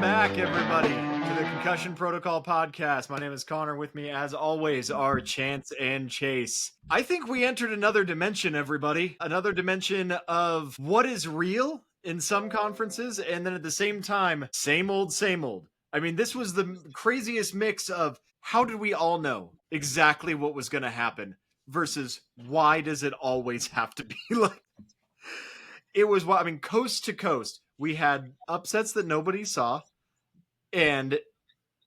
back, everybody, to the Concussion Protocol Podcast. My name is Connor. With me, as always, are Chance and Chase. I think we entered another dimension, everybody. Another dimension of what is real in some conferences, and then at the same time, same old, same old. I mean, this was the craziest mix of how did we all know exactly what was going to happen versus why does it always have to be like... It was, I mean, coast to coast. We had upsets that nobody saw and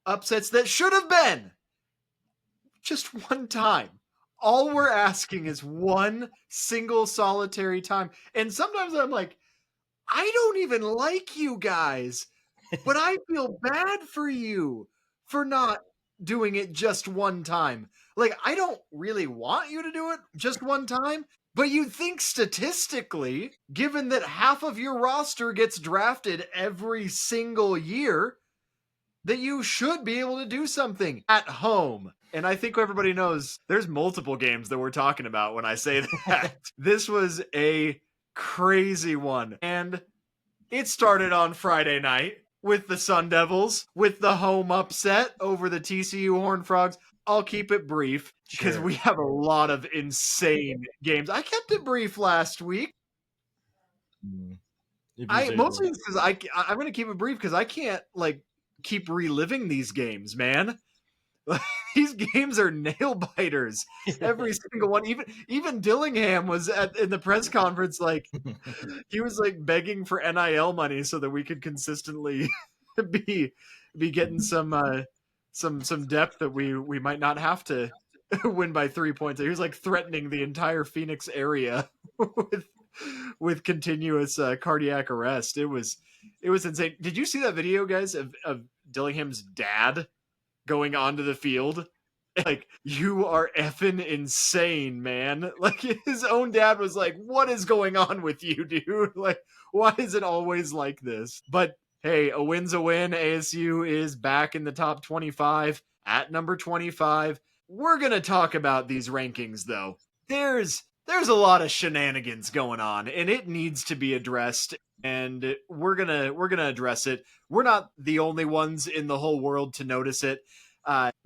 upsets that should have been just one time. All we're asking is one single solitary time. And sometimes I'm like, I don't even like you guys, but I feel bad for you for not doing it just one time. Like, I don't really want you to do it just one time. But you'd think statistically, given that half of your roster gets drafted every single year, that you should be able to do something at home. And I think everybody knows there's multiple games that we're talking about when I say that. This was a crazy one. And it started on Friday night with the Sun Devils, with the home upset over the TCU Horned Frogs. I'll keep it brief because we have a lot of insane games. I kept it brief last week. Mostly because I'm going to keep it brief because I can't keep reliving these games, man. These games are nail biters. Every single one. Even Dillingham was in the press conference, he was begging for NIL money so that we could consistently be getting some depth that we might not have to win by 3 points. He was threatening the entire Phoenix area with continuous cardiac arrest. It was insane. Did you see that video, guys, of Dillingham's dad going onto the field? You are effing insane, man. His own dad was like, what is going on with you, dude? Why is it always like this? But hey, a win's a win. ASU is back in the top 25 at number 25. We're going to talk about these rankings, though. There's a lot of shenanigans going on, and it needs to be addressed, and we're going to address it. We're not the only ones in the whole world to notice it.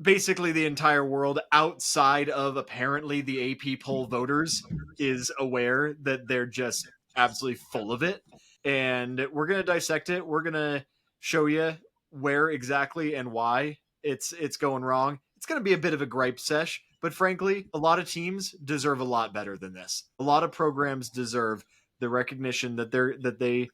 Basically, the entire world outside of apparently the AP poll voters is aware that they're just absolutely full of it. And we're going to dissect it. We're going to show you where exactly and why it's going wrong. It's going to be a bit of a gripe sesh, but frankly, a lot of teams deserve a lot better than this. A lot of programs deserve the recognition that they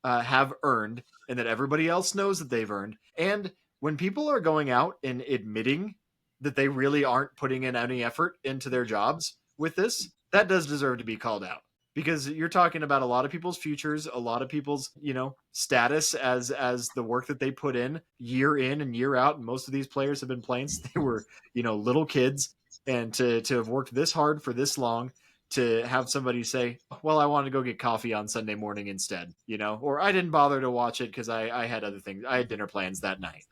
have earned and that everybody else knows that they've earned. And when people are going out and admitting that they really aren't putting in any effort into their jobs with this, that does deserve to be called out. Because you're talking about a lot of people's futures, a lot of people's, status as the work that they put in and year out. And most of these players have been playing since they were, little kids. And to have worked this hard for this long, to have somebody say, well, I want to go get coffee on Sunday morning instead, or I didn't bother to watch it because I had other things. I had dinner plans that night.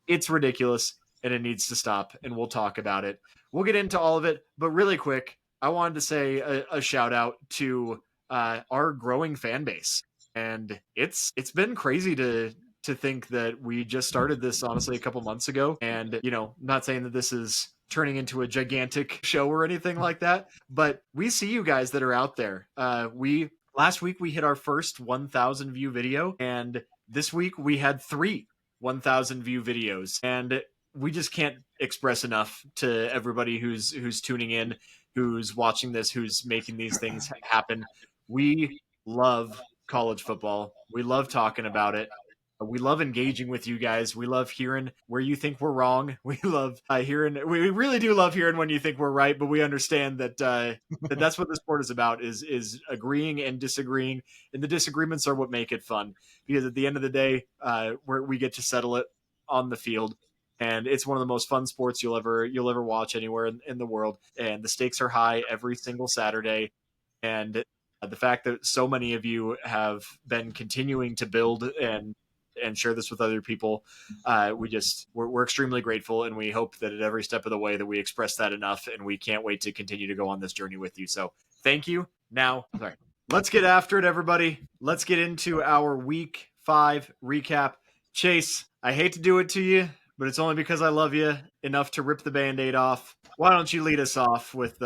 It's ridiculous and it needs to stop. And we'll talk about it. We'll get into all of it. But really quick, I wanted to say a shout out to our growing fan base. And it's been crazy to think that we just started this, honestly, a couple months ago. And, not saying that this is turning into a gigantic show or anything like that, but we see you guys that are out there. Last week we hit our first 1,000 view video, and this week we had 3 1,000 view videos. And we just can't express enough to everybody who's tuning in, who's watching this, who's making these things happen. We love college football. We love talking about it. We love engaging with you guys. We love hearing where you think we're wrong. We love hearing. We really do love hearing when you think we're right, but we understand that that's what the sport is about: is agreeing and disagreeing. And the disagreements are what make it fun, because at the end of the day, we get to settle it on the field. And it's one of the most fun sports you'll ever watch anywhere in the world. And the stakes are high every single Saturday. And the fact that so many of you have been continuing to build and share this with other people, we're extremely grateful, and we hope that at every step of the way that we express that enough, and we can't wait to continue to go on this journey with you. So thank you. Now, let's get after it, everybody. Let's get into our week 5 recap. Chase, I hate to do it to you, but it's only because I love you enough to rip the Band-Aid off. Why don't you lead us off with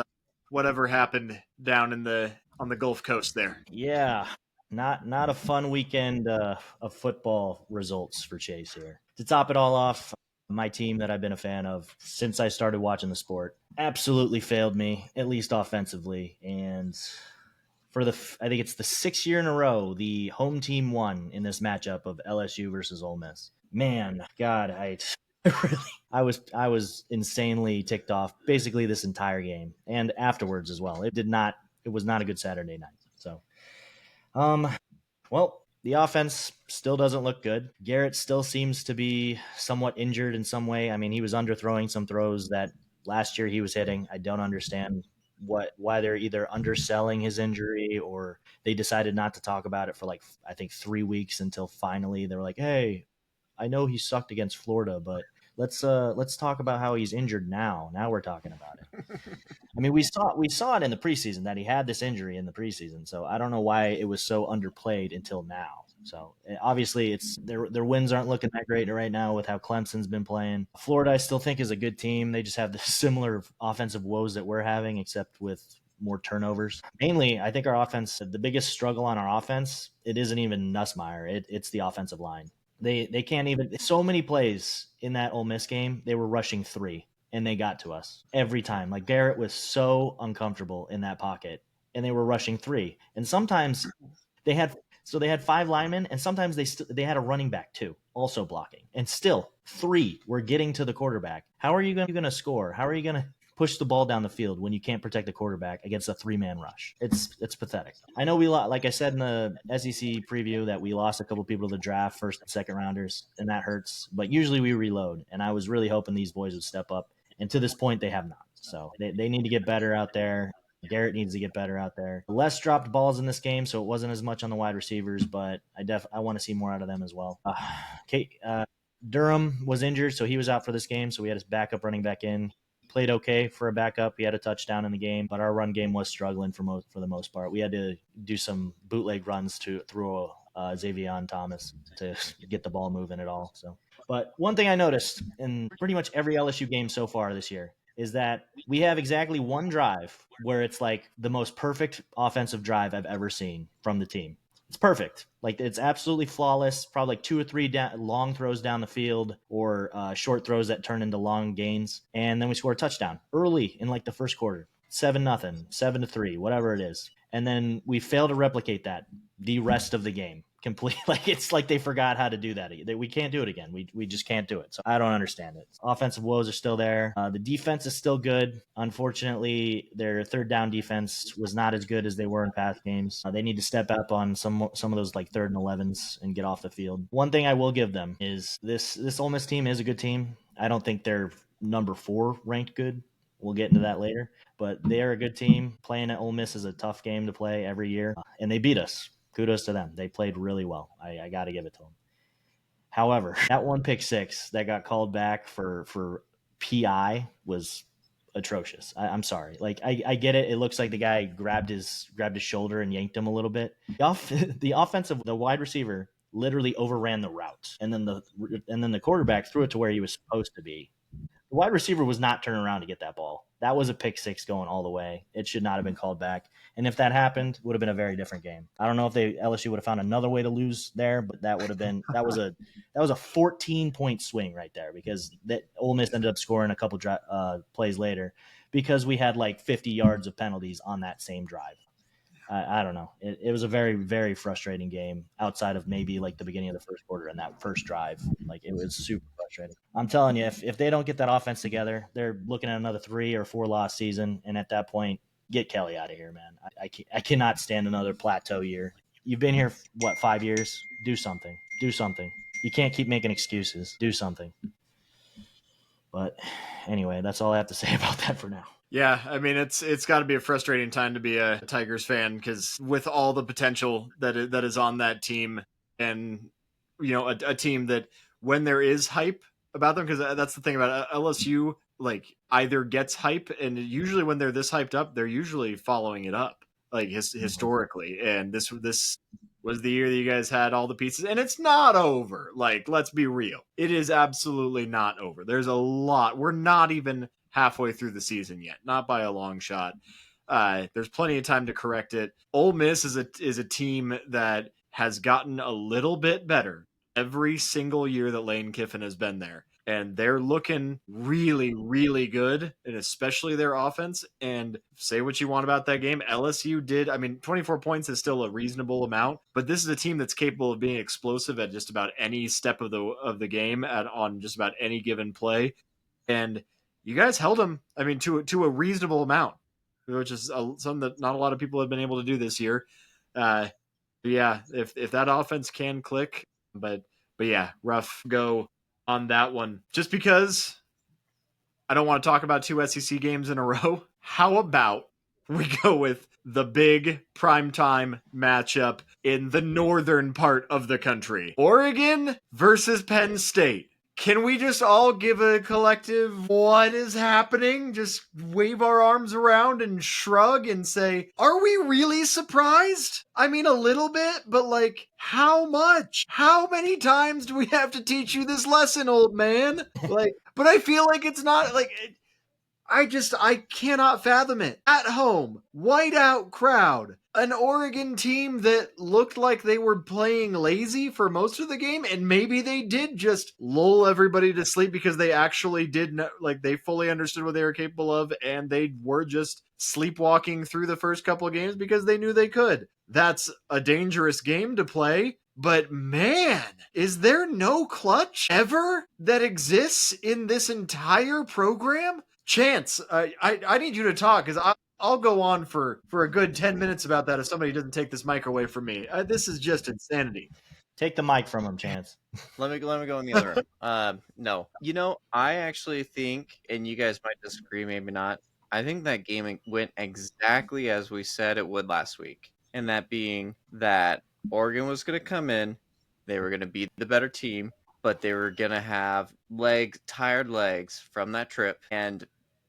whatever happened down on the Gulf Coast there? Yeah, not a fun weekend of football results for Chase here. To top it all off, my team that I've been a fan of since I started watching the sport absolutely failed me, at least offensively. And I think it's the 6th year in a row, the home team won in this matchup of LSU versus Ole Miss. Man, God, really, I was insanely ticked off basically this entire game and afterwards as well. It was not a good Saturday night. So, um, well, the offense still doesn't look good. Garrett still seems to be somewhat injured in some way. I mean, he was underthrowing some throws that last year he was hitting. I don't understand why they're either underselling his injury or they decided not to talk about it for like I think 3 weeks until finally they were like, "Hey, I know he sucked against Florida, but let's talk about how he's injured now. Now we're talking about it." I mean, we saw it in the preseason that he had this injury in the preseason. So I don't know why it was so underplayed until now. So obviously, it's their wins aren't looking that great right now with how Clemson's been playing. Florida, I still think is a good team. They just have the similar offensive woes that we're having, except with more turnovers. Mainly, I think our offense, the biggest struggle on our offense, it isn't even Nussmeier. It's the offensive line. They can't even. So many plays in that Ole Miss game, they were rushing 3 and they got to us every time. Like Garrett was so uncomfortable in that pocket, and they were rushing 3. And sometimes they had 5 linemen, and sometimes they had a running back too, also blocking, and still 3 were getting to the quarterback. How are you going to score? How are you going to push the ball down the field when you can't protect the quarterback against a 3-man rush? It's pathetic. I know like I said in the SEC preview that we lost a couple people to the draft, first and second rounders, and that hurts. But usually we reload, and I was really hoping these boys would step up. And to this point, they have not. So they need to get better out there. Garrett needs to get better out there. Less dropped balls in this game, so it wasn't as much on the wide receivers, but I want to see more out of them as well. Durham was injured, so he was out for this game, so we had his backup running back in. Played okay for a backup. He had a touchdown in the game, but our run game was struggling for the most part. We had to do some bootleg runs through Xavier Thomas to get the ball moving at all. So, but one thing I noticed in pretty much every LSU game so far this year is that we have exactly one drive where it's like the most perfect offensive drive I've ever seen from the team. It's perfect. Like it's absolutely flawless. Probably like 2 or 3 long throws down the field or short throws that turn into long gains. And then we score a touchdown early in like the first quarter, 7-0, 7-3, whatever it is. And then we fail to replicate that the rest of the game. Complete, like it's like they forgot how to do that. We can't do it again. We just can't do it. So I don't understand it. Offensive woes are still there. The defense is still good. Unfortunately, their third down defense was not as good as they were in past games. They need to step up on some of those like 3rd and 11s and get off the field. One thing I will give them is this Ole Miss team is a good team. I don't think they're number 4 ranked good. We'll get into that later. But they are a good team. Playing at Ole Miss is a tough game to play every year, and they beat us. Kudos to them. They played really well. I got to give it to them. However, that one pick 6 that got called back for PI was atrocious. I'm sorry. Like I get it. It looks like the guy grabbed his shoulder and yanked him a little bit. The wide receiver literally overran the route, and then the quarterback threw it to where he was supposed to be. The wide receiver was not turning around to get that ball. That was a pick 6 going all the way. It should not have been called back. And if that happened, it would have been a very different game. I don't know if LSU would have found another way to lose there, but that was a 14-point swing right there because that Ole Miss ended up scoring a couple plays later because we had like 50 yards of penalties on that same drive. I don't know. It was a very, very frustrating game outside of maybe like the beginning of the first quarter and that first drive. Like it was super frustrating. I'm telling you, if they don't get that offense together, they're looking at another 3 or 4 loss season. And at that point, get Kelly out of here, man. I cannot stand another plateau year. You've been here, 5 years? Do something. Do something. You can't keep making excuses. Do something. But anyway, that's all I have to say about that for now. Yeah, I mean it's got to be a frustrating time to be a Tigers fan because with all the potential that is on that team, and a team that when there is hype about them, because that's the thing about LSU, like either gets hype, and usually when they're this hyped up, they're usually following it up, like historically, and this was the year that you guys had all the pieces, and it's not over. Like, let's be real. It is absolutely not over. There's a lot. We're not even halfway through the season yet, not by a long shot. There's plenty of time to correct it. Ole Miss is a team that has gotten a little bit better every single year that Lane Kiffin has been there. And they're looking really, really good, and especially their offense. And say what you want about that game. LSU did, 24 points is still a reasonable amount, but this is a team that's capable of being explosive at just about any step of the game on just about any given play. And you guys held them, to a reasonable amount, which is something that not a lot of people have been able to do this year. Yeah, if that offense can click, but yeah, rough go on that one. Just because I don't want to talk about 2 SEC games in a row, how about we go with the big primetime matchup in the northern part of the country? Oregon versus Penn State. Can we just all give a collective what is happening? Just wave our arms around and shrug and say, are we really surprised? A little bit, but like, how much? How many times do we have to teach you this lesson, old man? But I feel like it's not like... I cannot fathom it. At home, whiteout crowd, an Oregon team that looked like they were playing lazy for most of the game, and maybe they did just lull everybody to sleep because they actually did, they fully understood what they were capable of, and they were just sleepwalking through the first couple of games because they knew they could. That's a dangerous game to play. But man, is there no clutch ever that exists in this entire program? Chance, I need you to talk, because I'll go on for a good 10 minutes about that if somebody doesn't take this mic away from me. This is just insanity. Take the mic from him, Chance. Let me go in the other room. No, I actually think, and you guys might disagree, maybe not, I think that game went exactly as we said it would last week. And that being that Oregon was going to come in, they were going to be the better team, but they were going to have tired legs from that trip. And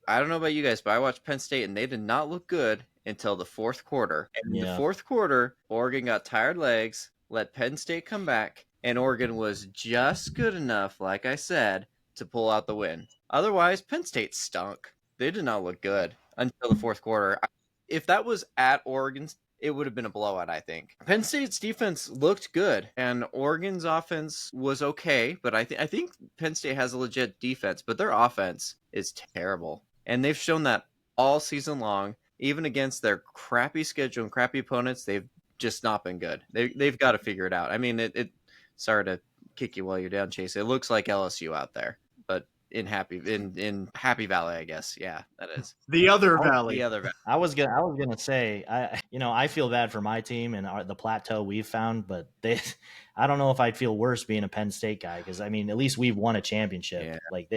I don't know about you guys, but I watched Penn State, and they did not look good until the fourth quarter. And in the fourth quarter, Oregon got tired legs, let Penn State come back, and Oregon was just good enough, like I said, to pull out the win. Otherwise, Penn State stunk. They did not look good until the fourth quarter. If that was at Oregon's, it would have been a blowout, I think. Penn State's defense looked good, and Oregon's offense was okay, but I think Penn State has a legit defense, but their offense is terrible. And they've shown that all season long, even against their crappy schedule and crappy opponents. They've just not been good. They've got to figure it out. Sorry to kick you while you're down, Chase. It looks like LSU out there, but in Happy Valley, I guess. Yeah, that is the other valley. The other valley. I was gonna say, I feel bad for my team and the plateau we've found, but I don't know if I'd feel worse being a Penn State guy, because at least we've won a championship. Yeah. Like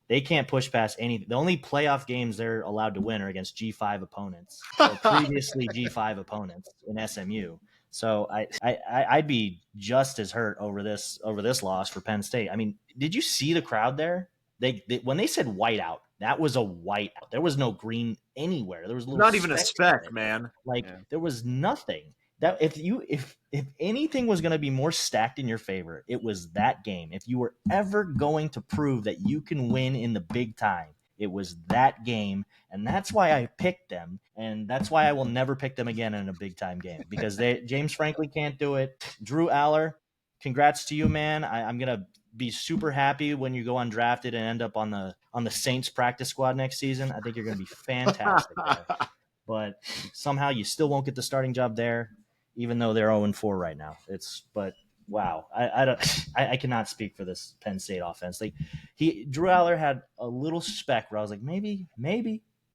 they can't push past any. The only playoff games they're allowed to win are against G5 opponents, or previously G5 opponents in SMU. So I'd be just as hurt over this loss for Penn State. Did you see the crowd there? They when they said whiteout, that was a whiteout. There was no green anywhere. There was not even a speck, man. There was nothing. That if anything was going to be more stacked in your favor, it was that game. If you were ever going to prove that you can win in the big time, it was that game. And that's why I picked them. And that's why I will never pick them again in a big time game, because James Franklin can't do it. Drew Aller, congrats to you, man. I'm going to be super happy when you go undrafted and end up on the Saints practice squad next season. I think you're going to be fantastic there. But somehow you still won't get the starting job there, even though they're 0-4 right now. Wow. I cannot speak for this Penn State offense. Drew Aller had a little speck where I was like, maybe.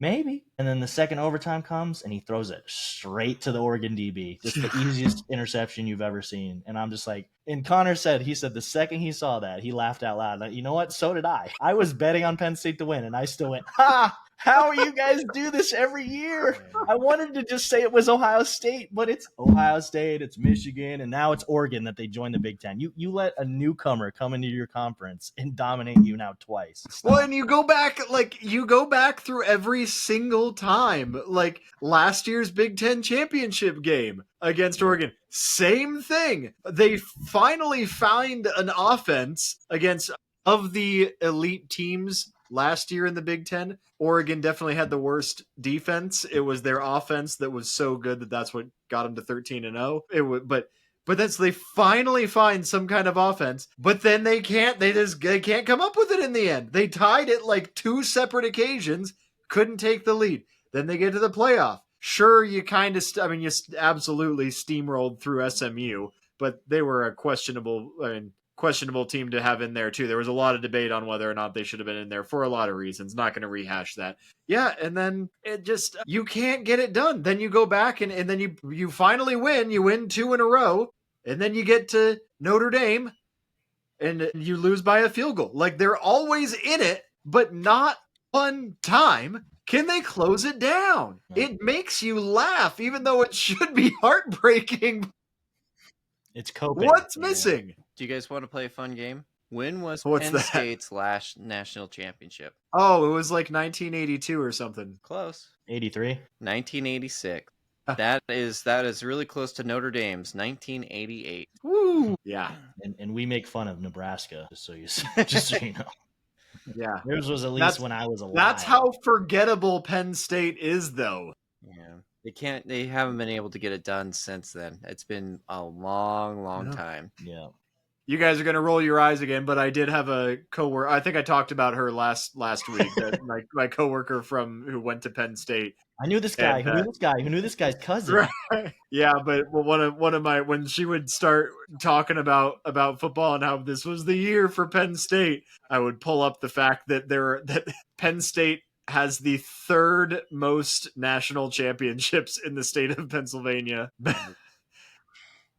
And then the second overtime comes and he throws it straight to the Oregon DB. Just the easiest interception you've ever seen. And I'm just like, and Connor said the second he saw that, he laughed out loud. Like, you know what? So did I. I was betting on Penn State to win, and I still went, ha! How you guys do this every year? I wanted to just say it was Ohio State, but it's Ohio State, it's Michigan, and now it's Oregon that they joined the Big Ten. You let a newcomer come into your conference and dominate you now twice. Stop. Well, and you go back through every single time. Like last year's Big Ten championship game against Oregon, same thing. They finally find an offense against of the elite teams last year in the Big Ten. Oregon definitely had the worst defense. It was their offense that was so good that that's what got them to 13-0. But they finally find some kind of offense, but then they can't come up with it in the end. They tied it like 2 separate occasions, couldn't take the lead. Then they get to the playoff. Sure, you you absolutely steamrolled through SMU, but they were a questionable team to have in there too. There was a lot of debate on whether or not they should have been in there for a lot of reasons. Not going to rehash that. Yeah, and then it just, you can't get it done. Then you go back and then you finally win. You win 2 in a row, and then you get to Notre Dame and you lose by a field goal. Like, they're always in it, but not one time can they close it down. It makes you laugh, even though it should be heartbreaking. It's coping. What's missing? Do you guys want to play a fun game? When was What's Penn that? State's last national championship? Oh, it was like 1982 or something. Close. 83. 1986. That is really close to Notre Dame's 1988. Woo! Yeah. And we make fun of Nebraska, just so you know. Yeah. Theirs was at least when I was alive. That's how forgettable Penn State is, though. Yeah. They haven't been able to get it done since then. It's been a long time. Yeah. You guys are going to roll your eyes again, but I did have a coworker. I think I talked about her last week. That my coworker who went to Penn State. I knew this guy. Who knew this guy's cousin? Right. Yeah, but one of my, when she would start talking about football and how this was the year for Penn State, I would pull up the fact that Penn State has the 3rd most national championships in the state of Pennsylvania,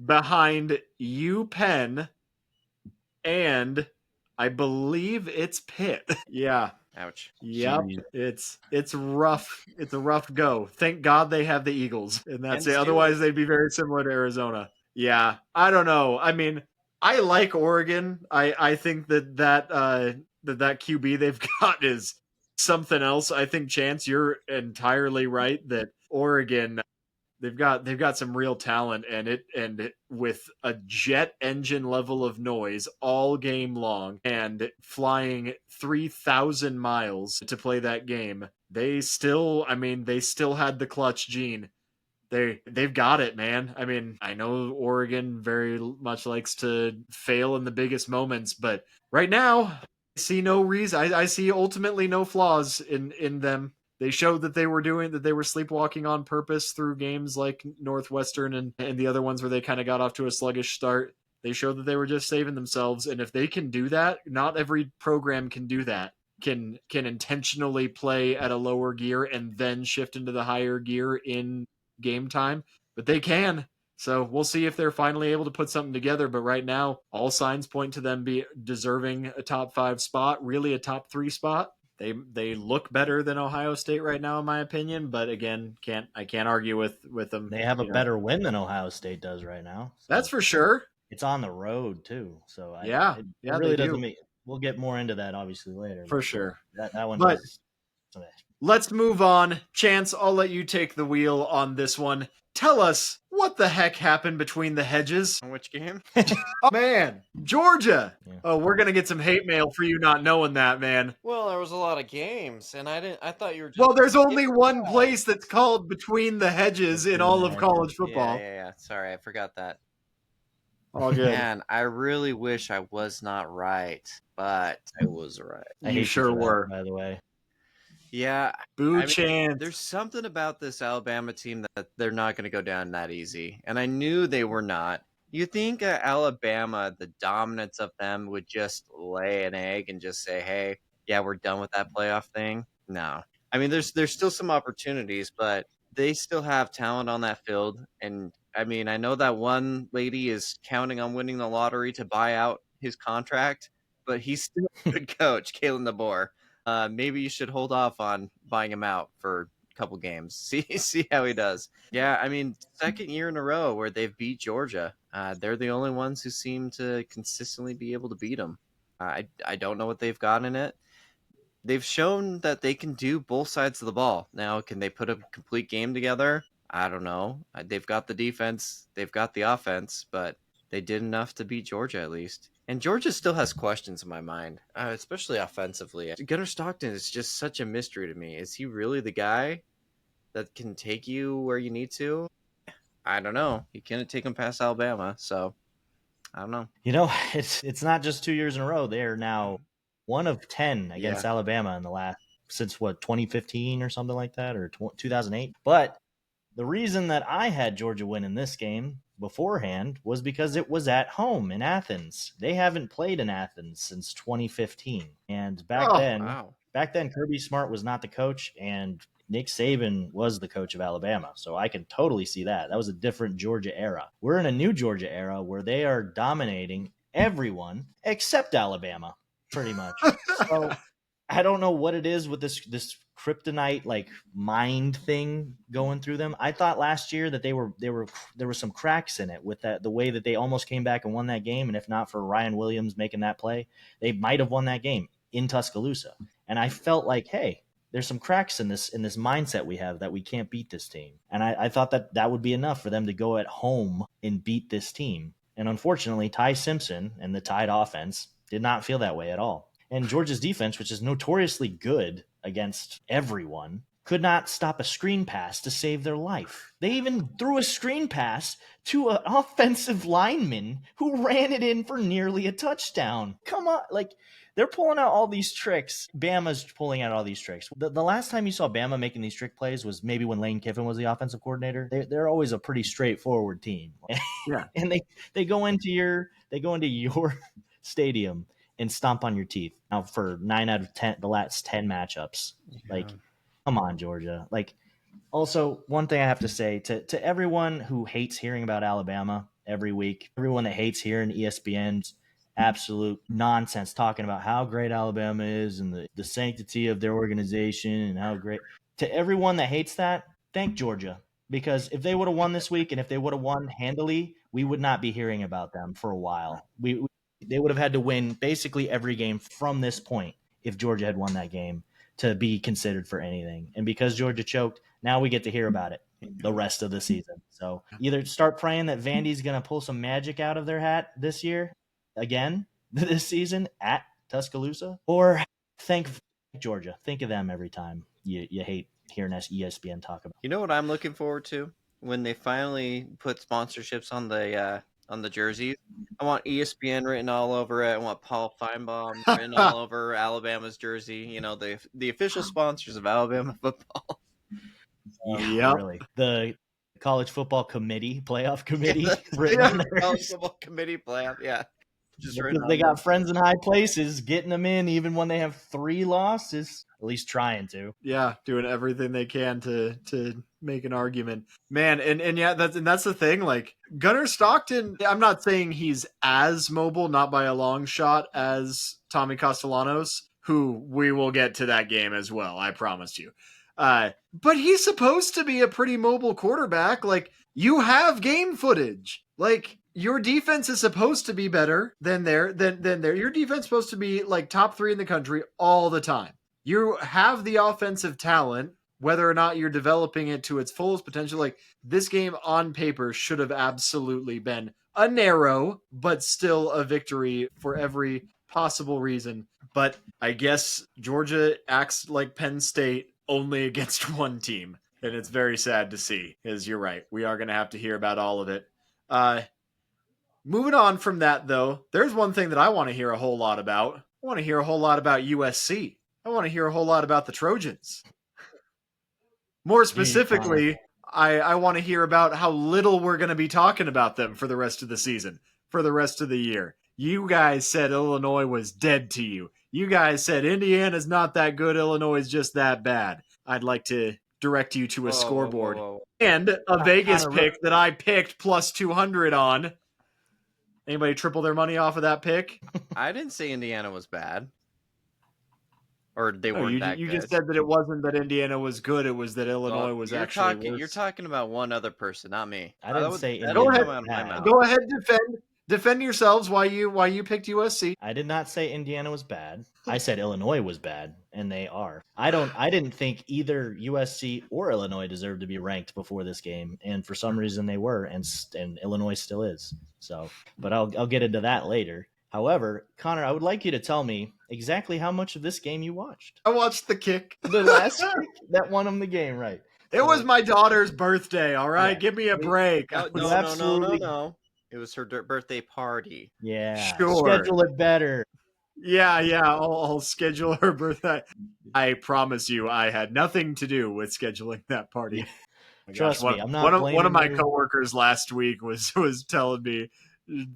behind UPenn. And I believe it's Pitt. Yeah. Ouch. Yep. It's rough. It's a rough go. Thank God they have the Eagles, and that's it. Otherwise, they'd be very similar to Arizona. Yeah. I don't know. I mean, I like Oregon. I think that QB they've got is something else. I think, Chance, you're entirely right that Oregon, they've got some real talent, and it with a jet engine level of noise all game long and flying 3,000 miles to play that game. They still had the clutch gene. They've got it, man. I mean, I know Oregon very much likes to fail in the biggest moments, but right now I see no reason. I see ultimately no flaws in them. They showed that they were sleepwalking on purpose through games like Northwestern and the other ones where they kind of got off to a sluggish start. They showed that they were just saving themselves. And if they can do that, not every program can do that, can intentionally play at a lower gear and then shift into the higher gear in game time, but they can. So we'll see if they're finally able to put something together. But right now, all signs point to them be deserving a top 5 spot, really a top 3 spot. They look better than Ohio State right now, in my opinion. But again, I can't argue with them. They have a better win than Ohio State does right now. So that's for sure. It's on the road too, so it they really doesn't do. make. We'll get more into that obviously later. For sure. That one. But let's move on. Chance, I'll let you take the wheel on this one. Tell us what the heck happened between the hedges. Which game? Oh, man, Georgia. Yeah. Oh, we're gonna get some hate mail for you not knowing that, man. Well, there was a lot of games, and I thought you were. Well, there's only one place that's called Between the Hedges in all of college football. Yeah. Sorry, I forgot that. All good. Man, I really wish I was not right, but I was right. You sure were, by the way. Yeah. Boo Chance. There's something about this Alabama team that they're not going to go down that easy. And I knew they were not. You think Alabama, the dominance of them, would just lay an egg and just say, hey, yeah, we're done with that playoff thing? No. I mean, there's still some opportunities, but they still have talent on that field. And, I mean, I know that one lady is counting on winning the lottery to buy out his contract, but he's still a good coach, Kalen DeBoer. maybe you should hold off on buying him out for a couple games. See how he does. Yeah, I mean, second year in a row where they've beat Georgia. They're the only ones who seem to consistently be able to beat them. I don't know what they've got in it. They've shown that they can do both sides of the ball. Now, can they put a complete game together? I don't know. They've got the defense, they've got the offense, but they did enough to beat Georgia at least. And Georgia still has questions in my mind, especially offensively. Gunnar Stockton is just such a mystery to me. Is he really the guy that can take you where you need to? I don't know. He couldn't take him past Alabama, so I don't know. It's not just 2 years in a row. They are now 1 of 10 against Alabama in the last since 2015 or something like that, or 2008. But the reason that I had Georgia win in this game beforehand was because it was at home in Athens. They haven't played in Athens since 2015, and back then Kirby Smart was not the coach, and Nick Saban was the coach of Alabama. So I can totally see that. That was a different Georgia era. We're in a new Georgia era where they are dominating everyone except Alabama, pretty much. So I don't know what it is with this kryptonite like mind thing going through them. I thought last year that there were some cracks in it with the way that they almost came back and won that game, and if not for Ryan Williams making that play, they might have won that game in Tuscaloosa. And I felt like, hey, there's some cracks in this mindset we have that we can't beat this team. And I thought that would be enough for them to go at home and beat this team. And unfortunately, Ty Simpson and the Tide offense did not feel that way at all. And Georgia's defense, which is notoriously good against everyone, could not stop a screen pass to save their life. They even threw a screen pass to an offensive lineman who ran it in for nearly a touchdown. Come on, like, they're pulling out all these tricks. Bama's pulling out all these tricks. The last time you saw Bama making these trick plays was maybe when Lane Kiffin was the offensive coordinator. They're always a pretty straightforward team. Yeah. And they go into your stadium and stomp on your teeth. Now for 9 out of 10, the last 10 matchups. Yeah. Like, come on, Georgia. Like, also, one thing I have to say to everyone who hates hearing about Alabama every week, everyone that hates hearing ESPN's absolute nonsense talking about how great Alabama is and the sanctity of their organization and how great. To everyone that hates that, thank Georgia. Because if they would have won this week and if they would have won handily, we would not be hearing about them for a while. They would have had to win basically every game from this point if Georgia had won that game to be considered for anything. And because Georgia choked, now we get to hear about it the rest of the season. So either start praying that Vandy's going to pull some magic out of their hat this year, again, this season at Tuscaloosa, or thank Georgia. Think of them every time you hate hearing ESPN talk about. You know what I'm looking forward to? When they finally put sponsorships on the jerseys. I want ESPN written all over it. I want Paul Feinbaum written all over Alabama's jersey. You know, the official sponsors of Alabama football. Yeah, really. The college football committee, playoff committee, written on there. College football committee playoff, yeah. Just because they got friends in high places, getting them in even when they have 3 losses, at least trying to. Yeah, doing everything they can to make an argument. Man, and yeah, that's the thing. Like, Gunnar Stockton, I'm not saying he's as mobile, not by a long shot, as Tommy Castellanos, who we will get to that game as well, I promise you. But he's supposed to be a pretty mobile quarterback. Like, you have game footage. Like, your defense is supposed to be better than your defense is supposed to be like top 3 in the country all the time. You have the offensive talent, whether or not you're developing it to its fullest potential. Like, this game on paper should have absolutely been a narrow, but still a victory for every possible reason. But I guess Georgia acts like Penn State only against one team. And it's very sad to see, because you're right. We are going to have to hear about all of it. Moving on from that, though, there's one thing that I want to hear a whole lot about. I want to hear a whole lot about USC. I want to hear a whole lot about the Trojans. More specifically, I want to hear about how little we're going to be talking about them for the rest of the season, for the rest of the year. You guys said Illinois was dead to you. You guys said Indiana's not that good, Illinois is just that bad. I'd like to direct you to a scoreboard and a Vegas pick that I picked plus 200 on. Anybody triple their money off of that pick? I didn't say Indiana was bad. or they No, weren't you that you good. just said that it wasn't that Indiana was good; it was that Illinois Well, was you're actually talking. worse. You're talking about one other person, not me. I didn't That say that Go didn't Indiana ahead, come was out of my bad. mouth. go ahead, defend yourselves. Why you picked USC? I did not say Indiana was bad. I said Illinois was bad, and they are. I didn't think either USC or Illinois deserved to be ranked before this game, and for some reason they were, and Illinois still is. So, but I'll get into that later. However, Connor, I would like you to tell me exactly how much of this game you watched. I watched the kick. The last kick that won them the game, right? It was my daughter's birthday. All right, Yeah. give me a break. No, was no, no, no, no, absolutely- no. It was her birthday party. Yeah, Sure. schedule it better. Yeah. I'll schedule her birthday. I promise you, I had nothing to do with scheduling that party. Oh my Trust gosh, me, I'm not one of blaming my you. coworkers last week was telling me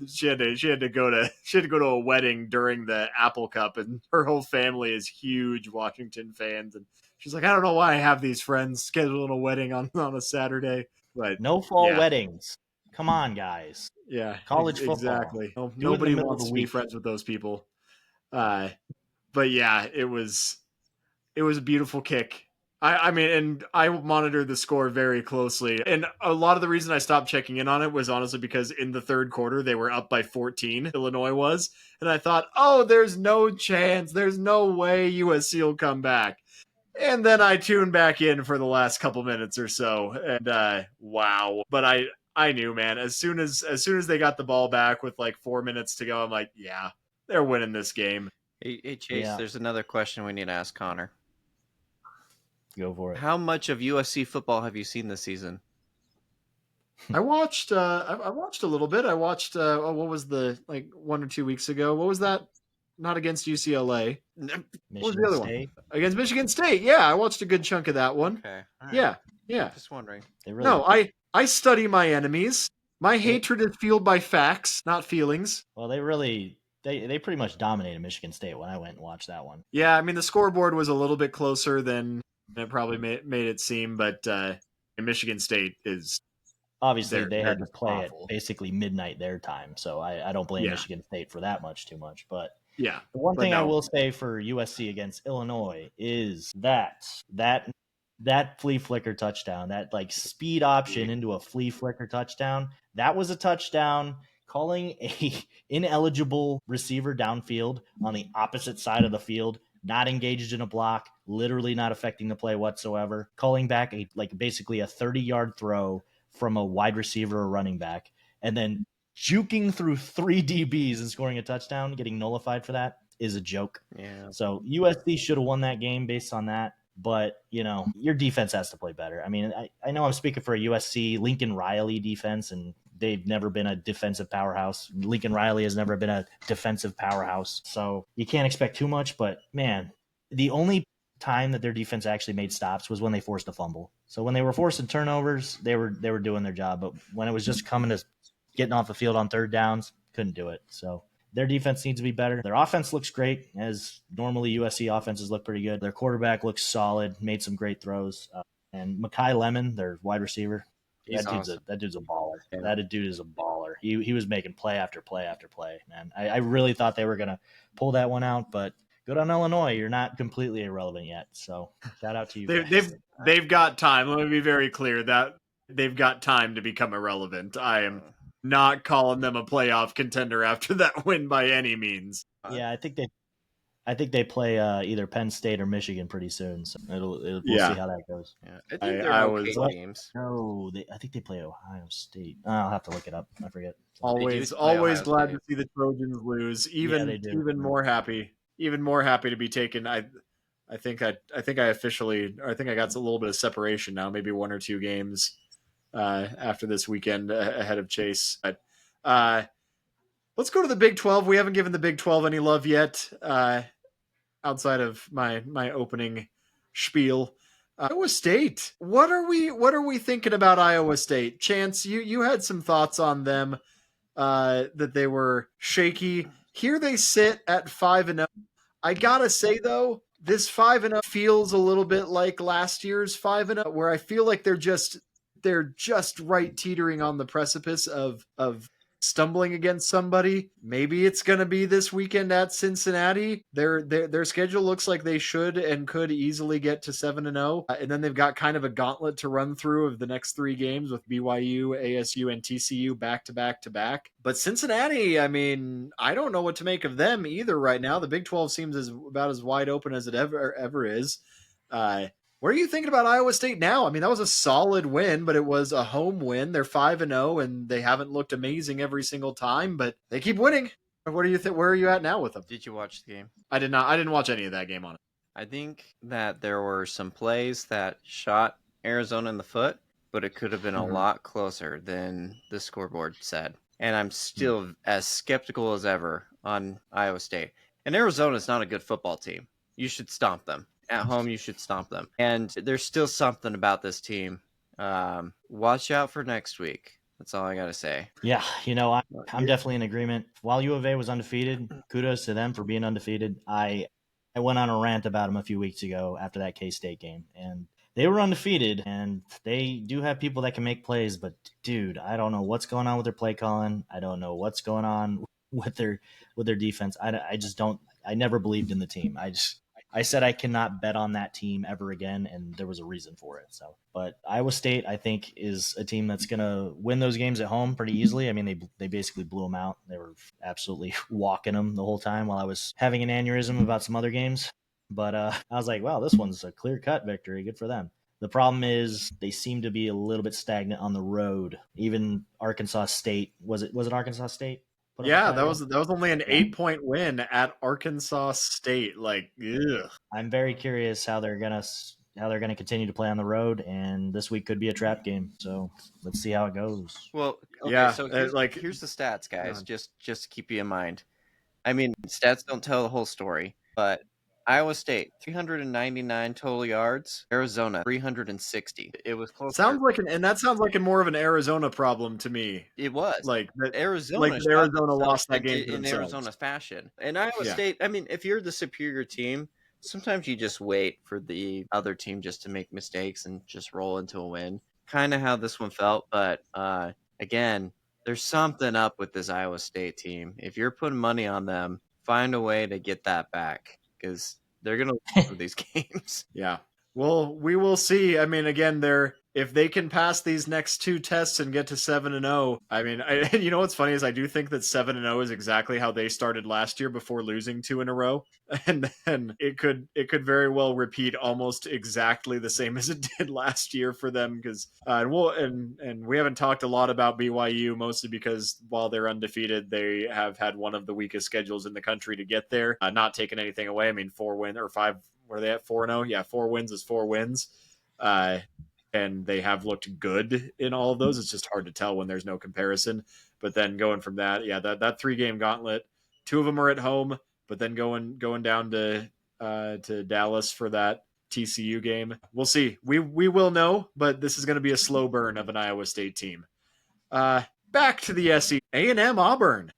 she had to go to a wedding during the Apple Cup, and her whole family is huge Washington fans, and she's like, I don't know why I have these friends scheduling a wedding on a Saturday, but No fall Yeah. weddings. Come on, guys. yeah, College football. exactly. Do it in the Nobody middle of wants the to be week. friends with those people. But yeah, it was a beautiful kick. I mean, and I monitored the score very closely. And a lot of the reason I stopped checking in on it was honestly because in the third quarter, they were up by 14, Illinois was. And I thought, oh, there's no chance. There's no way USC will come back. And then I tuned back in for the last couple minutes or so. And wow. But I knew, man, as soon as they got the ball back with like 4 minutes to go, I'm like, yeah, they're winning this game. Hey Chase, Yeah. there's another question we need to ask Connor. Go for it. How much of USC football have you seen this season? I watched I watched a little bit. I watched what was the like 1 or 2 weeks ago? What was that? Not against UCLA. Michigan was the other one? State. Against Michigan State. Yeah, I watched a good chunk of that one. Okay. All right. Yeah. Just wondering. They really No, I study my enemies. My hatred is fueled by facts, not feelings. well, they pretty much dominated Michigan State when I went and watched that one. Yeah, I mean the scoreboard was a little bit closer than it probably made it seem, but Michigan State is Obviously, They're they had to just play awful. at basically midnight their time, so I don't blame Yeah. Michigan State for that too much. But yeah. the one But thing I no. will say for USC against Illinois is that flea flicker touchdown, that like speed option into a flea flicker touchdown, that was a touchdown. Calling a ineligible receiver downfield on the opposite side of the field, not engaged in a block, literally not affecting the play whatsoever. Calling back basically a 30-yard throw from a wide receiver or running back, and then juking through 3 DBs and scoring a touchdown, getting nullified for that is a joke. Yeah. So USC should have won that game based on that. But, your defense has to play better. I mean, I know I'm speaking for a USC Lincoln Riley defense, and they've never been a defensive powerhouse. Lincoln Riley has never been a defensive powerhouse. So you can't expect too much. But, man, the only time that their defense actually made stops was when they forced a fumble. So when they were forcing turnovers, they were doing their job. But when it was just coming to getting off the field on third downs, couldn't do it. So their defense needs to be better. Their offense looks great, as normally USC offenses look pretty good. Their quarterback looks solid, made some great throws. And Mekhi Lemon, their wide receiver, He's that dude's a baller. Yeah. That dude is a baller. He was making play after play after play, man. I really thought they were going to pull that one out, but good on Illinois. You're not completely irrelevant yet. So shout out to you guys. They've got time. Let me be very clear that they've got time to become irrelevant. I am not calling them a playoff contender after that win by any means. Yeah, I think they play either Penn State or Michigan pretty soon. So we'll see how that goes. Yeah. I think they're okay games. No, I think they play Ohio State. I'll have to look it up. I forget. Always play Ohio glad State. to see the Trojans lose. they do. Even more happy to be taken. I think I got a little bit of separation now, maybe 1 or 2 games after this weekend ahead of Chase. But let's go to the Big 12. We haven't given the Big 12 any love yet, outside of my opening spiel. Iowa State. What are we thinking about Iowa State? Chance, you had some thoughts on them, that they were shaky. Here they sit at 5-0. I gotta say though, this 5-0 feels a little bit like last year's 5-0, where I feel like they're just right teetering on the precipice of stumbling against somebody. Maybe it's going to be this weekend at Cincinnati. Their schedule looks like they should and could easily get to 7-0. And then they've got kind of a gauntlet to run through of the next 3 games with BYU, ASU, and TCU back to back to back. But Cincinnati, I mean, I don't know what to make of them either right now. The Big 12 seems about as wide open as it ever is. What are you thinking about Iowa State now? I mean, that was a solid win, but it was a home win. They're 5-0, and they haven't looked amazing every single time, but they keep winning. What do you think? Where are you at now with them? Did you watch the game? I did not. I didn't watch any of that game on it. I think that there were some plays that shot Arizona in the foot, but it could have been a lot closer than the scoreboard said. And I'm still as skeptical as ever on Iowa State. And Arizona is not a good football team. You should stomp them. At home, you should stomp them. And there's still something about this team. Watch out for next week. That's all I got to say. Yeah, I'm definitely in agreement. While U of A was undefeated, kudos to them for being undefeated. I went on a rant about them a few weeks ago after that K-State game, and they were undefeated, and they do have people that can make plays, but dude, I don't know what's going on with their play calling. I don't know what's going on with their defense. I just don't. I never believed in the team. I said I cannot bet on that team ever again, and there was a reason for it. So, but Iowa State, I think, is a team that's going to win those games at home pretty easily. I mean, they basically blew them out. They were absolutely walking them the whole time while I was having an aneurysm about some other games. But I was like, wow, this one's a clear-cut victory. Good for them. The problem is they seem to be a little bit stagnant on the road. Even Arkansas State, was it Arkansas State? Yeah, that was only an 8-point win at Arkansas State. Like, ugh. I'm very curious how they're gonna continue to play on the road, and this week could be a trap game. So let's see how it goes. Well, okay, yeah. So here's the stats, guys. Just to keep you in mind. I mean, stats don't tell the whole story, but Iowa State 399 total yards. Arizona 360. It was close. Sounds like more of an Arizona problem to me. It was like that Arizona. Lost that game in Arizona fashion. And Iowa State. I mean, if you're the superior team, sometimes you just wait for the other team just to make mistakes and just roll into a win. Kind of how this one felt, but again, there's something up with this Iowa State team. If you're putting money on them, find a way to get that back. Because they're going to lose these games. Yeah. Well, we will see. I mean, again, if they can pass these next 2 tests and get to 7-0, I mean, you know what's funny is I do think that 7-0 is exactly how they started last year before losing 2 in a row, and then it could very well repeat almost exactly the same as it did last year for them. Because and we haven't talked a lot about BYU, mostly because while they're undefeated, they have had one of the weakest schedules in the country to get there. Not taking anything away. I mean, 4 win or 5. Were they at 4-0? Yeah, 4 wins is 4 wins. And they have looked good in all of those. It's just hard to tell when there's no comparison. But then going from that, yeah, that 3-game gauntlet, 2 of them are at home, but then going down to Dallas for that TCU game. We'll see. We will know, but this is going to be a slow burn of an Iowa State team. Back to the SEC. A&M Auburn.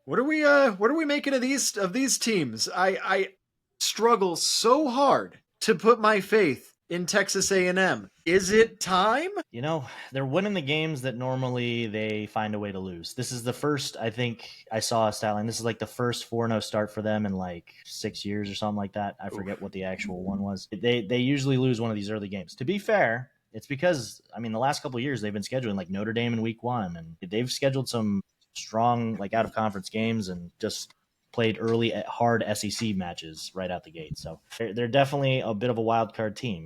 What are we making of these teams? I struggle so hard to put my faith in Texas A&M. Is it time? They're winning the games that normally they find a way to lose. This is the first, I think I saw a stat line. This is like the first 4-0 start for them in like 6 years or something like that. I forget what the actual one was. They usually lose one of these early games. To be fair, it's because, I mean, the last couple of years they've been scheduling like Notre Dame in week 1, and they've scheduled some strong like out of conference games and just played early hard SEC matches right out the gate. So they're definitely a bit of a wild card team,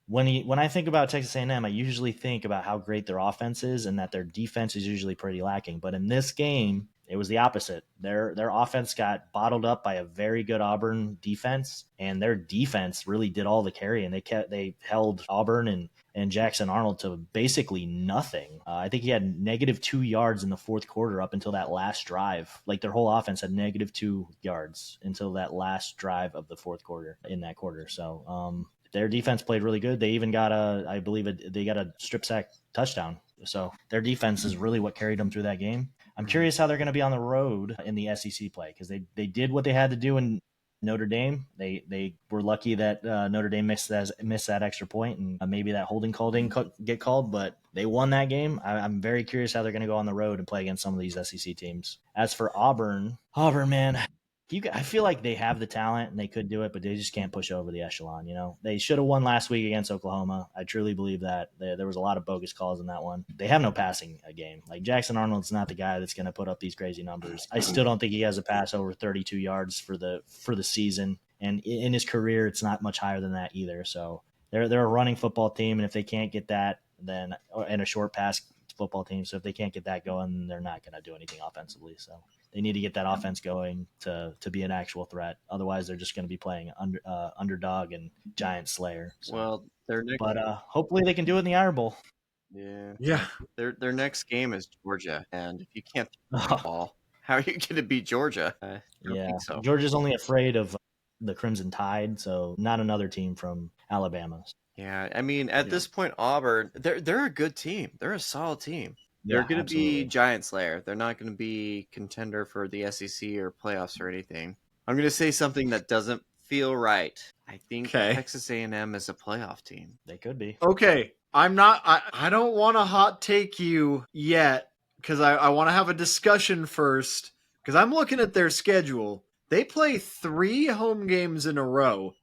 When I think about Texas A&M, I usually think about how great their offense is and that their defense is usually pretty lacking. But in this game, it was the opposite. Their offense got bottled up by a very good Auburn defense, and their defense really did all the carry, and they held Auburn and Jackson Arnold to basically nothing. I think he had -2 yards in the fourth quarter up until that last drive. Like their whole offense had -2 yards until that last drive of the fourth quarter in that quarter. So their defense played really good. They even got they got a strip sack touchdown. So their defense is really what carried them through that game. I'm curious how they're going to be on the road in the SEC play, because they did what they had to do in Notre Dame. They were lucky that Notre Dame missed that extra point, and maybe that holding call didn't get called. But they won that game. I'm very curious how they're going to go on the road and play against some of these SEC teams. As for Auburn, man, I feel like they have the talent and they could do it, but they just can't push over the echelon. They should have won last week against Oklahoma. I truly believe that. There was a lot of bogus calls in that one. They have no passing game. Like Jackson Arnold's not the guy that's going to put up these crazy numbers. I still don't think he has a pass over 32 yards for the season, and in his career, it's not much higher than that either. So they're a running football team, and if they can't get that, then and a short pass football team. So if they can't get that going, they're not going to do anything offensively. So they need to get that offense going to be an actual threat. Otherwise, they're just going to be playing underdog and giant slayer. So. Well, but hopefully they can do it in the Iron Bowl. Yeah. Their next game is Georgia, and if you can't throw the ball, how are you going to beat Georgia? I don't think so. Georgia's only afraid of the Crimson Tide, so not another team from Alabama. Yeah, I mean, at this point, Auburn, they're a good team. They're a solid team. They're going to be giant slayer. They're not going to be contender for the SEC or playoffs or anything. I'm going to say something that doesn't feel right. I think Texas A&M is a playoff team. They could be. Okay, I'm not. I don't want to hot take you yet because I want to have a discussion first. Because I'm looking at their schedule. They play 3 home games in a row.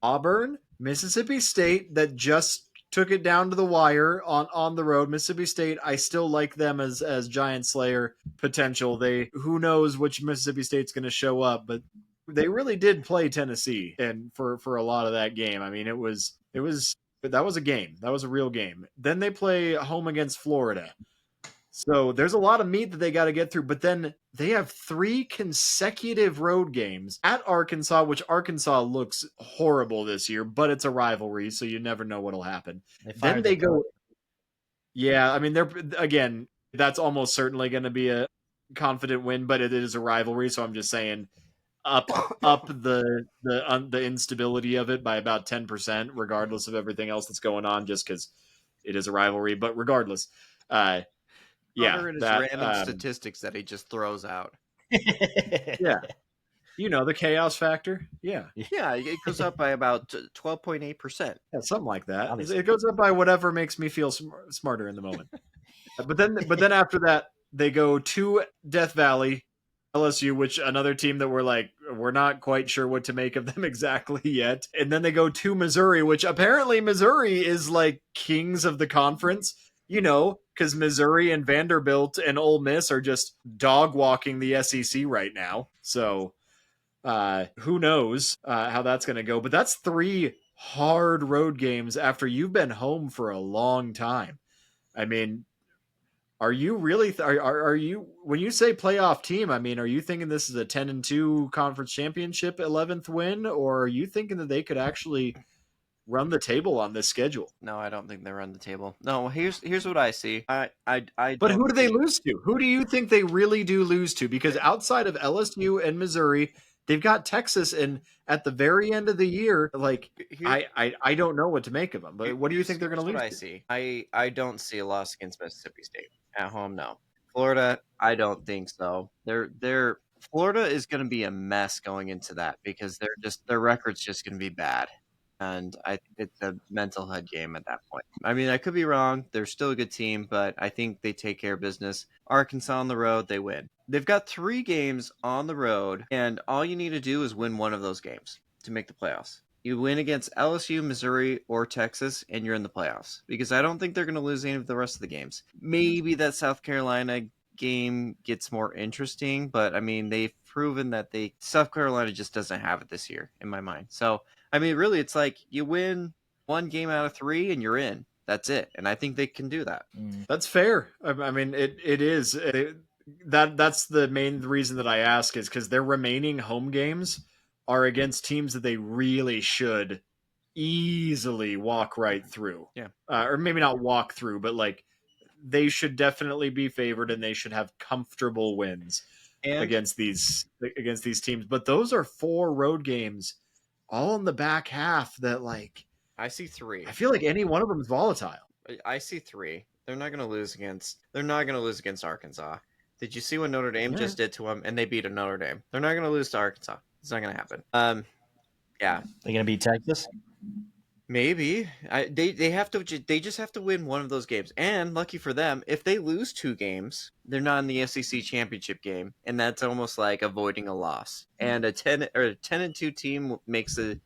Auburn, Mississippi State, that just took it down to the wire on the road. Mississippi State, I still like them as giant slayer potential. Who knows which Mississippi State's going to show up, but they really did play Tennessee and for a lot of that game. I mean, that was a game. That was a real game. Then they play home against Florida. So there's a lot of meat that they got to get through, but then they have 3 consecutive road games at Arkansas, which Arkansas looks horrible this year, but it's a rivalry, so you never know what'll happen. Then they go. Yeah, I mean, that's almost certainly going to be a confident win, but it is a rivalry, so I'm just saying up the instability of it by about 10%, regardless of everything else that's going on, just because it is a rivalry. But regardless, random statistics that he just throws out. Yeah. The chaos factor. Yeah. Yeah, it goes up by about 12.8%. Yeah, something like that. Obviously. It goes up by whatever makes me feel smarter in the moment. But then after that, they go to Death Valley, LSU, which another team that we're not quite sure what to make of them exactly yet. And then they go to Missouri, which apparently Missouri is like kings of the conference. Because Missouri and Vanderbilt and Ole Miss are just dog walking the SEC right now. So who knows how that's going to go. But that's 3 hard road games after you've been home for a long time. I mean, are you really are you, when you say playoff team, I mean, are you thinking this is a 10-2 conference championship 11th win, or are you thinking that they could actually run the table on this schedule? No, I don't think they run the table. No, here's what I see. But who do they lose to? Who do you think they really do lose to? Because outside of LSU and Missouri, they've got Texas, and at the very end of the year, I don't know what to make of them. But what do you think they're going to lose? What I see, I don't see a loss against Mississippi State at home. No, Florida, I don't think so. Florida is going to be a mess going into that because their record's just going to be bad. And it's a mental head game at that point. I mean, I could be wrong. They're still a good team, but I think they take care of business. Arkansas on the road, they win. They've got 3 games on the road, and all you need to do is win one of those games to make the playoffs. You win against LSU, Missouri, or Texas, and you're in the playoffs. Because I don't think they're going to lose any of the rest of the games. Maybe that South Carolina game gets more interesting, but I mean, they've proven that South Carolina just doesn't have it this year, in my mind. So, I mean, really, it's like you win 1 game out of 3 and you're in. That's it. And I think they can do that. That's fair. I mean, it is. That's the main reason that I ask is because their remaining home games are against teams that they really should easily walk right through. Yeah. Or maybe not walk through, but they should definitely be favored and they should have comfortable wins against these teams. But those are 4 road games all in the back half that I see 3. I feel like any one of them is volatile. I see 3. They're not going to lose against Arkansas. Did you see what Notre Dame just did to them? And they beat a Notre Dame. They're not going to lose to Arkansas. It's not going to happen. Yeah. They're going to beat Texas? Maybe they have to. They just have to win one of those games. And lucky for them, if they lose 2 games, they're not in the SEC championship game, and that's almost like avoiding a loss. And a 10-2 team makes a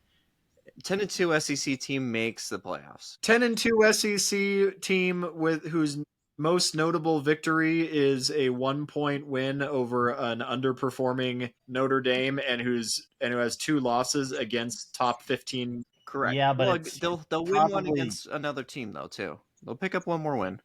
10-2 SEC team makes the playoffs. 10-2 SEC team with whose most notable victory is a 1-point win over an underperforming Notre Dame, and who has 2 losses against top 15. Correct. Yeah, but they'll win one against another team though too. They'll pick up one more win.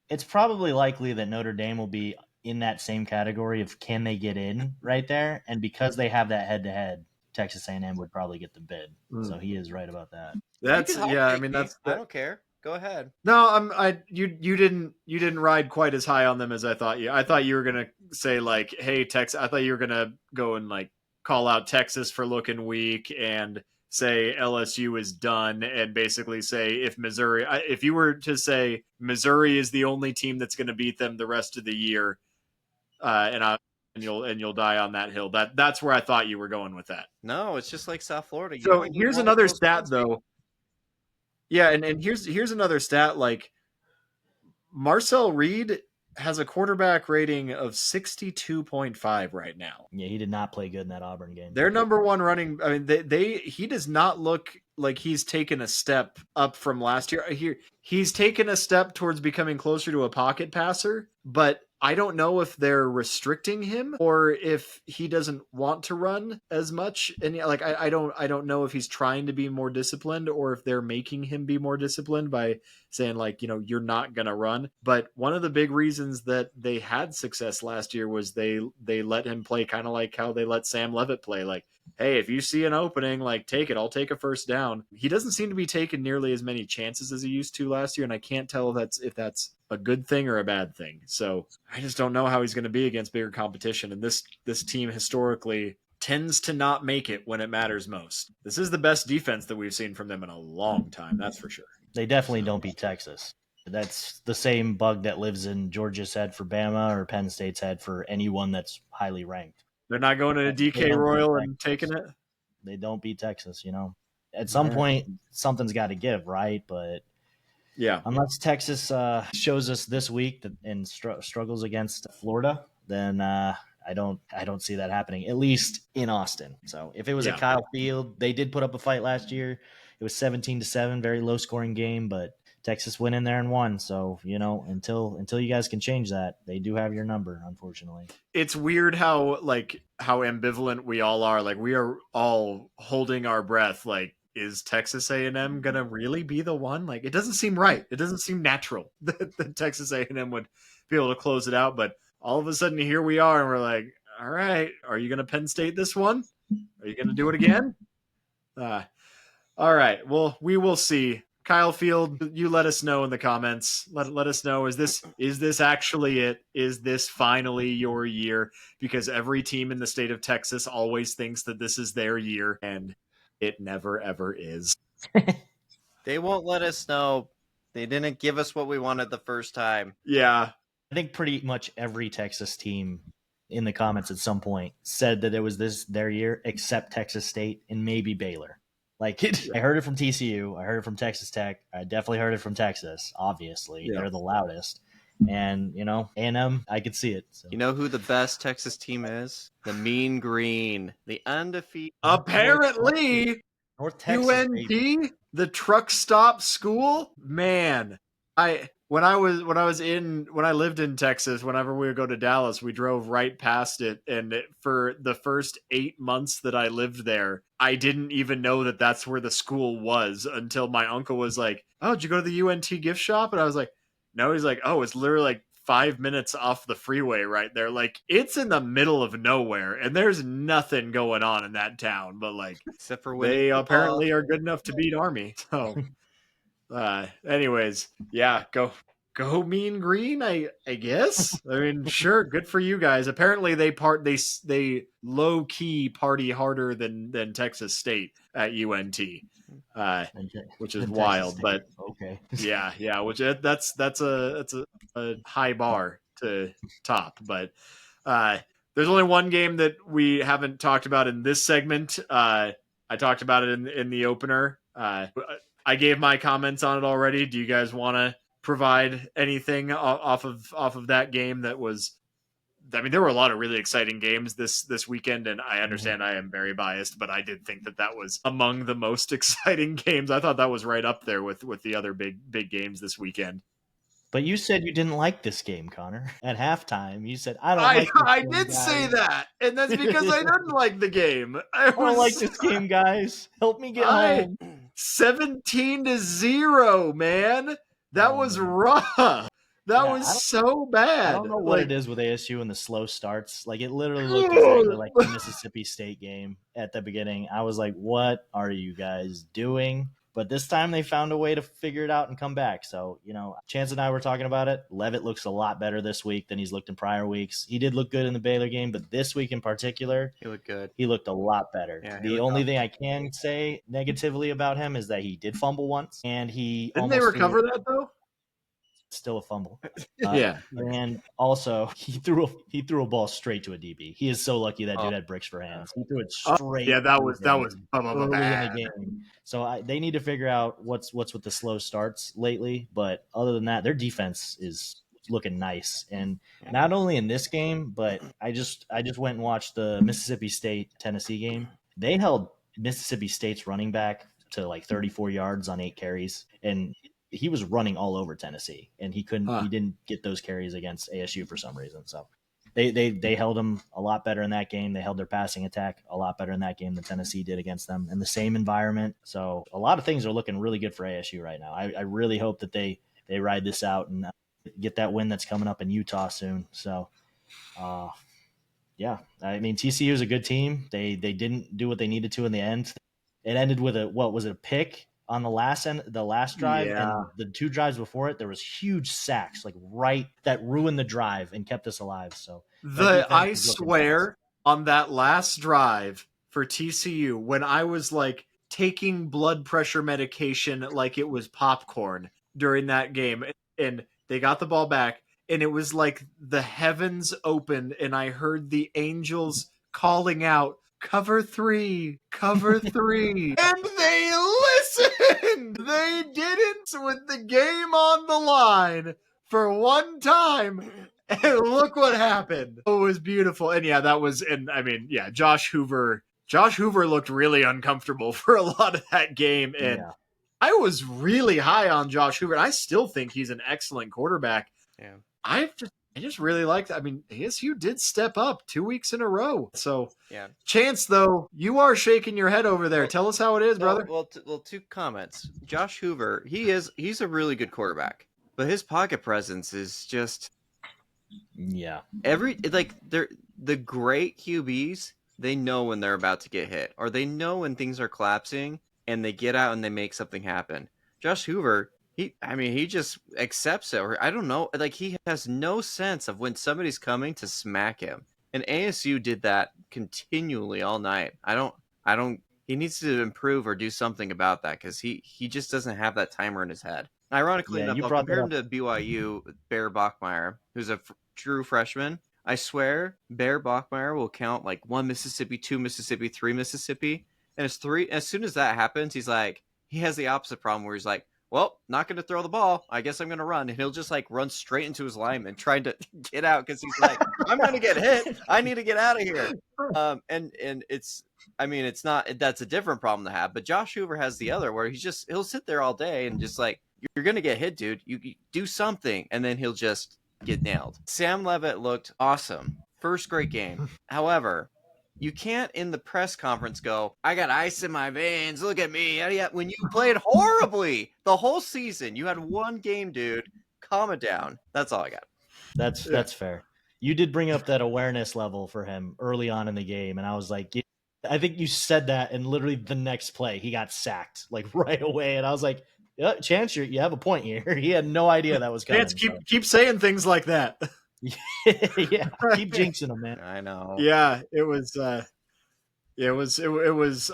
It's probably likely that Notre Dame will be in that same category of can they get in right there, and because they have that head-to-head, Texas A&M would probably get the bid. So he is right about that. That's I mean that's I don't care. Go ahead. No, you didn't ride quite as high on them as I thought you. I thought you were gonna say like, hey Texas. I thought you were gonna go and like call out Texas for looking weak and say LSU is done, and basically say if you were to say Missouri is the only team that's going to beat them the rest of the year, and you'll die on that hill. That's where I thought you were going with that. No, it's just like South Florida. So here's another stat though. Yeah, and here's another stat. Like Marcel Reed has a quarterback rating of 62.5 right now. Yeah, he did not play good in that Auburn game. Their number one running. I mean, he does not look like he's taken a step up from last year. He's taken a step towards becoming closer to a pocket passer, but I don't know if they're restricting him or if he doesn't want to run as much. And like, I don't know if he's trying to be more disciplined or if they're making him be more disciplined by saying like, you're not going to run. But one of the big reasons that they had success last year was they let him play kind of like how they let Sam Levitt play. Like, hey, if you see an opening, like take it, I'll take a first down. He doesn't seem to be taking nearly as many chances as he used to last year. And I can't tell if that's a good thing or a bad thing. So I just don't know how he's going to be against bigger competition. And this team historically tends to not make it when it matters most. This is the best defense that we've seen from them in a long time. That's for sure. They definitely don't beat Texas. That's the same bug that lives in Georgia's head for Bama or Penn State's head for anyone that's highly ranked. They're not going to DK Royal and taking it. They don't beat Texas, At some point, something's got to give, right? But yeah, unless Texas shows us this week and struggles against Florida, then I don't see that happening, at least in Austin. So if it was at Kyle Field, they did put up a fight last year. It was 17-7, very low scoring game, but Texas went in there and won. So, until you guys can change that, they do have your number, unfortunately. It's weird how ambivalent we all are. Like we are all holding our breath. Like, is Texas A&M going to really be the one? Like, it doesn't seem right. It doesn't seem natural that Texas A&M would be able to close it out. But all of a sudden here we are and we're like, all right, are you going to Penn State this one? Are you going to do it again? All right. Well, we will see. Kyle Field, you let us know in the comments. Let us know, is this actually it? Is this finally your year? Because every team in the state of Texas always thinks that this is their year, and it never, ever is. They won't let us know. They didn't give us what we wanted the first time. Yeah. I think pretty much every Texas team in the comments at some point said that it was their year, except Texas State and maybe Baylor. Like I heard it from TCU, I heard it from Texas Tech, I definitely heard it from Texas. Obviously, they're the loudest, and A&M, I could see it. So. You know who the best Texas team is? The Mean Green, the undefeated. Apparently, North Texas, UNT, baby. the truck stop school. Man, when I lived in Texas, whenever we would go to Dallas, we drove right past it. And for the first 8 months that I lived there, I didn't even know that that's where the school was until my uncle was like, "Oh, did you go to the UNT gift shop?" And I was like, "No." He's like, "Oh, it's literally like 5 minutes off the freeway right there. Like it's in the middle of nowhere and there's nothing going on in that town, but like except for they apparently are good enough to beat Army." So anyways, yeah, go Mean Green, I guess. I mean, sure, good for you guys. Apparently they low key party harder than Texas State at UNT. Which is wild, but okay. yeah, which that's a high bar to top, but there's only one game that we haven't talked about in this segment. I talked about it in the opener. I gave my comments on it already. Do you guys want to provide anything off of that game that was? I mean, there were a lot of really exciting games this weekend, and I understand I am very biased, but I did think that was among the most exciting games. I thought that was right up there with the other big games this weekend. But you said you didn't like this game, Connor. At halftime, you said, I did say that, and that's because I didn't like the game. I don't like this game, guys. Help me get home. 17-0, man. That was rough. That was so bad. I don't know what it is with ASU and the slow starts. Like, it literally looked exactly like the Mississippi State game at the beginning. I was like, what are you guys doing? But this time they found a way to figure it out and come back. So, Chance and I were talking about it. Levitt looks a lot better this week than he's looked in prior weeks. He did look good in the Baylor game, but this week in particular, he looked good. He looked a lot better. Yeah, the only thing I can say negatively about him is that he did fumble once, and he didn't they recover that though? Still a fumble. Yeah. And also he threw a ball straight to a DB. He is so lucky that dude had bricks for hands. He threw it straight. Yeah, that was early bad. In the game. So they need to figure out what's with the slow starts lately. But other than that, their defense is looking nice. And not only in this game, but I just went and watched the Mississippi State Tennessee game. They held Mississippi State's running back to like 34 yards on 8 carries, and he was running all over Tennessee, and he didn't get those carries against ASU for some reason. So they held him a lot better in that game. They held their passing attack a lot better in that game than Tennessee did against them in the same environment. So a lot of things are looking really good for ASU right now. I really hope that they ride this out and get that win that's coming up in Utah soon. So, yeah, I mean, TCU is a good team. They didn't do what they needed to in the end. It ended with a pick on the last drive, and the 2 drives before it, there was huge sacks, that ruined the drive and kept us alive. So I swear on that last drive for TCU, when I was like taking blood pressure medication like it was popcorn during that game, and they got the ball back, and it was like the heavens opened, and I heard the angels calling out, cover 3, cover 3. And they listened. They didn't, with the game on the line for one time. And look what happened. It was beautiful. And Josh Hoover looked really uncomfortable for a lot of that game. And I was really high on Josh Hoover. And I still think he's an excellent quarterback. Yeah. I just really liked that. I mean, ASU did step up 2 weeks in a row. So, Chance, though, you are shaking your head over there. Tell us how it is, brother. Well, 2 comments. Josh Hoover, he's a really good quarterback, but his pocket presence is just the great QBs. They know when they're about to get hit, or they know when things are collapsing, and they get out and they make something happen. Josh Hoover, he just accepts it, or I don't know, like he has no sense of when somebody's coming to smack him. And ASU did that continually all night. He needs to improve or do something about that, because he just doesn't have that timer in his head. Ironically enough, I'll compare him to BYU, Bear Bachmeier, who's a true freshman. I swear, Bear Bachmeier will count like 1 Mississippi, 2 Mississippi, 3 Mississippi. And as soon as that happens, he has the opposite problem where he's like, well, not going to throw the ball. I guess I'm going to run. And he'll just like run straight into his lineman trying to get out, because he's like, I'm going to get hit. I need to get out of here. And it's not, that's a different problem to have. But Josh Hoover has the other, where he'll sit there all day and just like, you're going to get hit, dude. You do something. And then he'll just get nailed. Sam Levitt looked awesome. First great game. However, you can't in the press conference go, I got ice in my veins, look at me. When you played horribly the whole season. You had 1 game, dude. Calm it down. That's all I got. That's fair. You did bring up that awareness level for him early on in the game, and I was like, I think you said that, and literally the next play he got sacked like right away, and I was like, yeah, Chance, you have a point here. He had no idea that was coming. Chance, keep saying things like that. Yeah, keep jinxing them, man. I know. Yeah, it was.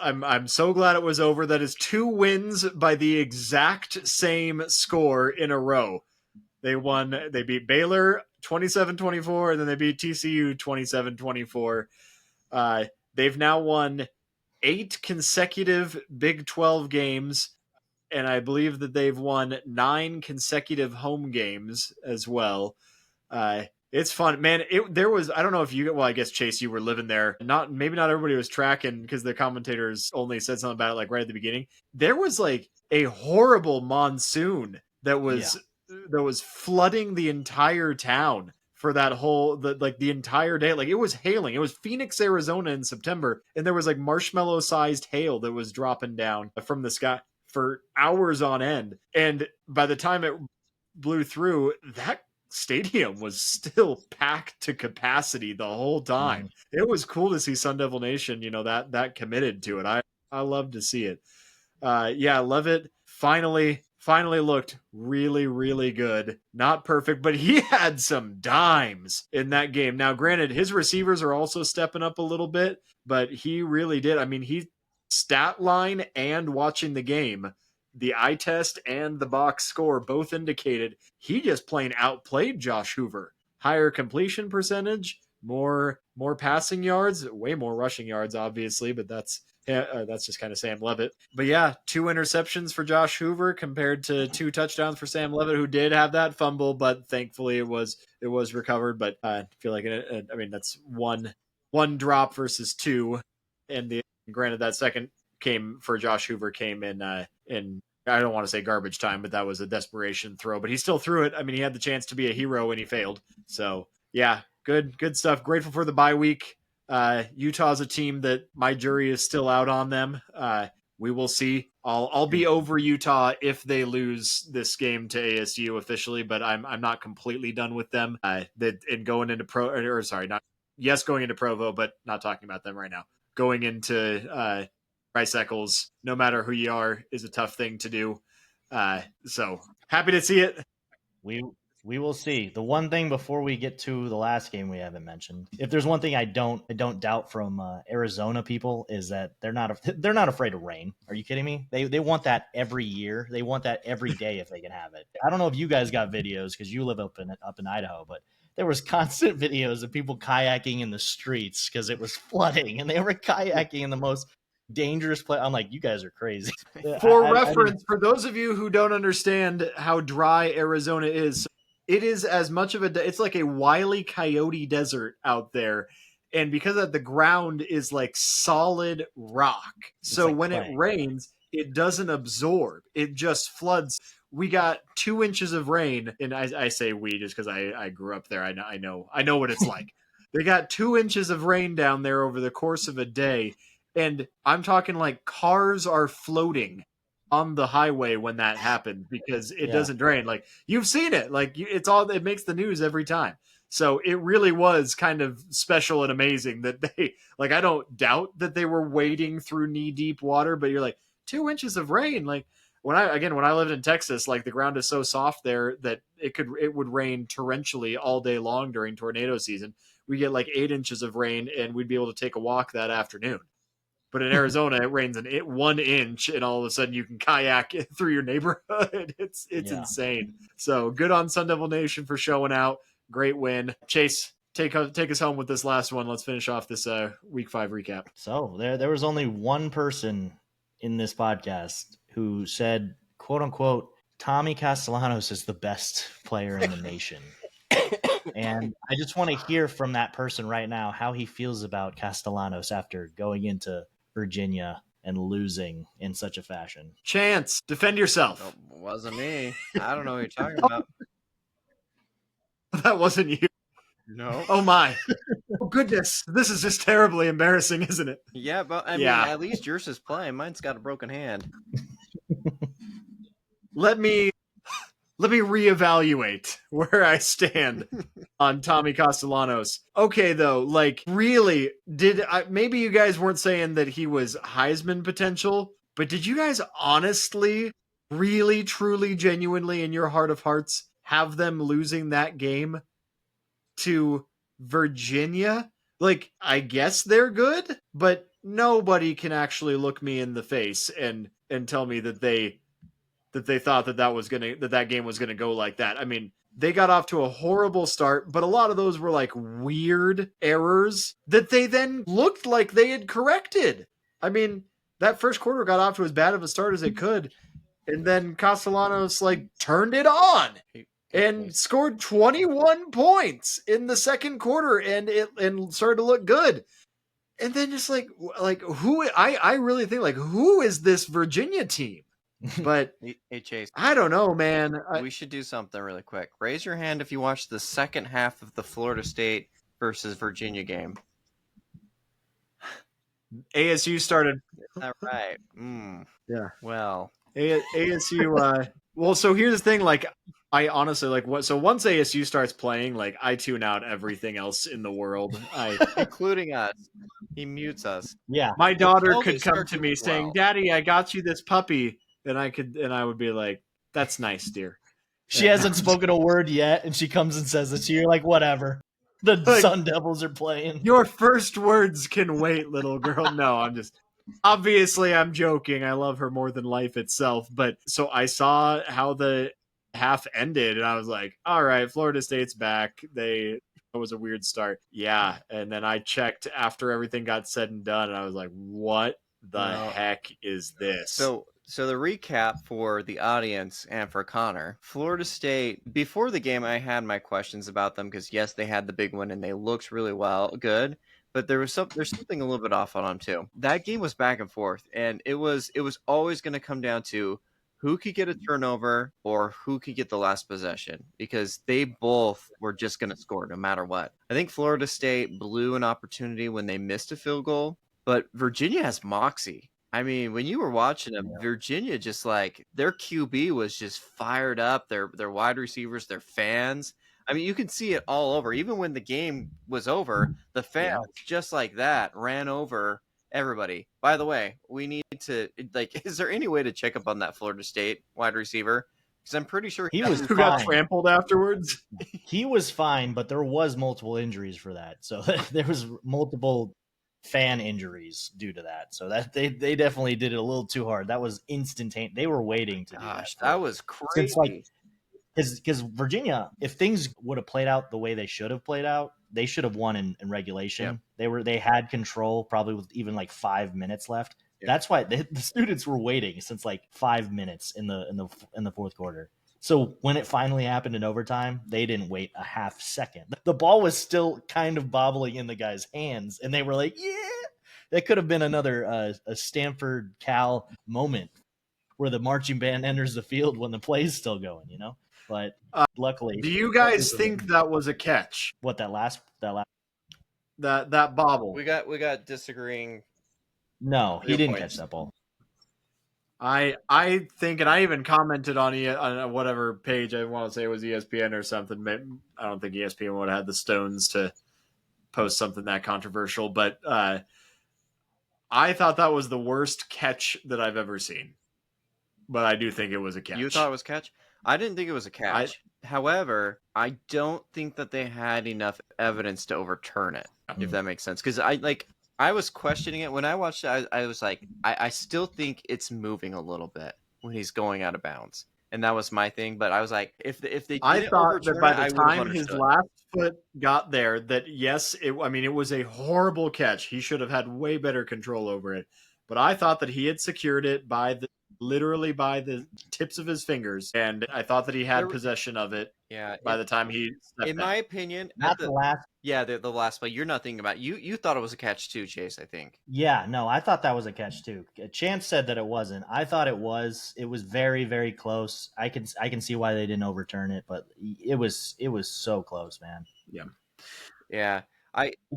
I'm so glad it was over. That is 2 wins by the exact same score in a row. They beat Baylor 27-24, and then they beat TCU 27-24. They've now won 8 consecutive Big 12 games, and I believe that they've won 9 consecutive home games as well. It's fun, man. There was, I don't know if you, well, I guess Chase, you were living there. Maybe not everybody was tracking because the commentators only said something about it like right at the beginning. There was like a horrible monsoon that was flooding the entire town for that the entire day. Like it was hailing. It was Phoenix, Arizona in September, and there was like marshmallow sized hail that was dropping down from the sky for hours on end. And by the time it blew through, that stadium was still packed to capacity the whole time. It was cool to see Sun Devil Nation, that committed to it. I love to see it. Yeah, love it. Finally looked really, really good. Not perfect, but he had some dimes in that game. Now, granted, his receivers are also stepping up a little bit, but he really did. I mean, he stat line and watching the game, the eye test and the box score both indicated he just plain outplayed Josh Hoover. Higher completion percentage, more passing yards, way more rushing yards, obviously, but that's just kind of Sam Levitt. But yeah, 2 interceptions for Josh Hoover compared to 2 touchdowns for Sam Levitt, who did have that fumble, but thankfully it was recovered. But I feel like that's one drop versus 2, and granted that second came for Josh Hoover came in I don't want to say garbage time, but that was a desperation throw. But he still threw it. I mean, he had the chance to be a hero and he failed. So yeah, good stuff. Grateful for the bye week. Utah's a team that my jury is still out on them. We will see. I'll be over Utah if they lose this game to ASU officially, but I'm not completely done with them. Going into going into Provo, but not talking about them right now. Going into Rice Eccles, no matter who you are, is a tough thing to do. So happy to see it. We will see. The one thing before we get to the last game we haven't mentioned, if there's one thing I don't doubt from Arizona people is that they're not afraid of rain. Are you kidding me? They want that every year. They want that every day if they can have it. I don't know if you guys got videos because you live up in Idaho, but there was constant videos of people kayaking in the streets because it was flooding, and they were kayaking in the most dangerous place. I'm like, you guys are crazy. For reference, for those of you who don't understand how dry Arizona is, it is as much of it's like a Wile E. Coyote desert out there. And because of the ground is like solid rock. So like when clay. It rains, it doesn't absorb. It just floods. We got 2 inches of rain. And I say we just because I grew up there. I know what it's like. They got 2 inches of rain down there over the course of a day. And I'm talking like cars are floating on the highway when that happens because it doesn't drain. Like you've seen it, like it makes the news every time. So it really was kind of special and amazing that they, like, I don't doubt that they were wading through knee deep water, but you're like 2 inches of rain. Like when I lived in Texas, like the ground is so soft there that it would rain torrentially all day long during tornado season. We get like 8 inches of rain and we'd be able to take a walk that afternoon. But in Arizona, it rains 1 inch, and all of a sudden you can kayak through your neighborhood. It's insane. So good on Sun Devil Nation for showing out. Great win. Chase, take us home with this last one. Let's finish off this Week 5 recap. So there was only one person in this podcast who said, quote unquote, Tommy Castellanos is the best player in the nation. And I just want to hear from that person right now how he feels about Castellanos after going into Virginia and losing in such a fashion. Chance, defend yourself. It wasn't me. I don't know what you're talking about. That wasn't you. No. Oh my. Oh goodness. This is just terribly embarrassing, isn't it? Yeah, but I mean, at least yours is playing. Mine's got a broken hand. Let me reevaluate where I stand on Tommy Castellanos. Okay, though, like really, maybe you guys weren't saying that he was Heisman potential, but did you guys honestly, really, truly, genuinely, in your heart of hearts, have them losing that game to Virginia? Like, I guess they're good, but nobody can actually look me in the face and tell me that they thought that game was gonna go like that. I mean, they got off to a horrible start, but a lot of those were like weird errors that they then looked like they had corrected. I mean, that first quarter got off to as bad of a start as it could, and then Castellanos like turned it on and scored 21 points in the second quarter, and started to look good. And then just like who I really think like who is this Virginia team? But Hey Chase, I don't know, man. we should do something really quick. Raise your hand if you watched the second half of the Florida State versus Virginia game. ASU started. Is that right? Yeah. Well, ASU. Well, so here's the thing. Like, I honestly like what. So once ASU starts playing, like, I tune out everything else in the world. including us. He mutes us. Yeah. My daughter Well, could they come start to doing me well. saying, "Daddy, I got you this puppy," and I would be like, "That's nice, dear." She hasn't spoken a word yet, and she comes and says it to you. You're like, whatever. The Like, Sun Devils are playing. Your first words can wait, little girl. No, I'm just. Obviously, I'm joking. I love her more than life itself. But so I saw how the half ended, and I was like, all right, Florida State's back. It was a weird start. Yeah. And then I checked after everything got said and done, and I was like, what the heck is this? So the recap for the audience and for Connor, Florida State, before the game, I had my questions about them because, yes, they had the big win and they looked really good. But there's something a little bit off on them too. That game was back and forth, and it was always going to come down to who could get a turnover or who could get the last possession, because they both were just going to score no matter what. I think Florida State blew an opportunity when they missed a field goal, but Virginia has moxie. I mean, when you were watching them, Virginia just like their QB was just fired up. Their wide receivers, their fans. I mean, you can see it all over. Even when the game was over, the fans just like that ran over everybody. By the way, we need to is there any way to check up on that Florida State wide receiver? Because I'm pretty sure who got trampled afterwards. He was fine, but there was multiple injuries for that. So there was multiple fan injuries due to that. So that they definitely did it a little too hard. That was instantaneous. They were waiting to do that. That was crazy. Because Virginia, if things would have played out the way they should have played out, they should have won in regulation. Yep. They had control probably with even like 5 minutes left. Yep. That's why the students were waiting since like 5 minutes in the fourth quarter. So when it finally happened in overtime, they didn't wait a half second. The ball was still kind of bobbling in the guy's hands, and they were like, yeah. That could have been another a Stanford Cal moment where the marching band enters the field when the play's still going, you know? But luckily. Do you guys think that was a catch? What, that last that bobble? We got disagreeing. No, he didn't catch that ball. I think, and I even commented on whatever page, I want to say it was ESPN or something. I don't think ESPN would have had the stones to post something that controversial, but I thought that was the worst catch that I've ever seen. But I do think it was a catch. You thought it was a catch? I didn't think it was a catch. However, I don't think that they had enough evidence to overturn it, if that makes sense. Because I was questioning it when I watched it. I was like, I still think it's moving a little bit when he's going out of bounds, and that was my thing. But I was like, if they didn't I thought overturn that by it, the time his last foot got there, that yes, it was a horrible catch. He should have had way better control over it. But I thought that he had secured it literally by the tips of his fingers, and I thought that he had possession of it. Yeah. By the time he stepped in my opinion, not the last. Yeah, the last play. You're not thinking about you thought it was a catch too, Chase. I think. Yeah, no, I thought that was a catch too. Chance said that it wasn't. I thought it was. It was very, very close. I can see why they didn't overturn it, but it was so close, man. Yeah.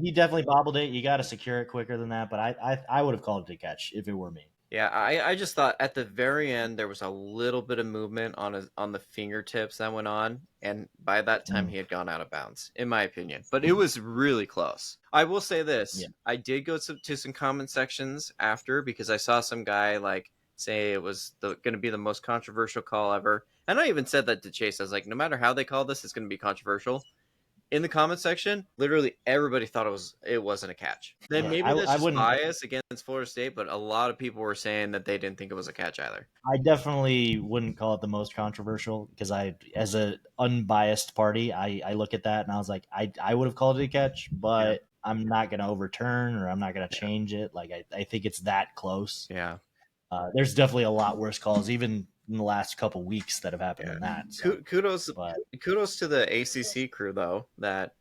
He definitely bobbled it. You got to secure it quicker than that, but I would have called it a catch if it were me. Yeah, I just thought at the very end there was a little bit of movement on the fingertips that went on, and by that time he had gone out of bounds, in my opinion. But it was really close. I will say this: I did go to some comment sections after, because I saw some guy say it was going to be the most controversial call ever, and I even said that to Chase. I was like, no matter how they call this, it's going to be controversial. In the comment section, literally everybody thought it wasn't a catch. Then maybe that's just bias against Florida State, but a lot of people were saying that they didn't think it was a catch either. I definitely wouldn't call it the most controversial, because as an unbiased party, I look at that and I was like, I would have called it a catch, but I'm not going to overturn or I'm not going to change it. Like I think it's that close. Yeah. There's definitely a lot worse calls, even in the last couple weeks that have happened than that. So, Kudos but to the ACC crew though, that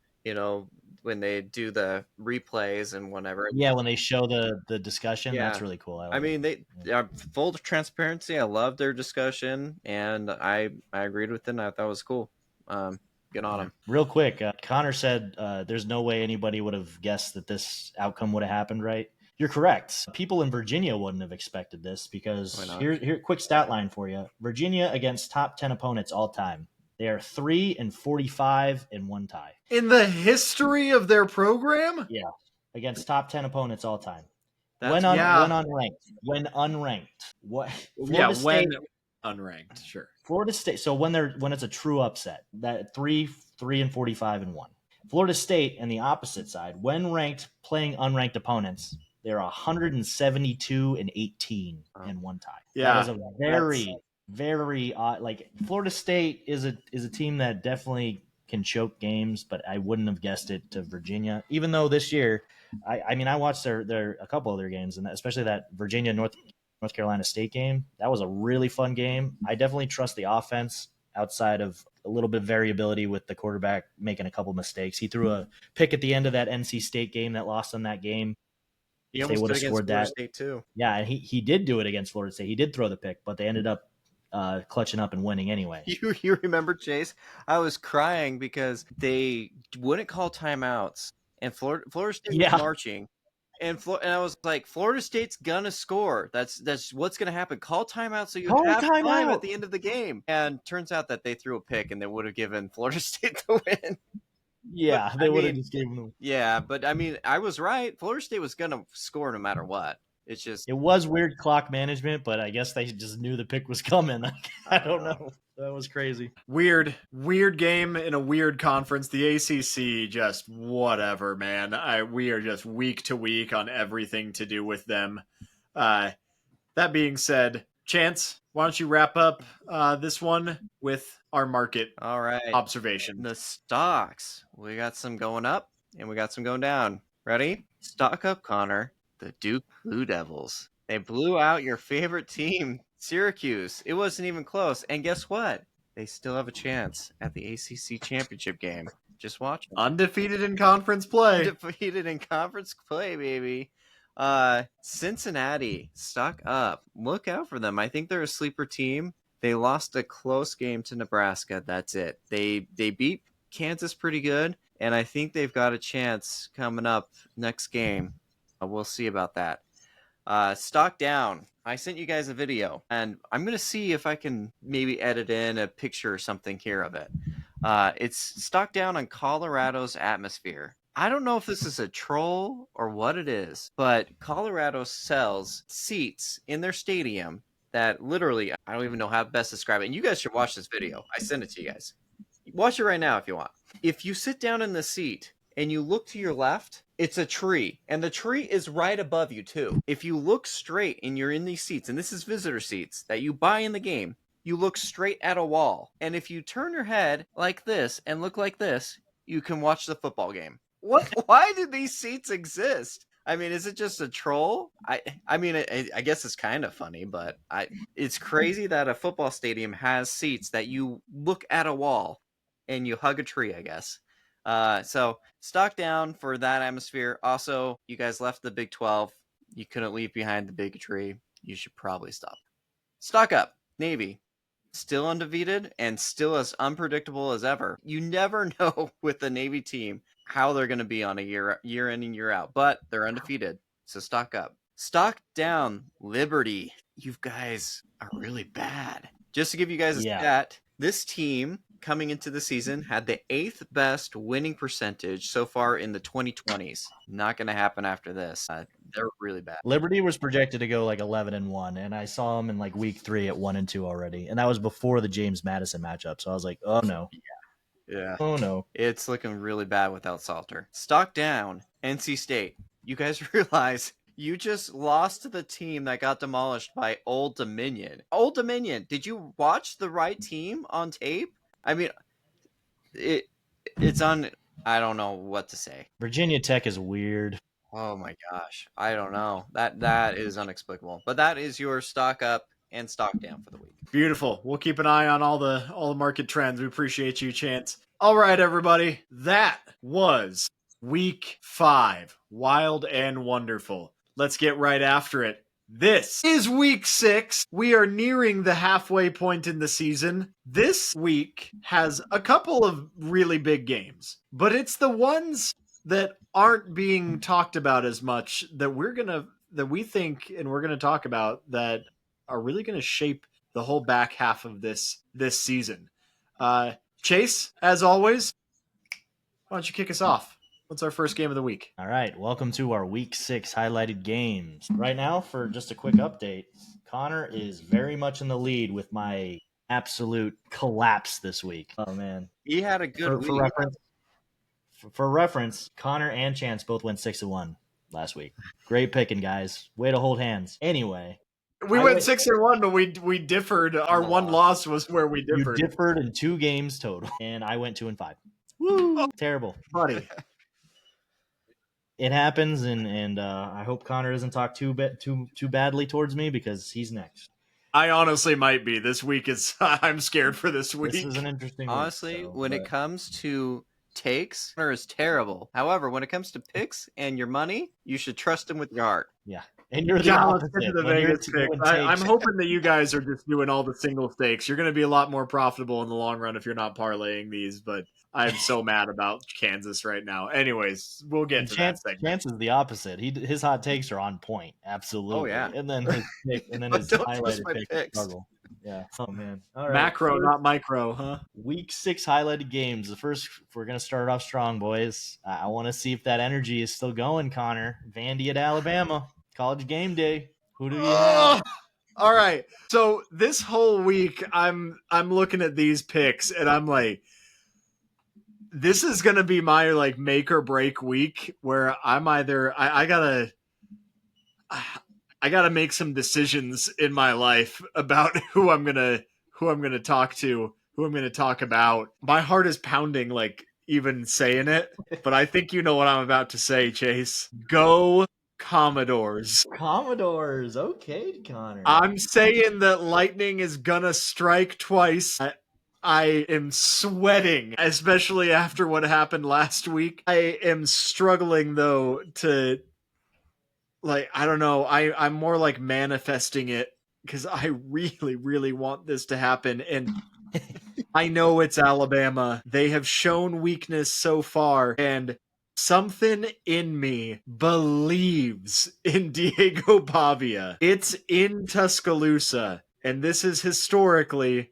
when they do the replays and whatever. yeah, when they show the discussion, Yeah. that's really cool. I mean, they are full of transparency. I love their discussion, and I agreed with it. And I thought it was cool. Get on them. Real quick, Connor said there's no way anybody would have guessed that this outcome would have happened, right? You're correct. People in Virginia wouldn't have expected this because here, quick stat line for you. Virginia against top 10 opponents all time. They are 3-45 in one tie. In the history of their program? Yeah. Against top 10 opponents all time. That's- When unranked. When unranked. What? Yeah, Florida when State- unranked, sure. Florida State. So when it's a true upset, that 3-45 and 1. Florida State and the opposite side, when ranked playing unranked opponents, they're 172-18 in one tie. Yeah, that is a very odd. Like Florida State is a team that definitely can choke games, but I wouldn't have guessed it to Virginia. Even though this year, I mean, I watched their a couple of their games, and especially that Virginia North Carolina State game. That was a really fun game. I definitely trust the offense outside of a little bit of variability with the quarterback making a couple mistakes. He threw a pick at the end of that NC State game that lost them that game. He If they would have scored that, State too. Yeah, and he did do it against Florida State. He did throw the pick, but they ended up clutching up and winning anyway. You remember, Chase? I was crying because they wouldn't call timeouts, and Florida State was marching, and I was like, Florida State's gonna score. That's what's gonna happen. Call timeout so you have time at the end of the game. And turns out that they threw a pick, and they would have given Florida State the win. Yeah, they would have just given them. Yeah, but I mean, I was right. Florida State was gonna score no matter what. It's just it was weird clock management, but I guess they just knew the pick was coming. I don't know. That was crazy. Weird game in a weird conference. The ACC, just whatever, man. We are just week to week on everything to do with them. That being said, Chance, why don't you wrap up this one with our market observation? The stocks. We got some going up and we got some going down. Ready? Stock up, Connor. The Duke Blue Devils. They blew out your favorite team, Syracuse. It wasn't even close. And guess what? They still have a chance at the ACC championship game. Just watch them. Undefeated in conference play. Undefeated in conference play, baby. Cincinnati, stock up. Look out for them. I think they're a sleeper team. They lost a close game to Nebraska. That's it. They beat Kansas pretty good, and I think they've got a chance coming up next game. We'll see about that. Stock down. I sent you guys a video, and I'm going to see if I can maybe edit in a picture or something here of it. It's stock down on Colorado's atmosphere. I don't know if this is a troll or what it is, but Colorado sells seats in their stadium that literally, I don't even know how best to describe it. And you guys should watch this video. I sent it to you guys. Watch it right now if you want. If you sit down in the seat and you look to your left, it's a tree, and the tree is right above you too. If you look straight and you're in these seats, and this is visitor seats that you buy in the game, you look straight at a wall. And if you turn your head like this and look like this, you can watch the football game. What? Why do these seats exist? I mean, is it just a troll? I mean, I guess it's kind of funny, but it's crazy that a football stadium has seats that you look at a wall and you hug a tree, I guess. So stock down for that atmosphere. Also, you guys left the Big 12. You couldn't leave behind the bigotry. You should probably stop. Stock up. Navy. Still undefeated and still as unpredictable as ever. You never know with the Navy team how they're going to be on a year in and year out, but they're undefeated. So stock up. Stock down. Liberty. You guys are really bad. Just to give you guys a stat, this team coming into the season had the 8th best winning percentage so far in the 2020s. Not going to happen after this. They're really bad. Liberty was projected to go like 11-1, and I saw them in like week 3 at 1-2 already, and that was before the James Madison matchup. So I was like, oh no. Yeah. Oh no. It's looking really bad without Salter. Stock down. NC State. You guys realize you just lost to the team that got demolished by Old Dominion. Old Dominion. Did you watch the right team on tape? I mean, it's on I don't know what to say. Virginia Tech is weird. Oh my gosh, I don't know. That is inexplicable. But that is your stock up and stock down for the week. Beautiful. We'll keep an eye on all the market trends. We appreciate you, Chance. All right, everybody. That was week 5. Wild and wonderful. Let's get right after it. This is week 6. We are nearing the halfway point in the season. This week has a couple of really big games, but it's the ones that aren't being talked about as much that we think and we're gonna talk about that are really gonna shape the whole back half of this season. Chase, as always, why don't you kick us off? What's our first game of the week? All right, welcome to our week 6 highlighted games. Right now, for just a quick update, Connor is very much in the lead with my absolute collapse this week. Oh man, He had a good for week. reference. For reference, Connor and Chance both went 6-1 last week. Great picking, guys. Way to hold hands. Anyway, We went 6-1, but we differed. Our one loss was where we differed. you differed in 2 games total, and I went 2-5. Woo! Terrible. Buddy. It happens, and I hope Connor doesn't talk too badly towards me because he's next. I honestly might be. This week is I'm scared for this week. This is an interesting Honestly, week, when it comes to takes, Connor is terrible. However, when it comes to picks and your money, you should trust him with your heart. yeah, and you're the Yeah, let's opposite. get to the When you're Vegas doing picks. I'm takes- hoping that you guys are just doing all the single stakes. You're going to be a lot more profitable in the long run if you're not parlaying these, but I'm so mad about Kansas right now. Anyways, we'll get and to Chance, that segment. Chance is the opposite. His hot takes are on point, absolutely. Oh, yeah. and then his But his don't twist highlighted my picks picks. struggle. Yeah. Oh man. All right. Macro, not micro, huh? Week 6 highlighted games. The first, we're going to start off strong, boys. I want to see if that energy is still going, Connor. Vandy at Alabama. College game day. Who do you have? All right. So this whole week, I'm looking at these picks, and I'm like, this is gonna be my like make or break week where I'm either I gotta make some decisions in my life about who I'm gonna talk to, who I'm gonna talk about. My heart is pounding like even saying it, but I think you know what I'm about to say, Chase. Go Commodores. Commodores. Okay, Connor. I'm saying that lightning is gonna strike twice. I am sweating, especially after what happened last week. I am struggling though to like I don't know. I'm more like manifesting it because I really, really want this to happen. And I know it's Alabama. They have shown weakness so far, and something in me believes in Diego Pavia. It's in Tuscaloosa, and this is historically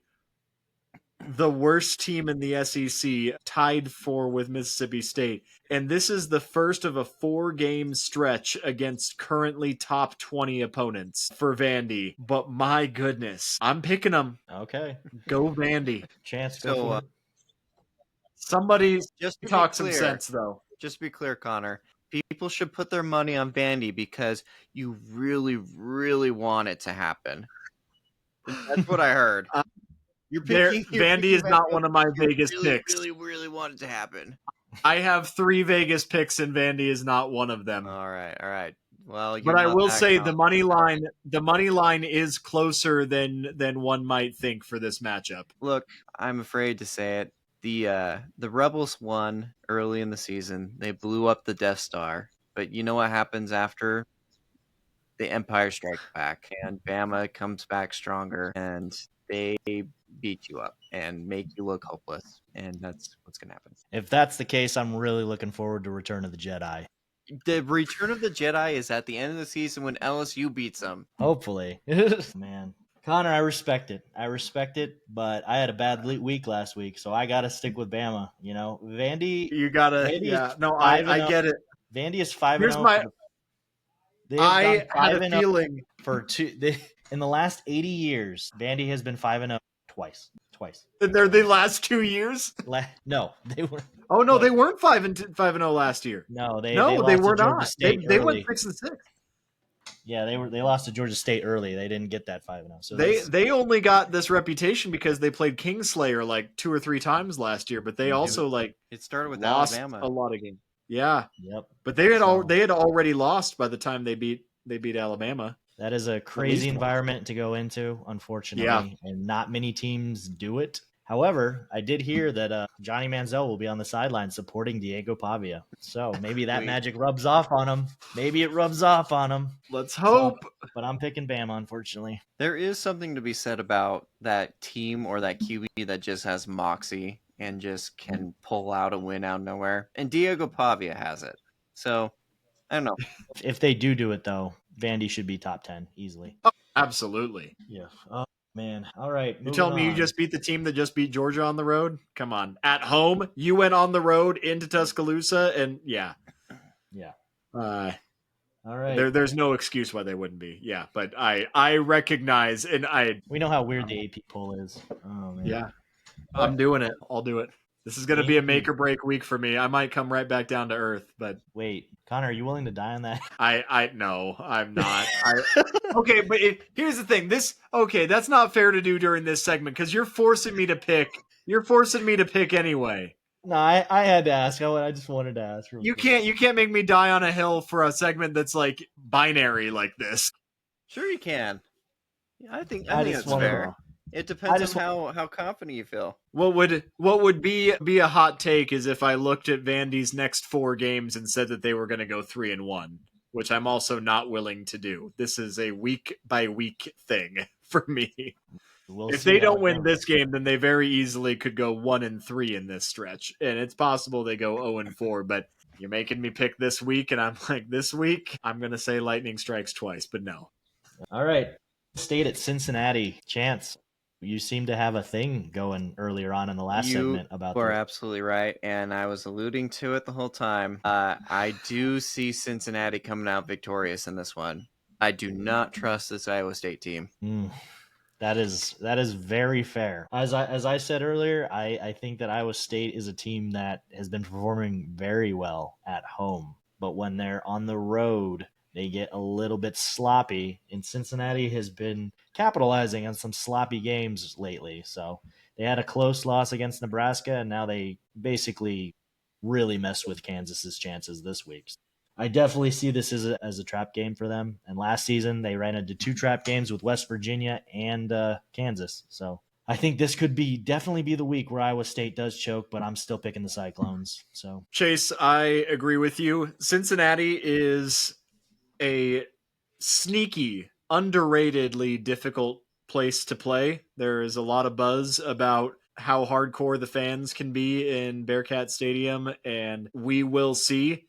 the worst team in the SEC, tied for with Mississippi State. And this is the first of a 4-game stretch against currently top 20 opponents for Vandy. But my goodness, I'm picking them. Okay. Go Vandy. Chance, go So, for it. Somebody Just to be talk some clear, sense, though. Just to be clear, Connor, people should put their money on Vandy because you really, really want it to happen. That's what I heard. Vandy is not one of my Vegas picks. Really, really want it to happen. I have 3 Vegas picks, and Vandy is not one of them. All right. Well, But I will say the money line is closer than one might think for this matchup. Look, I'm afraid to say it. The Rebels won early in the season. They blew up the Death Star. But you know what happens after? The Empire Strikes Back, and Bama comes back stronger, and they beat you up and make you look hopeless. And that's what's going to happen. If that's the case, I'm really looking forward to Return of the Jedi. The Return of the Jedi is at the end of the season when LSU beats them. Hopefully. Man. Connor, I respect it. But I had a bad week last week, so I got to stick with Bama. You know, Vandy. You gotta, Vandy yeah. is No, 5-0. I get it. Vandy is 5-0. Here's my. I had a 5-0 feeling. In the last 80 years. Vandy has been 5-0 twice. They're the last 2 years. No, they were. Oh no, What? they weren't 5-0 last year. No, they No, lost they to were Georgia not. State They early. went 6-6. Yeah, they lost to Georgia State early. They didn't get that 5-0. So They only got this reputation because they played Kingslayer like 2 or 3 times last year, but they also like It started with lost Alabama. a lot of games. Yeah, yep. but they had already lost by the time they beat Alabama. That is a crazy environment to go into, unfortunately, and not many teams do it. However, I did hear that Johnny Manziel will be on the sideline supporting Diego Pavia. So maybe that magic rubs off on him. Maybe it rubs off on him. Let's hope. So, but I'm picking Bama, unfortunately. There is something to be said about that team or that QB that just has moxie and just can pull out a win out of nowhere. And Diego Pavia has it. So, I don't know. If they do it, though, Vandy should be top 10 easily. Oh, absolutely. Yeah. Oh, man. All right. You telling me you just beat the team that just beat Georgia on the road? Come on. At home, you went on the road into Tuscaloosa, and yeah. All right. There's no excuse why they wouldn't be. Yeah, but I recognize, and we know how weird the AP poll is. Oh man. Yeah. I'm doing it. I'll do it. This is going to be a make or break week for me. I might come right back down to earth, but wait, Connor, are you willing to die on that? I no, I'm not. Okay, but here's the thing. That's not fair to do during this segment because you're forcing me to pick. You're forcing me to pick anyway. No, I had to ask. I just wanted to ask. You can't make me die on a hill for a segment that's like binary like this. Sure you can. I think that's fair. It depends on how confident you feel. What would be a hot take is if I looked at Vandy's next 4 games and said that they were going to go 3-1, which I'm also not willing to do. This is a week by week thing for me. If they don't win this game, then they very easily could go 1-3 in this stretch, and it's possible they go 0-4. But you're making me pick this week, and I'm like, this week I'm going to say lightning strikes twice, but no. All right, State at Cincinnati. Chance, you seem to have a thing going earlier on in the last segment about. You are absolutely right, and I was alluding to it the whole time. I do see Cincinnati coming out victorious in this one. I do not trust this Iowa State team. That is very fair. As I said earlier, I think that Iowa State is a team that has been performing very well at home, but when they're on the road, they get a little bit sloppy, and Cincinnati has been capitalizing on some sloppy games lately. So they had a close loss against Nebraska, and now they basically really messed with Kansas's chances this week. I definitely see this as a trap game for them. And last season, they ran into 2 trap games with West Virginia and Kansas. So I think this could definitely be the week where Iowa State does choke, but I'm still picking the Cyclones. So Chase, I agree with you. Cincinnati is a sneaky, underratedly difficult place to play. There is a lot of buzz about how hardcore the fans can be in Bearcat Stadium, and we will see.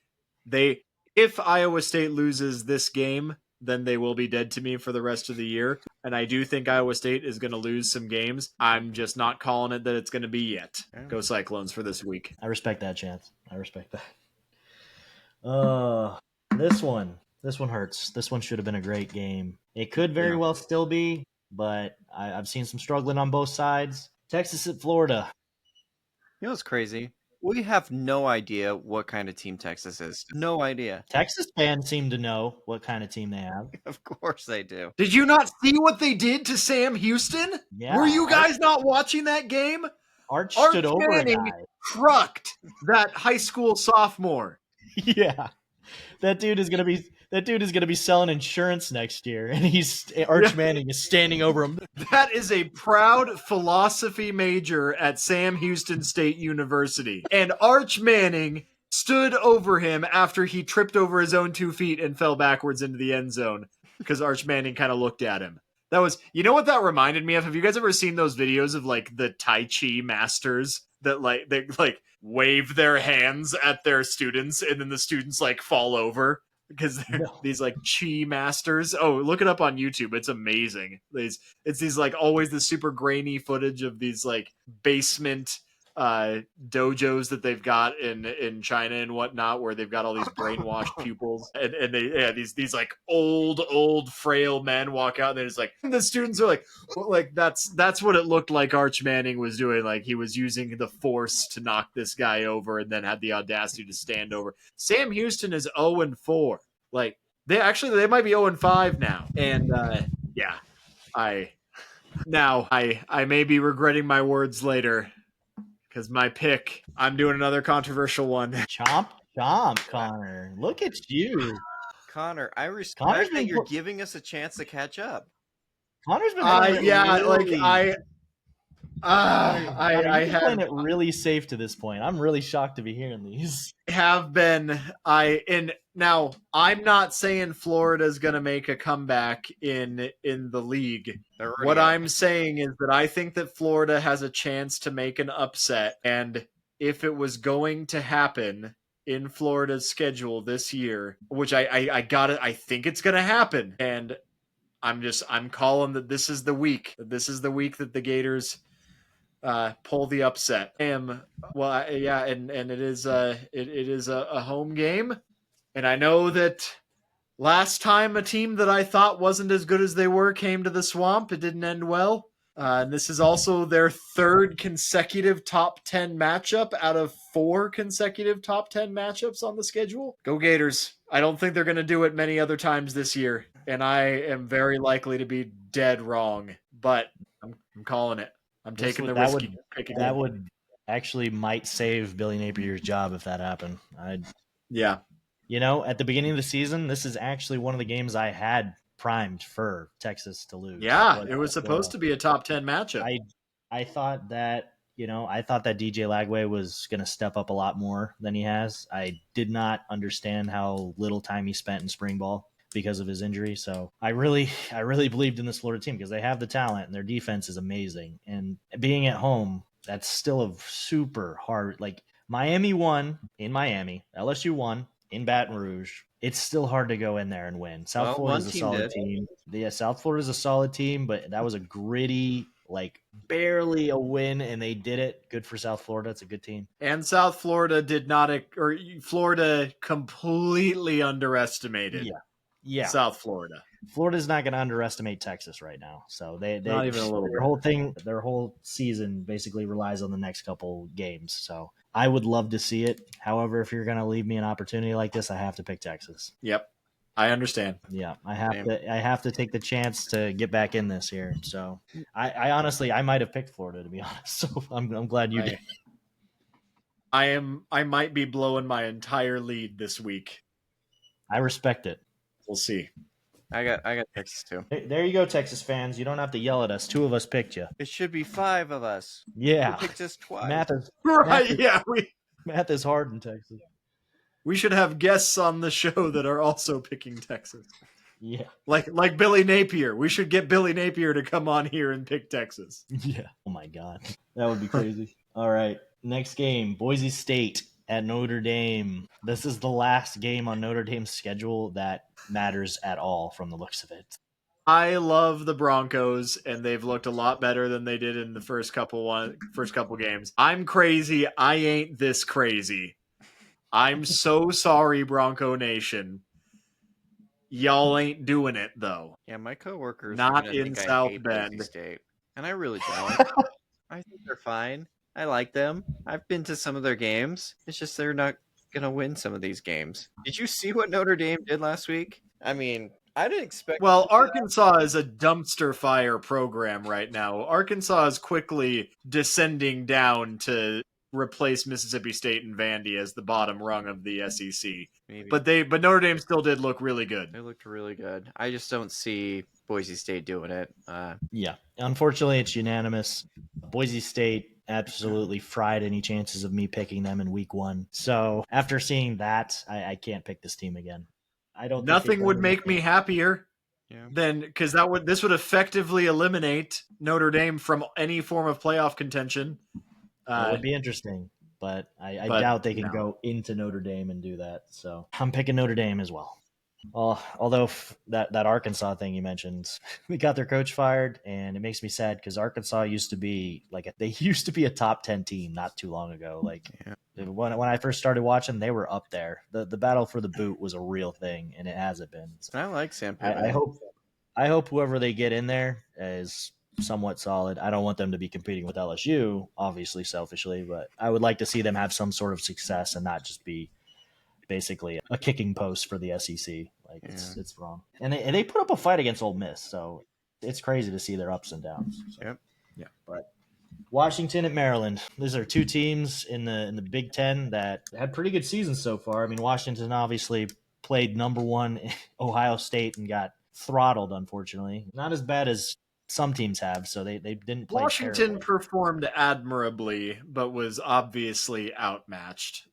If Iowa State loses this game, then they will be dead to me for the rest of the year. And I do think Iowa State is going to lose some games. I'm just not calling it that it's going to be yet. Go Cyclones for this week. I respect that, Chance. I respect that. This one hurts. This one should have been a great game. It could very well still be, but I've seen some struggling on both sides. Texas at Florida. You know what's crazy? We have no idea what kind of team Texas is. No idea. Texas fans seem to know what kind of team they have. Of course they do. Did you not see what they did to Sam Houston? Yeah. Were you guys not watching that game? Arch stood over a guy. Trucked that high school sophomore. Yeah. That dude is gonna be selling insurance next year, and Arch Manning is standing over him. That is a proud philosophy major at Sam Houston State University, and Arch Manning stood over him after he tripped over his own 2 feet and fell backwards into the end zone because Arch Manning kind of looked at him. That was, you know what that reminded me of? Have you guys ever seen those videos of like the Tai Chi masters that they wave their hands at their students and then the students like fall over because they're these like chi masters? Oh, look it up on YouTube. It's amazing. It's these like always the super grainy footage of these like basement dojos that they've got in China and whatnot, where they've got all these brainwashed pupils, and they these like old frail men walk out, and they're just like, the students are like that's what it looked like Arch Manning was doing. Like he was using the force to knock this guy over, and then had the audacity to stand over. Sam Houston is 0-4. Like They might be 0-5 now. And yeah, I may be regretting my words later because my pick, I'm doing another controversial one. Chomp, Connor. Look at you. Connor, I Connor's respect been that you're giving us a chance to catch up. Connor's been playing it really, Connor, you've been playing it really safe to this point. I'm really shocked to be hearing these. Have been now I'm not saying Florida's going to make a comeback in the league. What I'm saying is that I think that Florida has a chance to make an upset, and if it was going to happen in Florida's schedule this year, which I think it's going to happen, and I'm calling that this is the week. This is the week that the Gators pull the upset. And it is a home game, and I know that last time a team that I thought wasn't as good as they were came to the Swamp, it didn't end well. And this is also their third consecutive top 10 matchup out of 4 consecutive top 10 matchups on the schedule. Go Gators. I don't think they're going to do it many other times this year, and I am very likely to be dead wrong, but I'm calling it. I'm taking the risk. That would actually might save Billy Napier's job if that happened. Yeah. You know, at the beginning of the season, this is actually one of the games I had primed for Texas to lose. Yeah, it was supposed to be a top 10 matchup. I thought that, DJ Lagway was going to step up a lot more than he has. I did not understand how little time he spent in spring ball because of his injury. So I really believed in this Florida team because they have the talent and their defense is amazing. And being at home, that's still a super hard, like Miami won in Miami, LSU won in Baton Rouge. It's still hard to go in there and win. South Florida is a solid team. Yeah, South Florida is a solid team, but that was a gritty, like barely a win, and they did it. Good for South Florida. It's a good team. And South Florida did not, or Florida completely underestimated. Yeah. South Florida. Florida's not going to underestimate Texas right now. So they not even a little bit. Their whole season basically relies on the next couple games. So I would love to see it. However, if you're going to leave me an opportunity like this, I have to pick Texas. Yep. I understand. Yeah, I have to take the chance to get back in this here. So I honestly, I might have picked Florida, to be honest. So I'm glad you did. I might be blowing my entire lead this week. I respect it. We'll see. I got Texas too. There you go, Texas fans. You don't have to yell at us. 2 of us picked you. It should be 5 of us. Yeah. We picked us twice. Math is hard in Texas. We should have guests on the show that are also picking Texas. Yeah. Like Billy Napier. We should get Billy Napier to come on here and pick Texas. Yeah. Oh my God. That would be crazy. All right. Next game, Boise State at Notre Dame. This is the last game on Notre Dame's schedule that matters at all from the looks of it. I love the Broncos, and they've looked a lot better than they did in the first couple games. I'm crazy. I ain't this crazy. I'm so sorry, Bronco Nation. Y'all ain't doing it, though. Yeah, my coworkers not in South Bend. Boise State, and I really don't. I think they're fine. I like them. I've been to some of their games. It's just they're not going to win some of these games. Did you see what Notre Dame did last week? I mean, I didn't expect... Well, Arkansas is a dumpster fire program right now. Arkansas is quickly descending down to replace Mississippi State and Vandy as the bottom rung of the SEC. Maybe. But Notre Dame still did look really good. They looked really good. I just don't see Boise State doing it. Yeah. Unfortunately, it's unanimous. Boise State absolutely fried any chances of me picking them in week 1. So after seeing that, I can't pick this team again. I don't. Nothing would make me happier than, because this would effectively eliminate Notre Dame from any form of playoff contention. It would be interesting, but I doubt they can go into Notre Dame and do that. So I'm picking Notre Dame as well. Although that Arkansas thing you mentioned, we got their coach fired, and it makes me sad because Arkansas used to be a top 10 team not too long ago. When I first started watching, they were up there. The battle for the boot was a real thing, and it hasn't been. So I like Sam Pittman. I hope whoever they get in there is somewhat solid. I don't want them to be competing with LSU, obviously, selfishly, but I would like to see them have some sort of success and not just be basically a kicking post for the SEC. It's wrong. And they put up a fight against Ole Miss, so it's crazy to see their ups and downs. So. Yep. Yeah. But Washington at Maryland. These are two teams in the Big Ten that had pretty good seasons so far. I mean, Washington obviously played number one Ohio State and got throttled, unfortunately. Not as bad as some teams have, so they didn't play Washington terribly. performed admirably, but was obviously outmatched.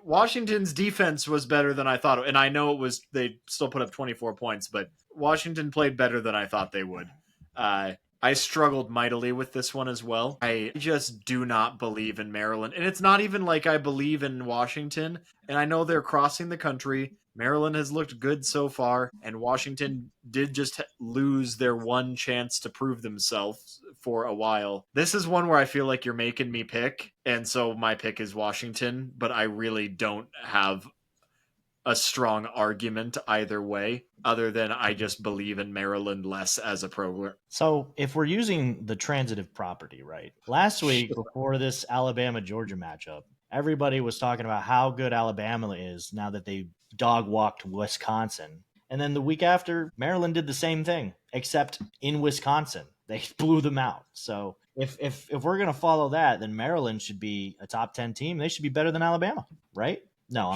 Washington's defense was better than I thought, and I know they still put up 24 points, but Washington played better than I thought they would. I struggled mightily with this one as well. I just do not believe in Maryland, and it's not even like I believe in Washington, and I know they're crossing the country. Maryland has looked good so far, and Washington did just lose their one chance to prove themselves for a while. This is one where I feel like you're making me pick, and so my pick is Washington, but I really don't have a strong argument either way, other than I just believe in Maryland less as a program. So if we're using the transitive property, right? Last week, before this Alabama-Georgia matchup, everybody was talking about how good Alabama is now that they dog-walked Wisconsin. And then the week after, Maryland did the same thing, except in Wisconsin. They blew them out. So if we're going to follow that, then Maryland should be a top 10 team. They should be better than Alabama, right? No,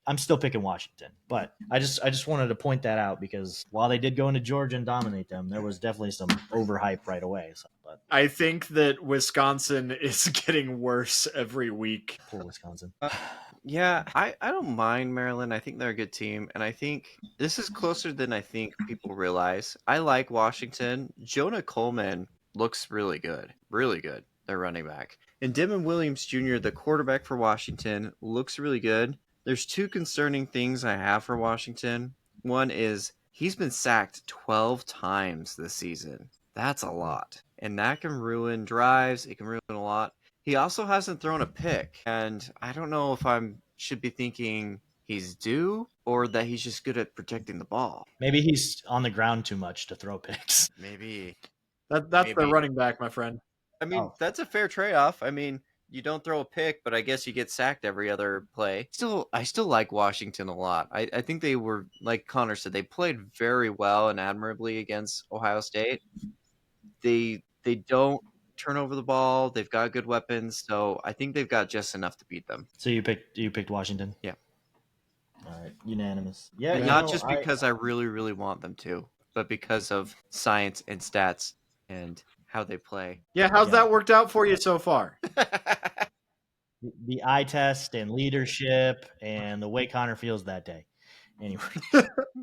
I'm still picking Washington, but I just wanted to point that out because while they did go into Georgia and dominate them, there was definitely some overhype right away. So, but I think that Wisconsin is getting worse every week. poor Wisconsin. Yeah, I don't mind Maryland. I think they're a good team, and I think this is closer than I think people realize. I like Washington. Jonah Coleman looks really good, their running back. And Demon Williams Jr., the quarterback for Washington, looks really good. There's two concerning things I have for Washington. One is he's been sacked 12 times this season. That's a lot. And that can ruin drives. It can ruin a lot. He also hasn't thrown a pick. And I don't know if I should be thinking he's due or that he's just good at protecting the ball. Maybe he's on the ground too much to throw picks. Maybe. That's the running back, my friend. I mean, That's a fair trade-off. I mean, you don't throw a pick, but I guess you get sacked every other play. I still like Washington a lot. I think they were, like Connor said, they played very well and admirably against Ohio State. They don't turn over the ball. They've got good weapons, so I think they've got just enough to beat them. So you picked Washington? Yeah. All right, unanimous. Yeah, not just because I really, really want them to, but because of science and stats and how they play. Yeah, how's that worked out for you so far? The eye test and leadership and the way Connor feels that day. Anyway.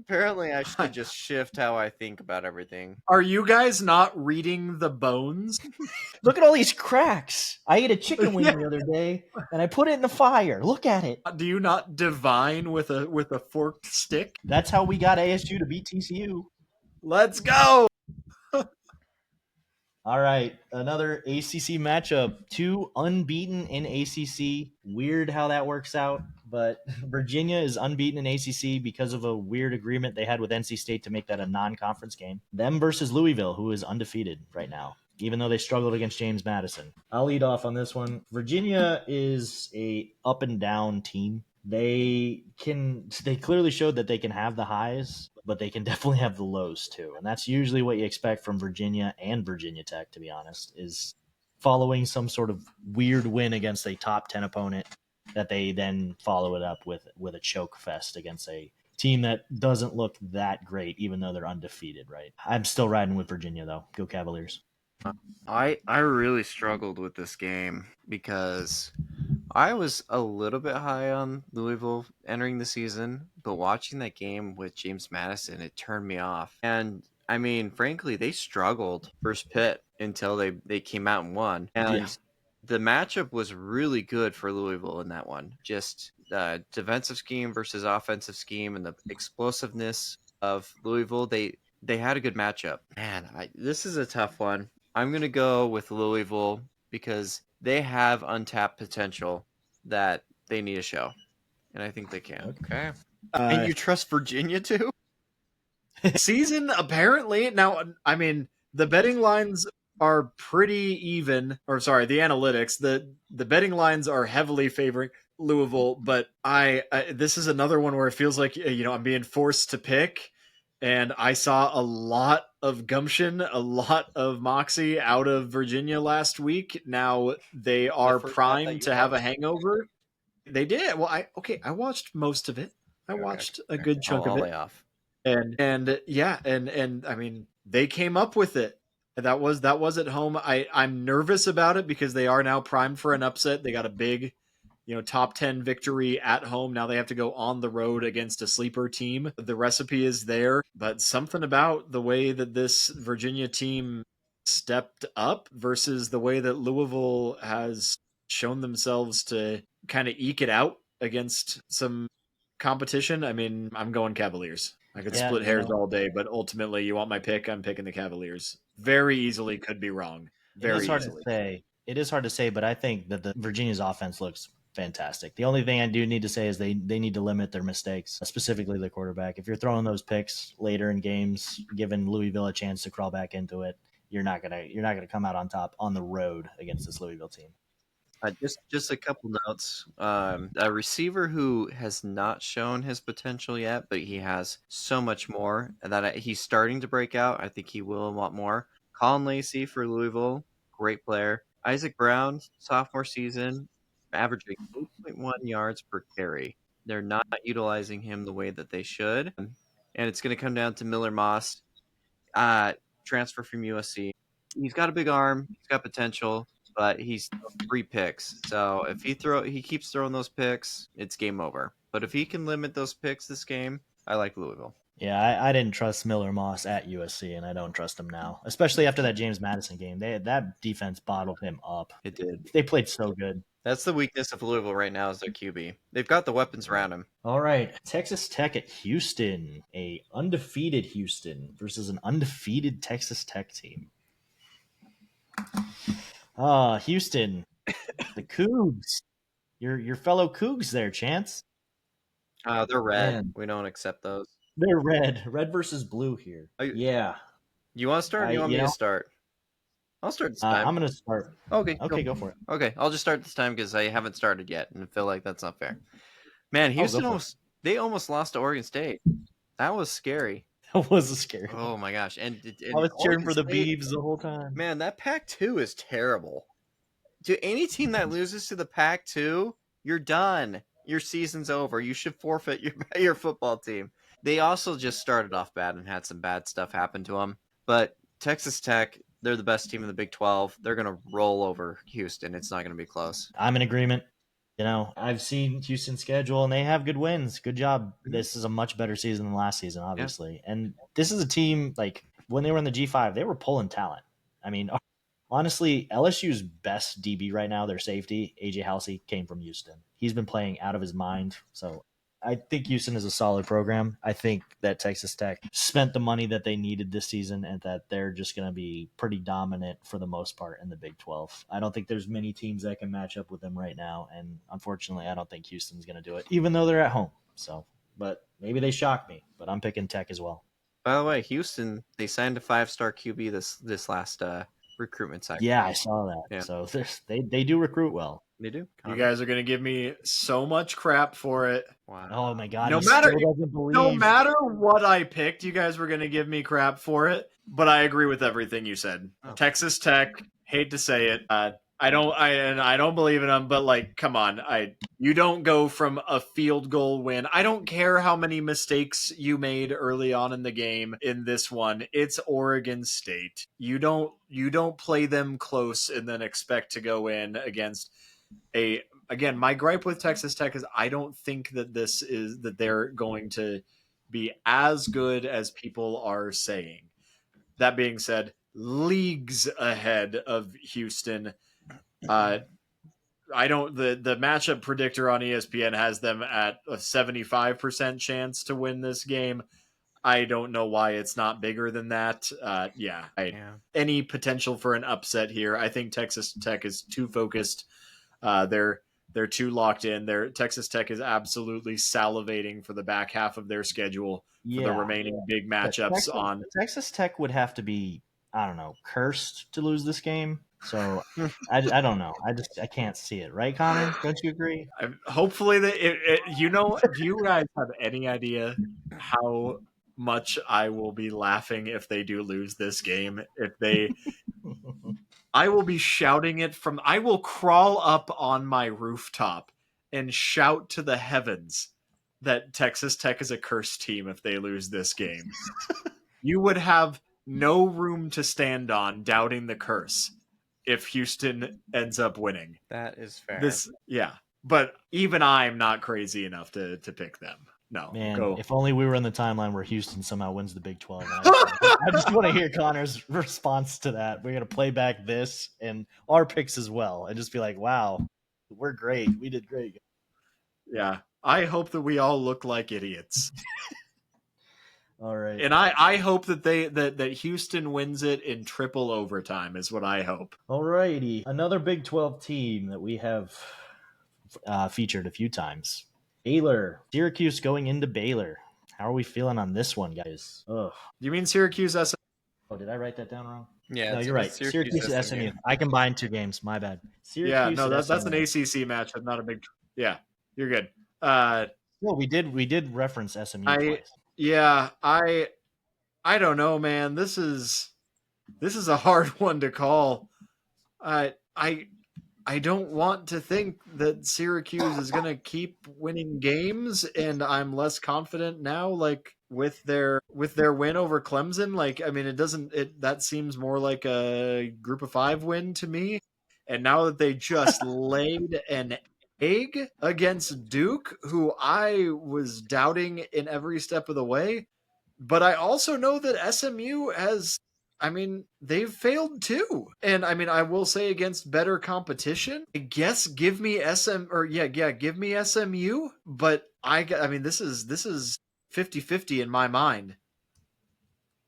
Apparently, I should just shift how I think about everything. Are you guys not reading the bones? Look at all these cracks. I ate a chicken wing the other day, and I put it in the fire. Look at it. Do you not divine with a forked stick? That's how we got ASU to beat TCU. Let's go! All right, another ACC matchup. Two unbeaten in ACC. Weird how that works out, but Virginia is unbeaten in ACC because of a weird agreement they had with NC State to make that a non-conference game. Them versus Louisville, who is undefeated right now, even though they struggled against James Madison. I'll lead off on this one. Virginia is a up and down team. They clearly showed that they can have the highs, but they can definitely have the lows too. And that's usually what you expect from Virginia and Virginia Tech, to be honest, is following some sort of weird win against a top 10 opponent that they then follow it up with a choke fest against a team that doesn't look that great, even though they're undefeated, right? I'm still riding with Virginia, though. Go Cavaliers. I really struggled with this game because I was a little bit high on Louisville entering the season, but watching that game with James Madison, it turned me off. And I mean, frankly, they struggled first pit until they came out and won. And the matchup was really good for Louisville in that one. Just defensive scheme versus offensive scheme and the explosiveness of Louisville. They had a good matchup. Man, this is a tough one. I'm going to go with Louisville because they have untapped potential that they need to show. And I think they can. Okay. And you trust Virginia too? Season, apparently. Now, I mean, the betting lines are pretty even. Or sorry, the analytics. The betting lines are heavily favoring. Louisville, but I this is another one where it feels like I'm being forced to pick, and I saw a lot of gumption, a lot of moxie out of Virginia last week. Now they are first half that primed you to have a watched? hangover. They did. Well, I watched most of it. I Okay. watched a good chunk I'll of it. lay off. And yeah, and I mean they came up with it. That was at home. I'm nervous about it because they are now primed for an upset. They got a big, top 10 victory at home. Now they have to go on the road against a sleeper team. The recipe is there, but something about the way that this Virginia team stepped up versus the way that Louisville has shown themselves to kind of eke it out against some competition. I mean, I'm going Cavaliers. I could split hairs all day, but ultimately, you want my pick? I'm picking the Cavaliers. Very easily could be wrong. Very It is hard easily. to say. It is hard to say, but I think that the Virginia's offense looks fantastic. The only thing I do need to say is they need to limit their mistakes, specifically the quarterback. If you're throwing those picks later in games, giving Louisville a chance to crawl back into it, you're not gonna come out on top on the road against this Louisville team. Just a couple notes. A receiver who has not shown his potential yet, but he has so much more that he's starting to break out. I think he will a lot more. Colin Lacey for Louisville, great player. Isaac Brown, sophomore season, averaging 8.1 yards per carry. They're not utilizing him the way that they should. And it's going to come down to Miller Moss, transfer from USC. He's got a big arm. He's got potential, but he's 3 picks. So if he keeps throwing those picks, it's game over. But if he can limit those picks this game, I like Louisville. Yeah, I didn't trust Miller Moss at USC, and I don't trust him now, especially after that James Madison game. That defense bottled him up. It did. They played so good. That's the weakness of Louisville right now is their QB. They've got the weapons around him. All right, Texas Tech at Houston, a undefeated Houston versus an undefeated Texas Tech team. Houston, the Cougs, your fellow Cougs there, Chance. They're red. Man. We don't accept those. They're red versus blue here. Yeah. You want to start? Or you want me to start? I'll start this time. I'm gonna start. Okay. Go for it. Okay, I'll just start this time because I haven't started yet, and I feel like that's not fair. Man, Houston almost lost to Oregon State. That was scary. That was scary. Oh my gosh! And I was cheering Oregon for the State, Beavs the whole time. Man, that Pac-2 is terrible. To any team that loses to the Pac-2, you're done. Your season's over. You should forfeit your football team. They also just started off bad and had some bad stuff happen to them. But Texas Tech, they're the best team in the Big 12. They're going to roll over Houston. It's not going to be close. I'm in agreement. I've seen Houston's schedule, and they have good wins. Good job. This is a much better season than last season, obviously. Yeah. And this is a team, like, when they were in the G5, they were pulling talent. I mean, honestly, LSU's best DB right now, their safety, A.J. Halsey, came from Houston. He's been playing out of his mind, so I think Houston is a solid program. I think that Texas Tech spent the money that they needed this season and that they're just going to be pretty dominant for the most part in the Big 12. I don't think there's many teams that can match up with them right now, and unfortunately, I don't think Houston's going to do it, even though they're at home. So, but maybe they shock me, but I'm picking Tech as well. By the way, Houston, they signed a 5-star QB this last recruitment cycle. Yeah, I saw that. Yeah. So they do recruit well. They do. You guys are going to give me so much crap for it. Wow. Oh my God. No matter what I picked, you guys were going to give me crap for it. But I agree with everything you said. Oh. Texas Tech, hate to say it. I don't believe in them, but like, come on. You don't go from a field goal win. I don't care how many mistakes you made early on in the game in this one. It's Oregon State. You don't play them close and then expect to go in against again, my gripe with Texas Tech is I don't think that they're going to be as good as people are saying. That being said, leagues ahead of Houston. The matchup predictor on ESPN has them at a 75% chance to win this game. I don't know why it's not bigger than that. Any potential for an upset here. I think Texas Tech is too focused. They're too locked in. Texas Tech is absolutely salivating for the back half of their schedule for the remaining big matchups. Texas Tech would have to be, I don't know, cursed to lose this game. So I don't know. I can't see it. Right, Connor? Don't you agree? Hopefully that do you guys have any idea how much I will be laughing if they do lose this game? I will be shouting it I will crawl up on my rooftop and shout to the heavens that Texas Tech is a cursed team if they lose this game. You would have no room to stand on doubting the curse if Houston ends up winning. That is fair. But even I'm not crazy enough to pick them. No, man, if only we were in the timeline where Houston somehow wins the Big 12. I just want to hear Connor's response to that. We're going to play back this and our picks as well and just be like, wow, we're great. We did great. Yeah, I hope that we all look like idiots. All right. And I hope that that Houston wins it in triple overtime is what I hope. All righty. Another Big 12 team that we have featured a few times. Baylor. Syracuse going into Baylor. How are we feeling on this one, guys? Ugh. You mean Syracuse SMU? Oh, did I write that down wrong? Yeah. No, you're right. Syracuse SMU. I combined two games. My bad. Syracuse that's an ACC matchup, not a Big. Yeah, you're good. Well, we did reference SMU twice. Yeah, I don't know, man. This is a hard one to call. I don't want to think that Syracuse is going to keep winning games, and I'm less confident now, like with their win over Clemson. Like, I mean, that seems more like a Group of 5 win to me. And now that they just laid an egg against Duke, who I was doubting in every step of the way, but I also know that SMU has. I mean, they've failed too. And I mean, I will say against better competition, I guess give me give me SMU, but I mean, this is 50-50 in my mind.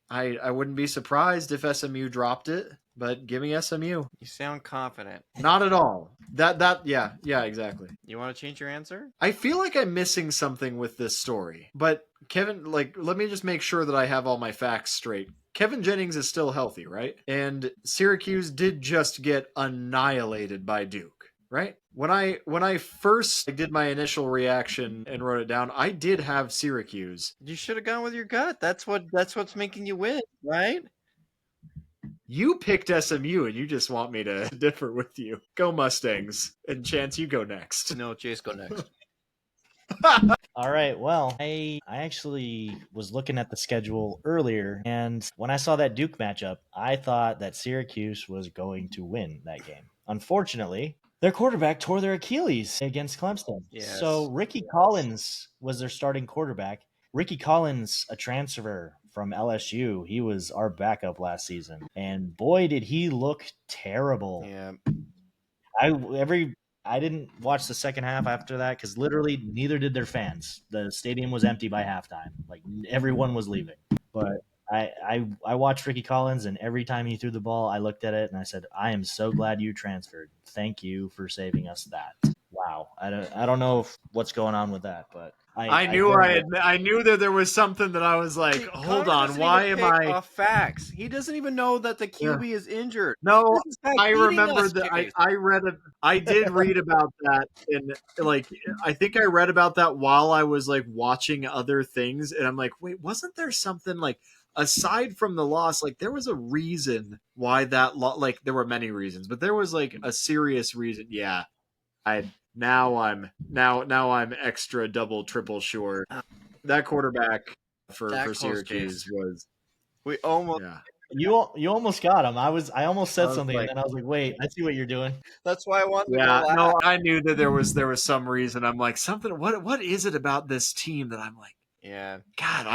I wouldn't be surprised if SMU dropped it, but give me SMU. You sound confident. Not at all. Yeah, exactly. You want to change your answer? I feel like I'm missing something with this story, but Kevin, let me just make sure that I have all my facts straight. Kevin Jennings is still healthy, right? And Syracuse did just get annihilated by Duke, right? When I first did my initial reaction and wrote it down, I did have Syracuse. You should have gone with your gut. That's what's making you win, right? You picked SMU and you just want me to differ with you. Go Mustangs. And Chance, you go next. No, Chase, go next. All right. Well, I actually was looking at the schedule earlier, and when I saw that Duke matchup, I thought that Syracuse was going to win that game. Unfortunately, their quarterback tore their Achilles against Clemson. Yes. So Ricky Collins was their starting quarterback. Ricky Collins, a transfer from LSU, he was our backup last season, and boy, did he look terrible. Yeah. I didn't watch the second half after that because literally neither did their fans. The stadium was empty by halftime. Like everyone was leaving. But I watched Ricky Collins, and every time he threw the ball, I looked at it and I said, I am so glad you transferred. Thank you for saving us that. Wow. I don't know what's going on with that, but I knew that there was something that I was like, hold on, why am I facts? He doesn't even know that the QB is injured. No, I remember that I did read about that, and I think I read about that while I was watching other things, and I'm like, wait, wasn't there something aside from the loss, there was a reason why that there were many reasons, but there was a serious reason. Yeah. Now I'm extra double triple sure that quarterback for Syracuse was. We almost you almost got him. I almost said something and then I was like, wait, I see what you're doing. That's why I wanted. Yeah, no, I knew that there was some reason. I'm like, something. What is it about this team that I'm like? Yeah, God,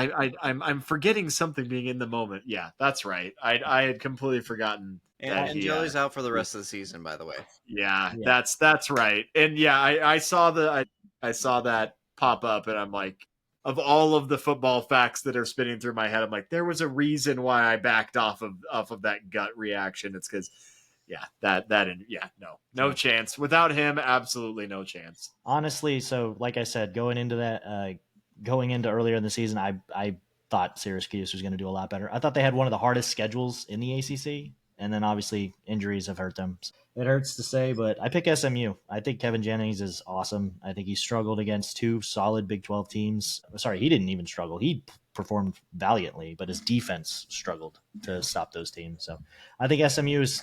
I'm forgetting something being in the moment. Yeah, that's right. I had completely forgotten. And Joey's out for the rest of the season, by the way. Yeah. That's right. And yeah, I saw that pop up, and I'm like, of all of the football facts that are spinning through my head, I'm like, there was a reason why I backed off of that gut reaction. It's because, no chance without him. Absolutely no chance. Honestly, so like I said, going into earlier in the season, I thought Syracuse was going to do a lot better. I thought they had one of the hardest schedules in the ACC. And then obviously injuries have hurt them. It hurts to say, but I pick SMU. I think Kevin Jennings is awesome. I think he struggled against 2 solid Big 12 teams. Sorry, he didn't even struggle. He performed valiantly, but his defense struggled to stop those teams. So I think SMU is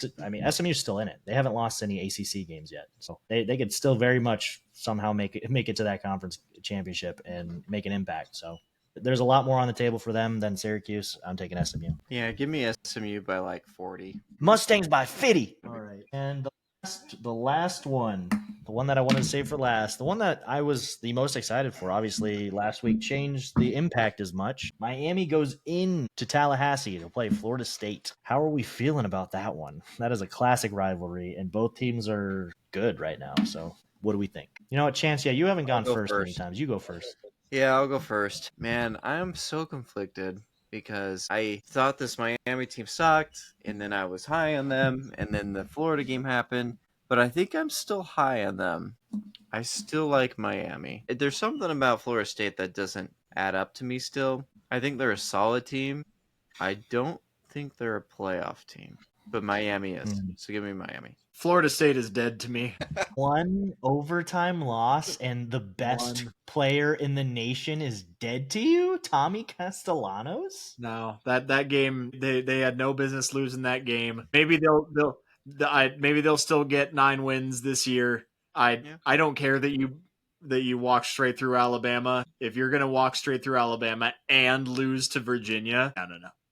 still in it. They haven't lost any ACC games yet. So they could still very much somehow make it to that conference championship and make an impact. So there's a lot more on the table for them than Syracuse. I'm taking SMU. Yeah, give me SMU by like 40. Mustangs by 50. All right. And the last one, the one that I wanted to save for last, the one that I was the most excited for, obviously last week changed the impact as much. Miami goes in to Tallahassee to play Florida State. How are we feeling about that one? That is a classic rivalry, and both teams are good right now. So what do we think? You know what, Chance? Yeah, you haven't gone first many times. You go first. Yeah, I'll go first. Man, I'm so conflicted because I thought this Miami team sucked, and then I was high on them, and then the Florida game happened, but I think I'm still high on them. I still like Miami. There's something about Florida State that doesn't add up to me still. I think they're a solid team. I don't think they're a playoff team, but Miami is. So give me Miami. Florida State is dead to me. One overtime loss and the best player in the nation is dead to you, Tommy Castellanos? No, that game they had no business losing that game. Maybe they'll still get 9 wins this year. I don't care that you walk straight through Alabama. If you're gonna walk straight through Alabama and lose to Virginia, no,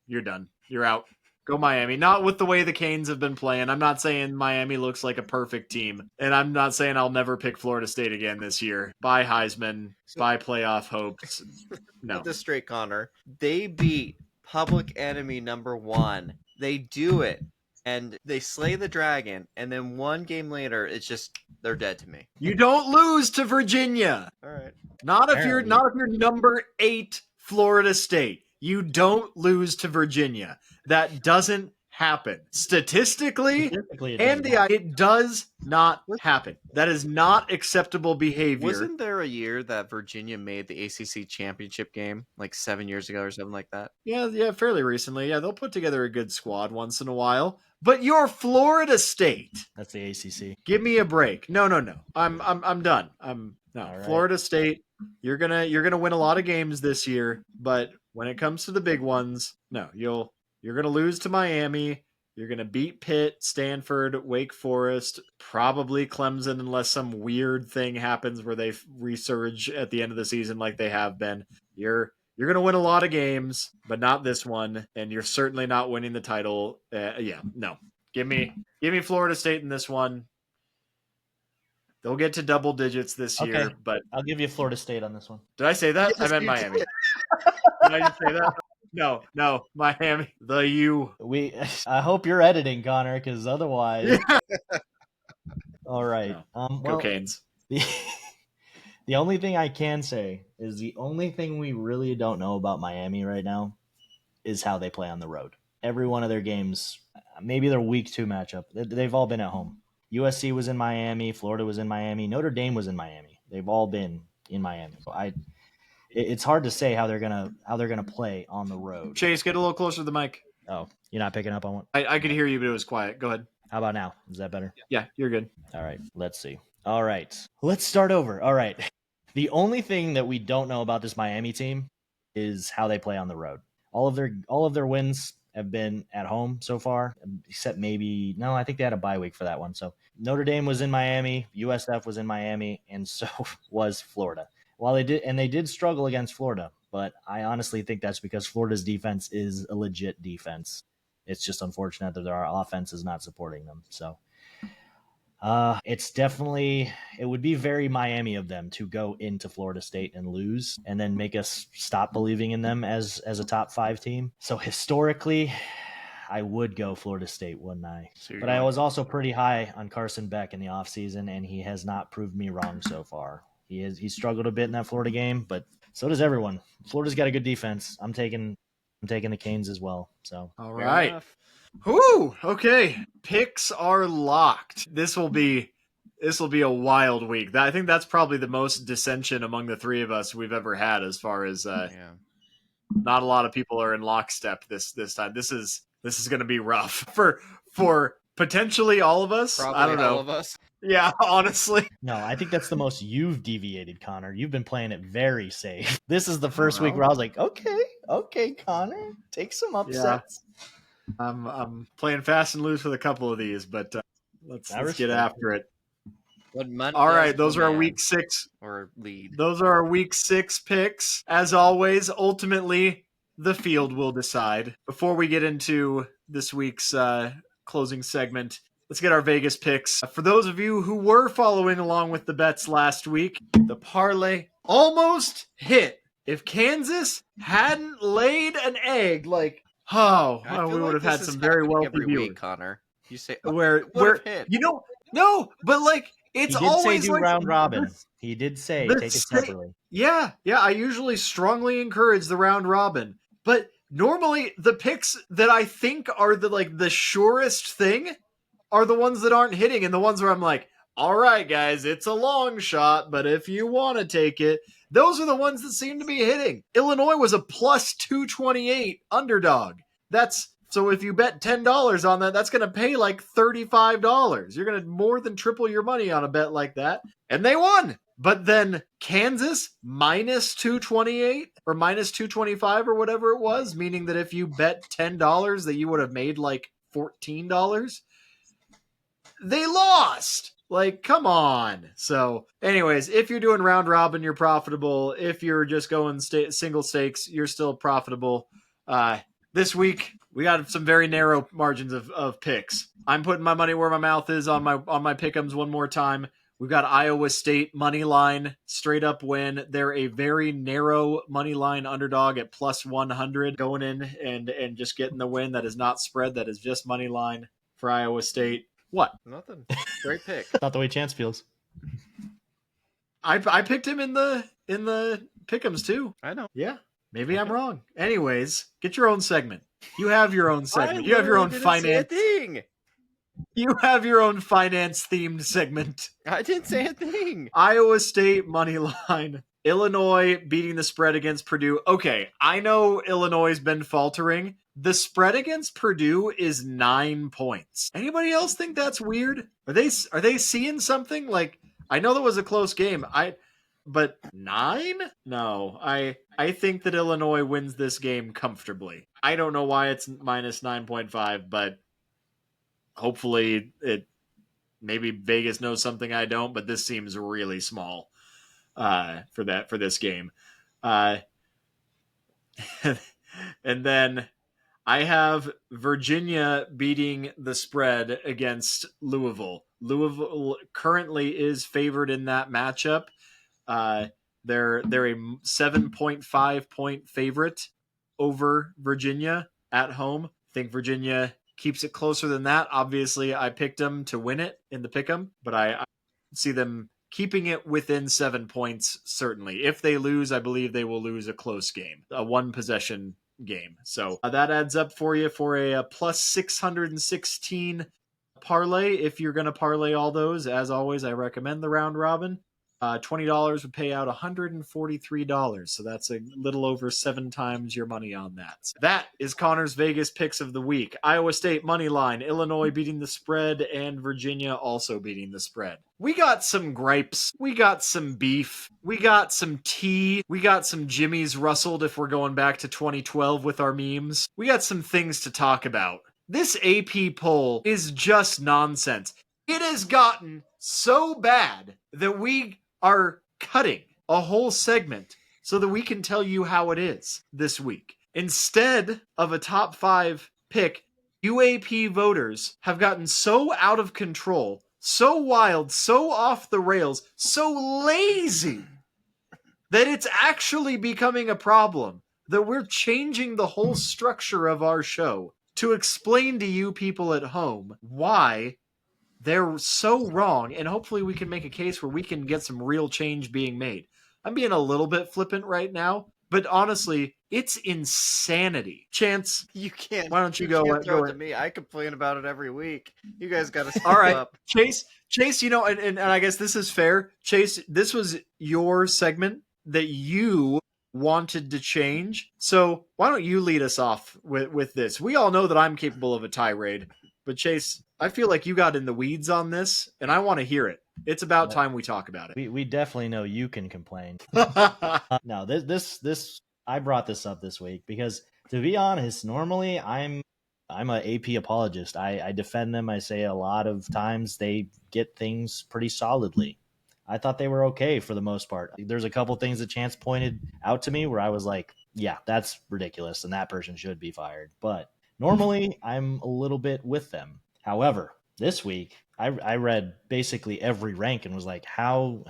you're done. You're out. Go Miami. Not with the way the Canes have been playing. I'm not saying Miami looks like a perfect team. And I'm not saying I'll never pick Florida State again this year. Bye Heisman. Bye playoff hopes. No. Get this straight, Connor. They beat public enemy number 1. They do it. And they slay the dragon. And then one game later, it's just, they're dead to me. You don't lose to Virginia. All right. Not if you're number 8 Florida State. You don't lose to Virginia. That doesn't happen. Statistically it does not happen. That is not acceptable behavior. Wasn't there a year that Virginia made the ACC championship game, like 7 years ago or something like that? Yeah, fairly recently. Yeah, they'll put together a good squad once in a while. But you're Florida State. That's the ACC. Give me a break. No. I'm done. Right. Florida State. You're gonna win a lot of games this year, but when it comes to the big ones, no, you're gonna lose to Miami. You're gonna beat Pitt, Stanford, Wake Forest, probably Clemson, unless some weird thing happens where they resurge at the end of the season like they have been. You're gonna win a lot of games, but not this one, and you're certainly not winning the title. No. Give me Florida State in this one. They'll get to double digits this year, but I'll give you Florida State on this one. Did I say that? I meant Miami. Did I just say that? No, Miami. The U. I hope you're editing, Connor, because otherwise. All right. Cocaine's. The only thing I can say is the only thing we really don't know about Miami right now is how they play on the road. Every one of their games, maybe their week 2 matchup, they've all been at home. USC was in Miami, Florida was in Miami, Notre Dame was in Miami. They've all been in Miami. So it's hard to say how they're gonna play on the road. Chase, get a little closer to the mic. Oh, you're not picking up on what? I could hear you, but it was quiet. Go ahead. How about now? Is that better? Yeah, you're good. All right, let's see. All right, let's start over. All right. The only thing that we don't know about this Miami team is how they play on the road. All of their wins have been at home so far, except I think they had a bye week for that one. So Notre Dame was in Miami, USF was in Miami, and so was Florida. They did struggle against Florida, but I honestly think that's because Florida's defense is a legit defense. It's just unfortunate that our offense is not supporting them. So it would be very Miami of them to go into Florida State and lose and then make us stop believing in them as a top 5 team. So historically, I would go Florida State, wouldn't I? But I was also pretty high on Carson Beck in the offseason, and he has not proved me wrong so far. He struggled a bit in that Florida game, but so does everyone. Florida's got a good defense. I'm taking the Canes as well. So all right. Whoo! Okay, picks are locked. This will be a wild week. I think that's probably the most dissension among the 3 of us we've ever had, as far as not a lot of people are in lockstep this time. This is this is going to be rough for potentially all of us. Probably I don't know. all of us. Yeah, honestly. No, I think that's the most you've deviated, Connor. You've been playing it very safe. This is the first Well. week where I was like, okay, Connor, take some upsets. I'm playing fast and loose with a couple of these, but let's get after it. All right, those are our week 6 or lead. Those are our week 6 picks. As always, ultimately, the field will decide. Before we get into this week's closing segment, let's get our Vegas picks. For those of you who were following along with the bets last week, the parlay almost hit. If Kansas hadn't laid an egg, we would have had some very wealthy viewers. Connor, you say where no, but it's he did always say do round robin. He did say take it separately. Yeah. I usually strongly encourage the round robin, but normally the picks that I think are the surest thing are the ones that aren't hitting, and the ones where I'm like, all right, guys, it's a long shot, but if you want to take it, those are the ones that seem to be hitting. Illinois was a plus 228 underdog. So if you bet $10 on that, that's going to pay like $35. You're going to more than triple your money on a bet like that. And they won. But then Kansas minus 228 or minus 225 or whatever it was, meaning that if you bet $10 that you would have made like $14. They lost. Come on. So anyways, if you're doing round robin, you're profitable. If you're just going single stakes, you're still profitable. This week, we got some very narrow margins of picks. I'm putting my money where my mouth is on my pick'ems one more time. We've got Iowa State money line, straight up win. They're a very narrow money line underdog at plus 100, going in and just getting the win. That is not spread. That is just money line for Iowa State. What? Nothing. Great pick. Not the way Chance feels. I picked him in the pick'ems too. I know. Yeah. Maybe I'm wrong. Anyways, get your own segment. You have your own segment. You have your own finance thing. You have your own finance themed segment. I didn't say a thing. Iowa State money line. Illinois beating the spread against Purdue. Okay, I know Illinois has been faltering. The spread against Purdue is 9 points. Anybody else think that's weird? Are they seeing something? I know that was a close game. But 9? No, I think that Illinois wins this game comfortably. I don't know why it's minus 9.5, but hopefully maybe Vegas knows something I don't, but this seems really small for this game. And then I have Virginia beating the spread against Louisville. Louisville currently is favored in that matchup. They're a 7.5 point favorite over Virginia at home. I think Virginia keeps it closer than that. Obviously, I picked them to win it in the pick'em, but I see them keeping it within 7 points, certainly. If they lose, I believe they will lose a close game, a one-possession game. So that adds up for you for a plus 616 parlay. If you're going to parlay all those, as always, I recommend the round robin. $20 would pay out $143. So that's a little over 7 times your money on that. So that is Connor's Vegas picks of the week. Iowa State money line, Illinois beating the spread, and Virginia also beating the spread. We got some gripes. We got some beef. We got some tea. We got some jimmies rustled if we're going back to 2012 with our memes. We got some things to talk about. This AP poll is just nonsense. It has gotten so bad that we are cutting a whole segment so that we can tell you how it is this week. Instead of a top 5 pick, UAP voters have gotten so out of control, so wild, so off the rails, so lazy that it's actually becoming a problem that we're changing the whole structure of our show to explain to you people at home why they're so wrong, and hopefully we can make a case where we can get some real change being made. I'm being a little bit flippant right now, but honestly, it's insanity. Chance, you can't. Why don't you go? Throw it to me. I complain about it every week. You guys got to step all right, up. Chase. And I guess this is fair. Chase, this was your segment that you wanted to change. So why don't you lead us off with this? We all know that I'm capable of a tirade, but Chase, I feel like you got in the weeds on this, and I want to hear it. It's about time we talk about it. We definitely know you can complain. No, this I brought this up this week because, to be honest, normally I'm an AP apologist. I defend them. I say a lot of times they get things pretty solidly. I thought they were okay for the most part. There's a couple things that Chance pointed out to me where I was like, yeah, that's ridiculous and that person should be fired. But normally I'm a little bit with them. However, this week I read basically every rank and was like, how?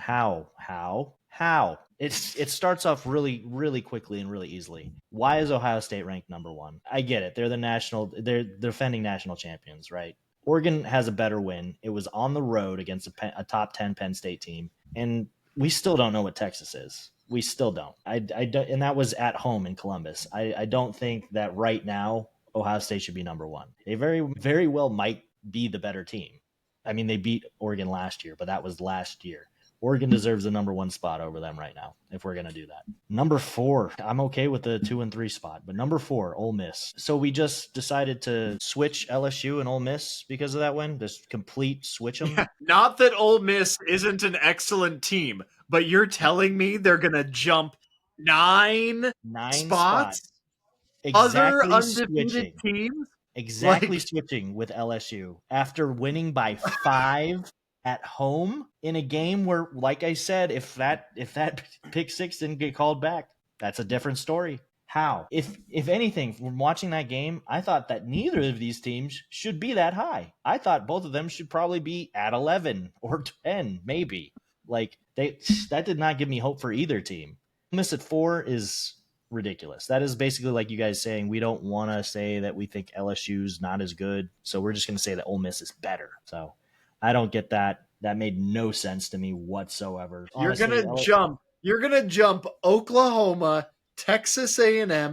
It starts off really, really quickly and really easily. Why is Ohio State ranked number one? I get it. They're defending national champions, right? Oregon has a better win. It was on the road against a top 10 Penn State team. And we still don't know what Texas is. We still don't. And that was at home in Columbus. I don't think that right now Ohio State should be number one. They very, very well might be the better team. I mean, they beat Oregon last year, but that was last year. Oregon deserves the number one spot over them right now, if we're going to do that. Number 4, I'm okay with the 2 and 3 spot, but number 4, Ole Miss. So we just decided to switch LSU and Ole Miss because of that win, just complete switch them. Yeah, not that Ole Miss isn't an excellent team, but you're telling me they're going to jump 9 spots? Exactly. Other undefeated teams? Exactly, switching with LSU after winning by 5 at home in a game where, like I said, if that pick six didn't get called back, that's a different story. How? If anything, from watching that game, I thought that neither of these teams should be that high. I thought both of them should probably be at 11 or 10, maybe. Like that did not give me hope for either team. Miss at 4 is ridiculous. That is basically like you guys saying we don't want to say that we think LSU's not as good, so we're just going to say that Ole Miss is better. So I don't get that. That made no sense to me whatsoever. Honestly, You're gonna jump Oklahoma, Texas A&M,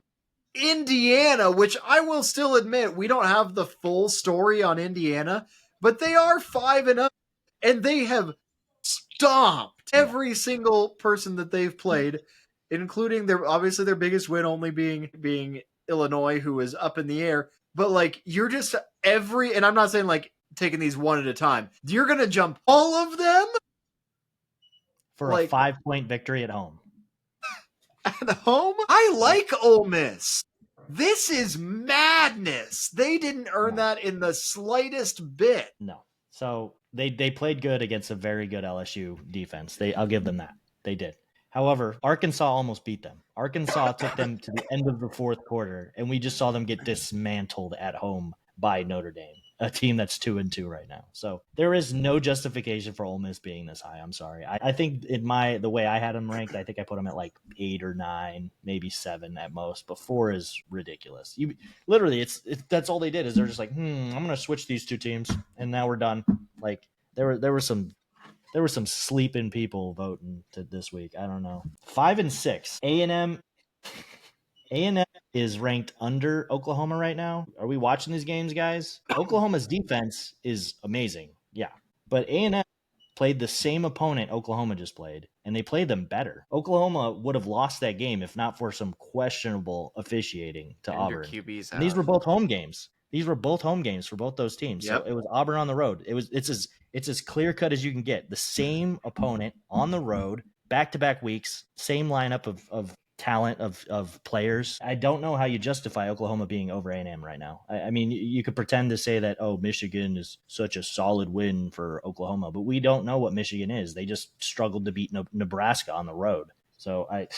Indiana, which I will still admit we don't have the full story on Indiana, but they are 5-0, and they have stomped every single person that they've played, including their biggest win only being Illinois, who is up in the air. But like you're just and I'm not saying like taking these one at a time. You're gonna jump all of them for a 5-point victory at home. At home? I like Ole Miss. This is madness. They didn't earn that in the slightest bit. No. So they played good against a very good LSU defense. I'll give them that. They did. However, Arkansas almost beat them. Arkansas took them to the end of the fourth quarter, and we just saw them get dismantled at home by Notre Dame, a team that's 2-2 right now. So there is no justification for Ole Miss being this high. I'm sorry. I think the way I had them ranked, I think I put them at like 8 or 9, maybe 7 at most. But 4 is ridiculous. You literally, that's all they did is they're just like, I'm going to switch these two teams, and now we're done. Like there were some sleeping people voting this week. I don't know. 5 and 6. A&M is ranked under Oklahoma right now. Are we watching these games, guys? Oklahoma's defense is amazing. Yeah. But A&M played the same opponent Oklahoma just played, and they played them better. Oklahoma would have lost that game if not for some questionable officiating to Auburn. And these were both home games. These were both home games for both those teams. Yep. So it was Auburn on the road. It's as clear cut as you can get. The same opponent on the road, back-to-back weeks, same lineup of talent of players. I don't know how you justify Oklahoma being over A&M right now. I mean, you could pretend to say that, Michigan is such a solid win for Oklahoma, but we don't know what Michigan is. They just struggled to beat Nebraska on the road. So I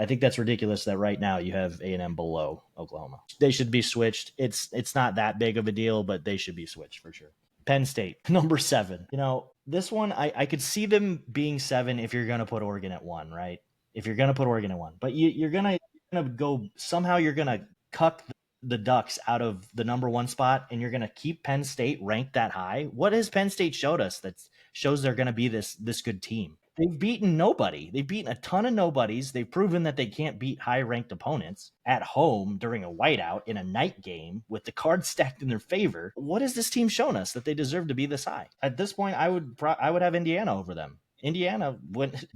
think that's ridiculous that right now you have A&M below Oklahoma. They should be switched. It's not that big of a deal, but they should be switched for sure. Penn State, number 7. This one, I could see them being 7 if you're going to put Oregon at 1, right? If you're going to put Oregon at 1. But you're going to go – somehow you're going to cuck the Ducks out of the number 1 spot, and you're going to keep Penn State ranked that high? What has Penn State showed us that shows they're going to be this good team? They've beaten nobody. They've beaten a ton of nobodies. They've proven that they can't beat high-ranked opponents at home during a whiteout in a night game with the cards stacked in their favor. What has this team shown us that they deserve to be this high? At this point, I would have Indiana over them. Indiana went,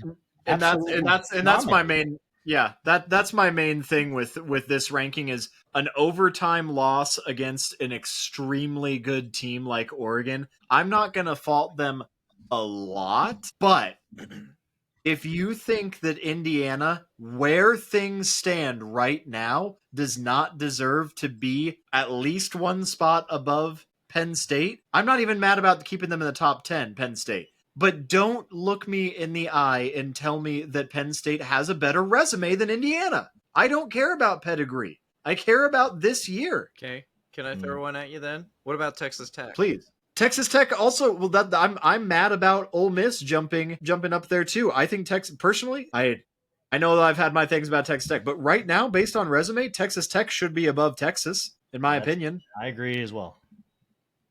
and that's my main Yeah, that's my main thing with this ranking is an overtime loss against an extremely good team like Oregon. I'm not going to fault them a lot, but if you think that Indiana, where things stand right now, does not deserve to be at least one spot above Penn State, I'm not even mad about keeping them in the top 10, Penn State. But don't look me in the eye and tell me that Penn State has a better resume than Indiana. I don't care about pedigree. I care about this year. Okay. Can I throw one at you then? What about Texas Tech? Please. Texas Tech also, well, that I'm mad about Ole Miss jumping up there too. I think Texas, personally, I know that I've had my things about Texas Tech, but right now, based on resume, Texas Tech should be above Texas, in my opinion. I agree as well.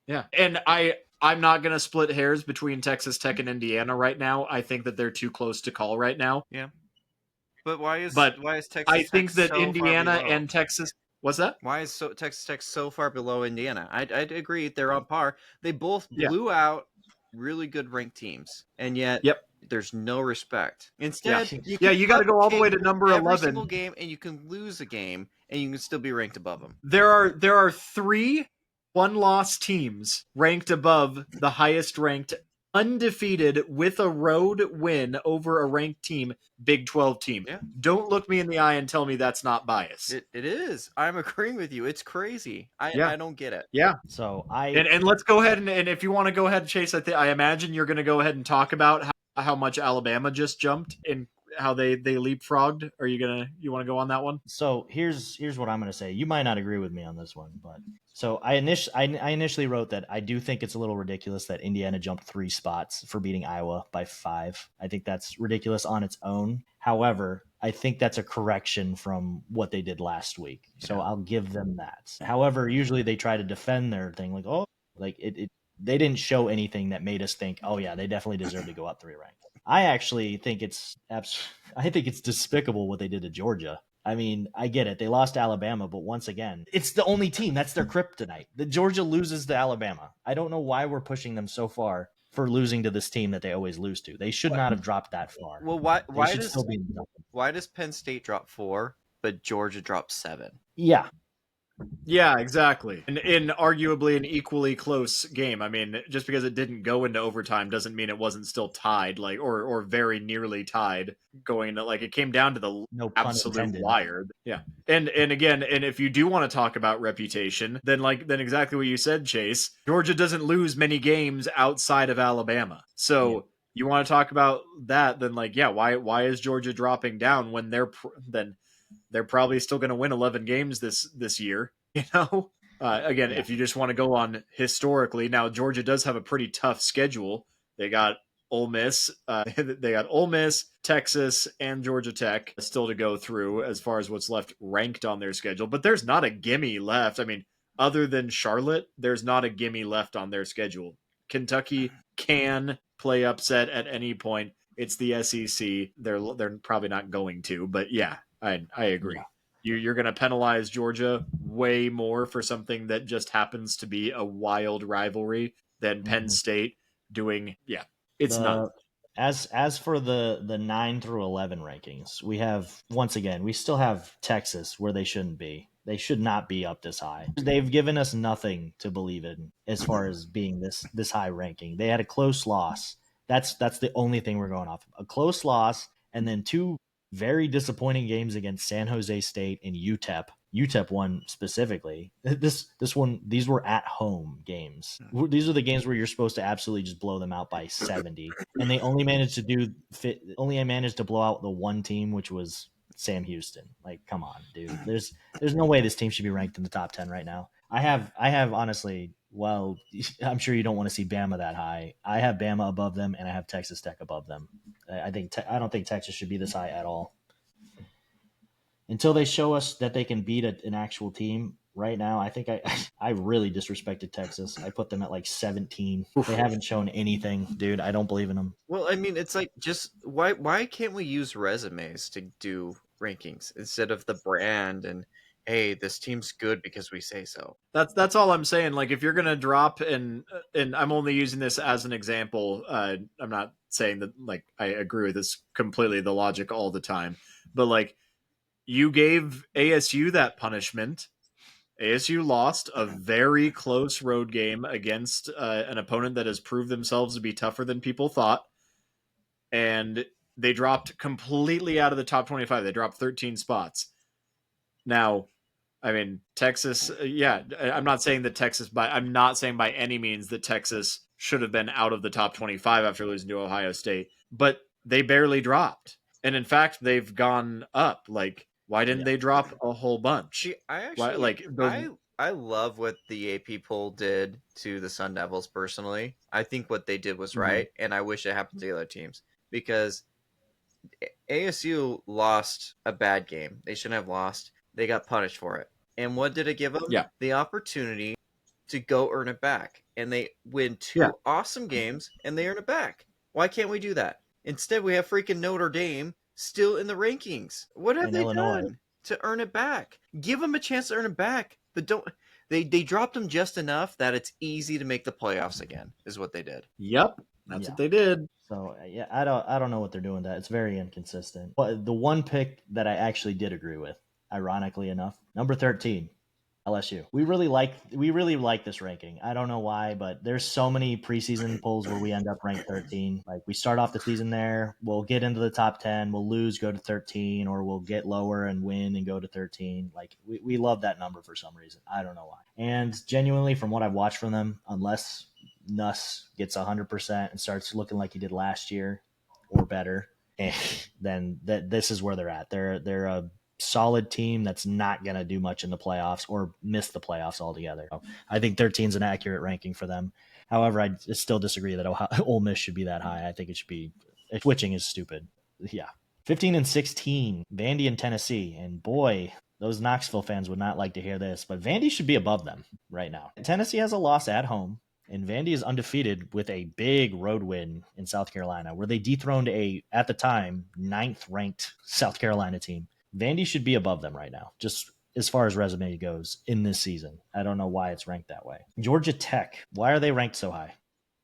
Yeah, and I'm not going to split hairs between Texas Tech and Indiana right now. I think that they're too close to call right now. Yeah, but why is Texas? I think Tech that so Indiana and Texas. What's that? Why is Texas Tech so far below Indiana? I'd agree they're on par. They both blew out really good ranked teams, and yet there's no respect. Instead, you got to go all the way to number 11. Every single game, and you can lose a game, and you can still be ranked above them. There are 3 one-loss teams ranked above the highest ranked, undefeated with a road win over a ranked team, Big 12 team. Yeah. Don't look me in the eye and tell me that's not bias. It is. I'm agreeing with you. It's crazy. I don't get it. Yeah. So and let's go ahead and if you want to go ahead, Chase, I imagine you're going to go ahead and talk about how much Alabama just jumped and how they leapfrogged. Are you want to go on that one? So here's what I'm going to say. You might not agree with me on this one, but so I initially wrote that I do think it's a little ridiculous that Indiana jumped 3 spots for beating Iowa by 5. I think that's ridiculous on its own. However, I think that's a correction from what they did last week. So I'll give them that. However, usually they try to defend their thing they didn't show anything that made us think, oh yeah, they definitely deserve to go up 3 ranks. I actually think it's despicable what they did to Georgia. I mean, I get it. They lost to Alabama, but once again, it's the only team. That's their kryptonite. The Georgia loses to Alabama. I don't know why we're pushing them so far for losing to this team that they always lose to. They should not have dropped that far. Well, why does Penn State drop 4, but Georgia drop 7? Yeah, exactly. And in arguably an equally close game. I mean, just because it didn't go into overtime doesn't mean it wasn't still tied, or very nearly tied going into, it came down to the absolute wire. Yeah. And again, and if you do want to talk about reputation, then exactly what you said, Chase, Georgia doesn't lose many games outside of Alabama. So you want to talk about that, then why is Georgia dropping down when they're probably still going to win 11 games this year, Again, if you just want to go on historically, now Georgia does have a pretty tough schedule. They got Ole Miss, Texas, and Georgia Tech still to go through as far as what's left ranked on their schedule. But there's not a gimme left. I mean, other than Charlotte, there's not a gimme left on their schedule. Kentucky can play upset at any point. It's the SEC. They're probably not going to, but yeah, I agree. Yeah. You're going to penalize Georgia way more for something that just happens to be a wild rivalry than Penn State doing. Yeah, it's not. As for the 9 through 11 rankings, we have, once again, we still have Texas where they shouldn't be. They should not be up this high. They've given us nothing to believe in as far as being this high ranking. They had a close loss. That's the only thing we're going off of. A close loss, and then 2 very disappointing games against San Jose State and UTEP. UTEP won specifically. These were at home games. These are the games where you're supposed to absolutely just blow them out by 70, and they only managed to blow out the one team, which was Sam Houston. Come on, dude. There's no way this team should be ranked in the top 10 right now. I have honestly. Well, I'm sure you don't want to see Bama that high. I have Bama above them, and I have Texas Tech above them. I don't think Texas should be this high at all. Until they show us that they can beat an actual team. Right now, I think I really disrespected Texas. I put them at 17. They haven't shown anything, dude. I don't believe in them. Well, I mean, it's just why can't we use resumes to do rankings instead of the brand and, hey, this team's good because we say so. That's all I'm saying. If you're gonna drop, and I'm only using this as an example. I'm not saying that I agree with this completely, the logic all the time, but you gave ASU that punishment. ASU lost a very close road game against an opponent that has proved themselves to be tougher than people thought. And they dropped completely out of the top 25. They dropped 13 spots. Now, I mean, Texas, I'm not saying that I'm not saying by any means that Texas should have been out of the top 25 after losing to Ohio State, but they barely dropped. And in fact, they've gone up. Like, why didn't they drop a whole bunch? See, I love what the AP poll did to the Sun Devils personally. I think what they did was right, and I wish it happened to the other teams because ASU lost a bad game. They shouldn't have lost. They got punished for it. And what did it give them? Yeah. The opportunity to go earn it back. And they win 2 awesome games, and they earn it back. Why can't we do that? Instead, we have freaking Notre Dame still in the rankings. What have they done to earn it back? Give them a chance to earn it back. But don't they dropped them just enough that it's easy to make the playoffs again, is what they did. Yep. That's what they did. So yeah, I don't know what they're doing. That it's very inconsistent. But the one pick that I actually did agree with, ironically enough, number 13, LSU. We really like this ranking. I don't know why, but there's so many preseason polls where we end up ranked 13. Like we start off the season there, we'll get into the top 10, we'll lose, go to 13, or we'll get lower and win and go to 13. Like we love that number for some reason. I don't know why. And genuinely, from what I've watched from them, unless Nuss gets 100% and starts looking like he did last year or better, then this is where they're at. They're a solid team that's not going to do much in the playoffs or miss the playoffs altogether. So I think 13 is an accurate ranking for them. However, I still disagree that Ole Miss should be that high. I think it should be – switching is stupid. Yeah. 15 and 16, Vandy and Tennessee. And boy, those Knoxville fans would not like to hear this, but Vandy should be above them right now. Tennessee has a loss at home, and Vandy is undefeated with a big road win in South Carolina, where they dethroned at the time, 9th-ranked South Carolina team. Vandy should be above them right now, just as far as resume goes in this season. I don't know why it's ranked that way. Georgia Tech, why are they ranked so high?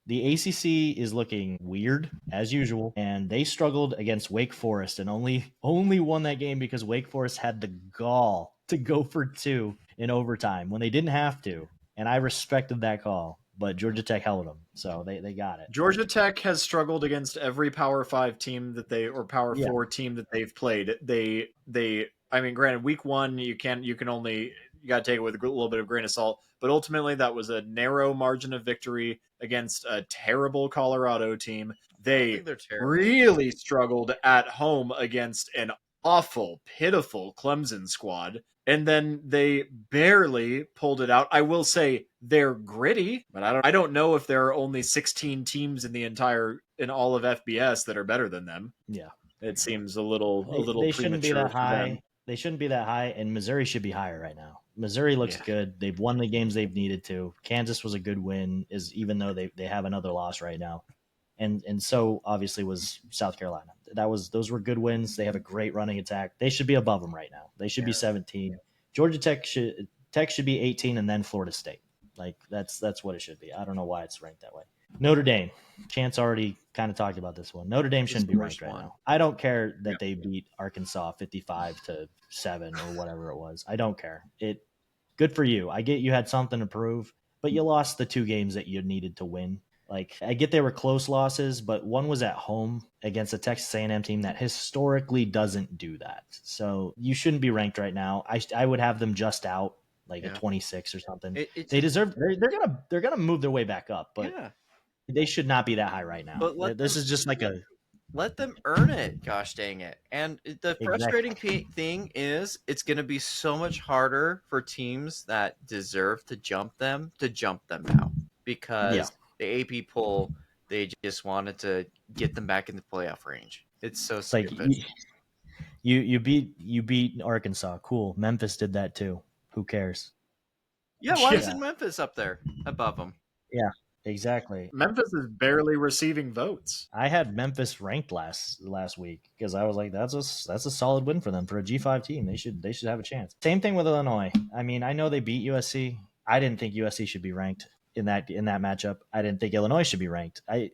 The ACC is looking weird, as usual, and they struggled against Wake Forest and only won that game because Wake Forest had the gall to go for 2 in overtime when they didn't have to, and I respected that call. But Georgia Tech held them, so they got it. Georgia Tech has struggled against every Power 5 team or Power 4 team that they've played. I mean, granted, week 1 you got to take it with a little bit of grain of salt, but ultimately that was a narrow margin of victory against a terrible Colorado team. They really struggled at home against an awful, pitiful Clemson squad. And then they barely pulled it out. I will say they're gritty, but I don't know if there are only 16 teams in all of FBS that are better than them. Yeah. It seems a little they shouldn't be that high. Them. They shouldn't be that high, and Missouri should be higher right now. Missouri looks good. They've won the games they've needed to. Kansas was a good win, even though they have another loss right now. And so obviously was South Carolina. Those were good wins. They have a great running attack. They should be above them right now. They should be 17. Georgia Tech should be 18, and then Florida State. Like that's what it should be. I don't know why it's ranked that way. Notre Dame. Chance already kind of talked about this one. Notre Dame shouldn't be ranked right now. I don't care that they beat Arkansas 55-7 or whatever it was. I don't care. Good for you. I get you had something to prove, but you lost the 2 games that you needed to win. Like, I get they were close losses, but one was at home against a Texas A&M team that historically doesn't do that. So you shouldn't be ranked right now. I would have them just out, like a 26 or something. They deserve. They're gonna move their way back up, but they should not be that high right now. But this is just like let them earn it. Gosh dang it! And the frustrating thing is, it's going to be so much harder for teams that deserve to jump them now because. The AP poll, they just wanted to get them back in the playoff range. It's so stupid. Like you beat Arkansas. Cool. Memphis did that too. Who cares? Yeah, why isn't Memphis up there above them? Yeah, exactly. Memphis is barely receiving votes. I had Memphis ranked last week because I was like, that's a solid win for them for a G5 team. They should have a chance. Same thing with Illinois. I mean, I know they beat USC. I didn't think USC should be ranked. In that matchup, I didn't think Illinois should be ranked. I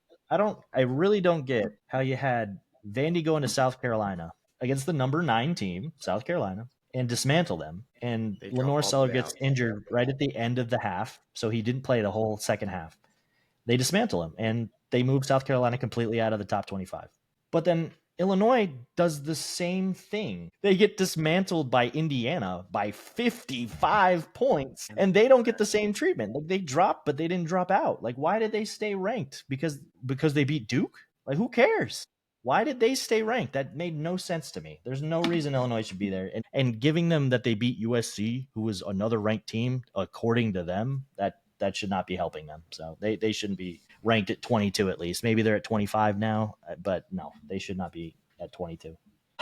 really don't get how you had Vandy going to South Carolina, against the number 9 team, South Carolina, and dismantle them. And They drop Lenore all the Seller way gets out. injured right at the end of the half, so he didn't play the whole second half. They dismantle him, and they move South Carolina completely out of the top 25. But then Illinois does the same thing. They get dismantled by Indiana by 55 points, and they don't get the same treatment. Like, they dropped, but they didn't drop out. Like, why did they stay ranked? Because they beat Duke? Like, who cares? Why did they stay ranked? That made no sense to me. There's no reason Illinois should be there. And giving them that they beat USC, who was another ranked team, according to them, that should not be helping them. So they shouldn't be ranked at 22 at least. Maybe they're at 25 now, but no, they should not be at 22.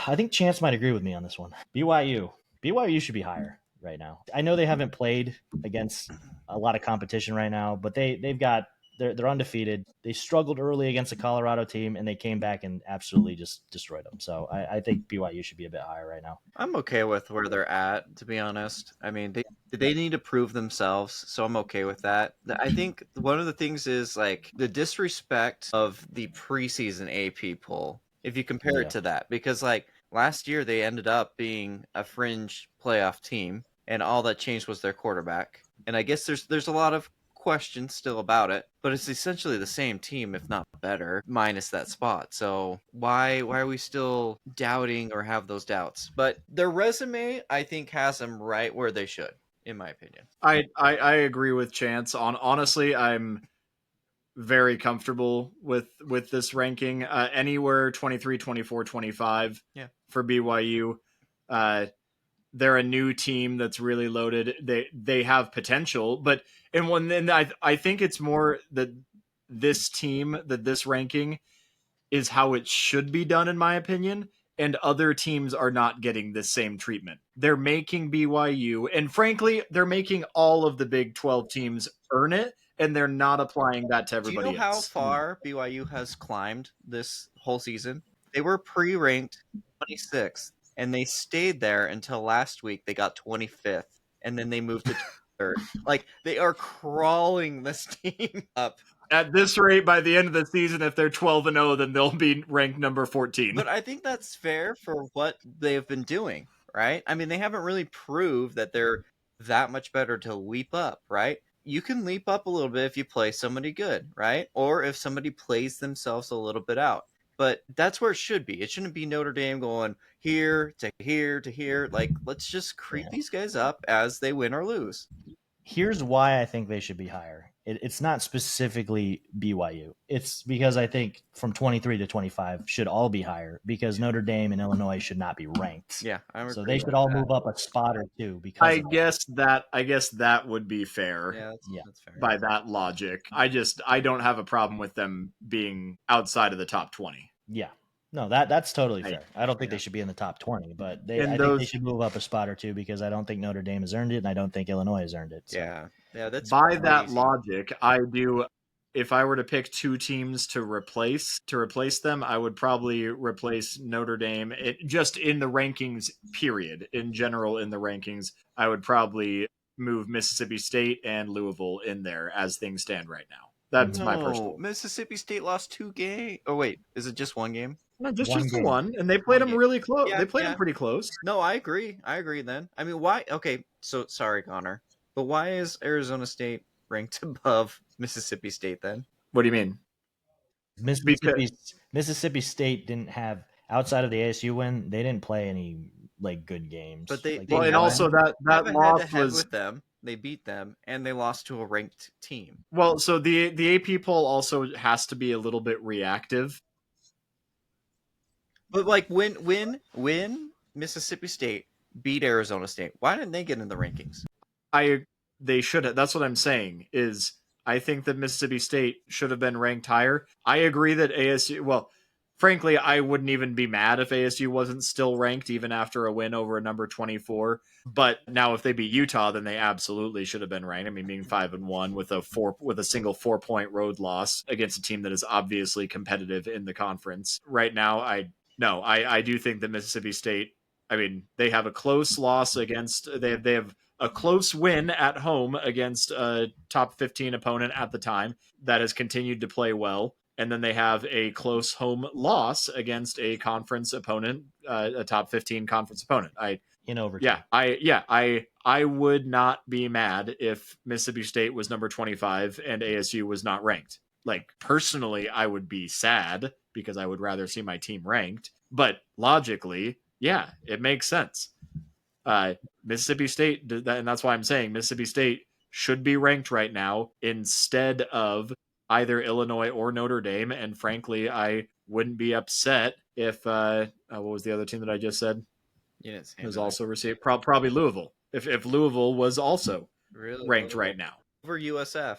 I think Chance might agree with me on this one. BYU should be higher right now. I know they haven't played against a lot of competition right now, but they're undefeated. They struggled early against a Colorado team, and they came back and absolutely just destroyed them. So I think BYU should be a bit higher right now. I'm okay with where they're at, to be honest. I mean, they need to prove themselves, so I'm okay with that. I think one of the things is like the disrespect of the preseason AP poll, if you compare it to that, because like last year they ended up being a fringe playoff team, and all that changed was their quarterback. And I guess there's a lot of questions still about it, but it's essentially the same team, if not better, minus that spot. So why are we still doubting or have those doubts? But their resume, I think, has them right where they should, in my opinion. I agree with Chance. Honestly, I'm very comfortable with this ranking. Anywhere 23, 24, 25 for BYU. They're a new team that's really loaded. They have potential, but I think it's more that this ranking is how it should be done, in my opinion. And other teams are not getting the same treatment. They're making BYU, and frankly, they're making all of the Big 12 teams earn it, and they're not applying that to everybody else. Do you know how far BYU has climbed this whole season? They were pre-ranked 26th. And they stayed there until last week. They got 25th, and then they moved to 3rd. Like, they are crawling this team up. At this rate, by the end of the season, if they're 12-0, then they'll be ranked number 14. But I think that's fair for what they've been doing, right? I mean, they haven't really proved that they're that much better to leap up, right? You can leap up a little bit if you play somebody good, right? Or if somebody plays themselves a little bit out. But that's where it should be. It shouldn't be Notre Dame going here to here to here. Like, let's just creep these guys up as they win or lose. Here's why I think they should be higher. It's not specifically BYU. It's because I think from 23 to 25 should all be higher, because Notre Dame and Illinois should not be ranked. Yeah, so they should all move up a spot or two. Because I guess that would be fair. Yeah, that's fair. By that logic, I don't have a problem with them being outside of the top 20. Yeah. No, that's totally fair. I don't think they should be in the top 20, but I think they should move up a spot or two, because I don't think Notre Dame has earned it, and I don't think Illinois has earned it. So. Yeah, that's by that logic. I do. If I were to pick two teams to replace them, I would probably replace Notre Dame. Just in the rankings, period. In general, in the rankings, I would probably move Mississippi State and Louisville in there as things stand right now. That's my personal. Mississippi State lost 2 games. Oh wait, is it just 1 game? No, just the one, and they played them really close. Yeah, they played them pretty close. No, I agree. Then. I mean, why? Okay, so sorry, Connor, but why is Arizona State ranked above Mississippi State then? What do you mean? Mississippi State didn't have, outside of the ASU win, they didn't play any like good games. But they and also that loss was with them. They beat them, and they lost to a ranked team. Well, so the AP poll also has to be a little bit reactive. But like when Mississippi State beat Arizona State, why didn't they get in the rankings? They should have. That's what I'm saying. Is I think that Mississippi State should have been ranked higher. I agree that ASU. Well, frankly, I wouldn't even be mad if ASU wasn't still ranked even after a win over a number 24. But now, if they beat Utah, then they absolutely should have been ranked. I mean, being 5-1 with a single 4-point road loss against a team that is obviously competitive in the conference right now, I do think that Mississippi State, I mean, they have a close loss against, they have a close win at home against a top 15 opponent at the time that has continued to play well. And then they have a close home loss against a conference opponent, a top 15 conference opponent. In overtime. I would not be mad if Mississippi State was number 25 and ASU was not ranked. Like, personally, I would be sad because I would rather see my team ranked. But logically, yeah, it makes sense. Mississippi State, and that's why I'm saying Mississippi State should be ranked right now instead of either Illinois or Notre Dame. And frankly, I wouldn't be upset if what was the other team that I just said? It was also received probably Louisville. If Louisville was also ranked right now over USF.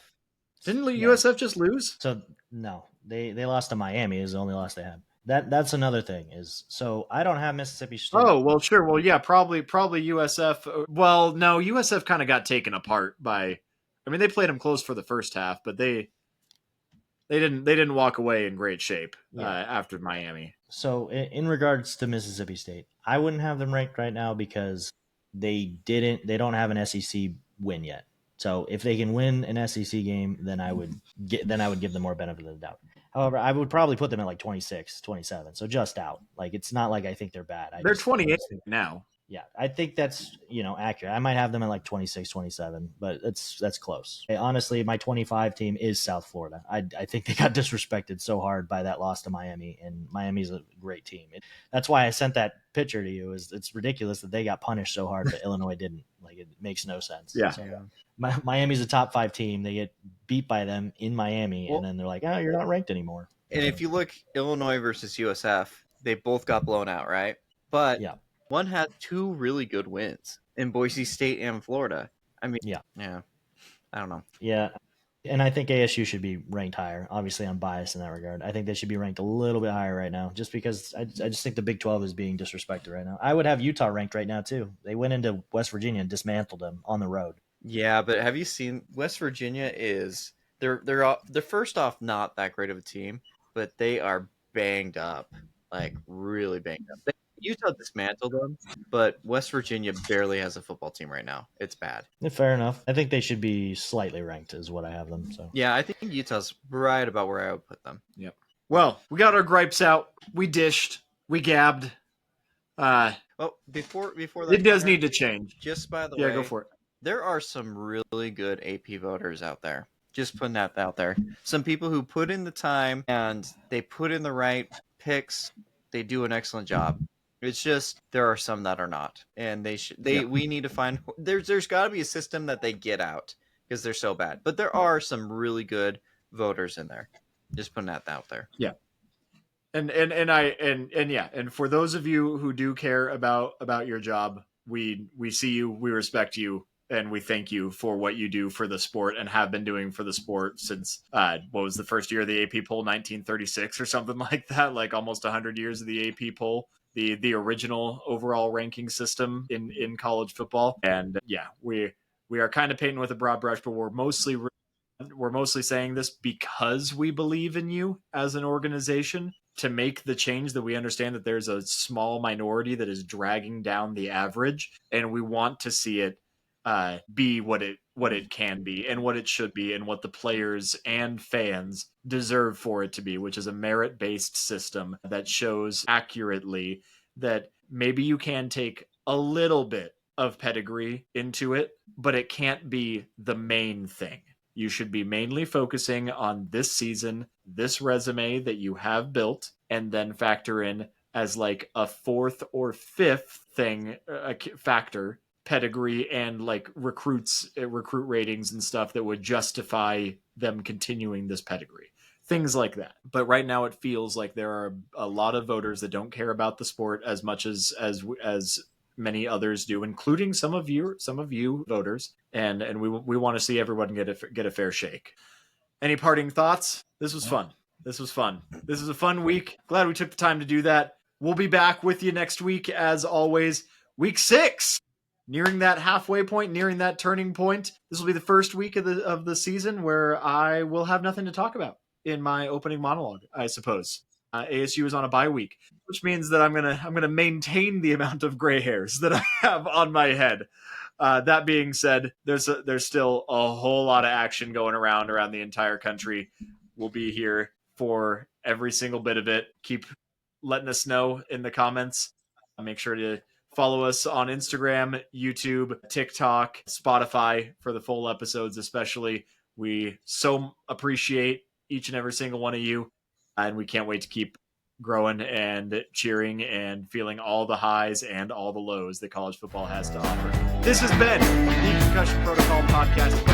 Didn't USF just lose? So no, they lost to Miami. Is the only loss they had. That's another thing is, so I don't have Mississippi State. Oh, well, sure. Well, yeah, probably USF. Well, no, USF kind of got taken apart by, I mean, they played them close for the first half, but they didn't walk away in great shape after Miami. So in regards to Mississippi State, I wouldn't have them ranked right now because they don't have an SEC win yet. So if they can win an SEC game, then I would give them more benefit of the doubt. However, I would probably put them at like 26, 27. So just out. Like, it's not like I think they're bad. They're 28 now. Yeah, I think that's, accurate. I might have them at like 26, 27, but that's close. Honestly, my 25 team is South Florida. I think they got disrespected so hard by that loss to Miami, and Miami's a great team. That's why I sent that picture to you. It's ridiculous that they got punished so hard, but Illinois didn't. Like, it makes no sense. Yeah. So, Miami's a top 5 team. They get beat by them in Miami, and then they're like, oh, you're not ranked anymore. And if you look Illinois versus USF, they both got blown out, right? But yeah. One had 2 really good wins in Boise State and Florida. I mean, yeah. I don't know. Yeah, and I think ASU should be ranked higher. Obviously, I'm biased in that regard. I think they should be ranked a little bit higher right now, just because I just think the Big 12 is being disrespected right now. I would have Utah ranked right now too. They went into West Virginia and dismantled them on the road. Yeah, but have you seen West Virginia is they're first off not that great of a team, but they are banged up, like really banged up. Utah dismantled them, but West Virginia barely has a football team right now. It's bad. Fair enough. I think they should be slightly ranked is what I have them. So yeah, I think Utah's right about where I would put them. Yep. Well, we got our gripes out. We dished. We gabbed. Well, before that, it does need to change. Just by the way, yeah, go for it. There are some really good AP voters out there. Just putting that out there. Some people who put in the time and they put in the right picks. They do an excellent job. It's just there are some that are not, and we need to find. There's got to be a system that they get out because they're so bad. But there are some really good voters in there. Just putting that out there. Yeah. And for those of you who do care about your job, we see you, we respect you, and we thank you for what you do for the sport and have been doing for the sport since what was the first year of the AP poll, 1936 or something like that, like almost 100 years of the AP poll. The original overall ranking system in college football. And yeah, we are kind of painting with a broad brush, but we're mostly saying this because we believe in you as an organization to make the change that we understand that there's a small minority that is dragging down the average, and we want to see it be what it can be and what it should be and what the players and fans deserve for it to be, which is a merit-based system that shows accurately that maybe you can take a little bit of pedigree into it, but it can't be the main thing. You should be mainly focusing on this season, this resume that you have built, and then factor in as like a 4th or 5th thing, factor, pedigree and like recruit ratings and stuff that would justify them continuing this pedigree, things like that. But right now it feels like there are a lot of voters that don't care about the sport as much as many others do, including some of you voters, and we want to see everyone get a fair shake. Any parting thoughts? This was fun. This was a fun week. Glad we took the time to do that. We'll be back with you next week as always. Week 6. Nearing that halfway point, nearing that turning point. This will be the first week of the season where I will have nothing to talk about in my opening monologue, I suppose. ASU is on a bye week, which means that I'm gonna maintain the amount of gray hairs that I have on my head. That being said, there's still a whole lot of action going around the entire country. We'll be here for every single bit of it. Keep letting us know in the comments. Make sure to follow us on Instagram, YouTube, TikTok, Spotify for the full episodes especially. We so appreciate each and every single one of you, and we can't wait to keep growing and cheering and feeling all the highs and all the lows that college football has to offer. This has been the Concussion Protocol Podcast.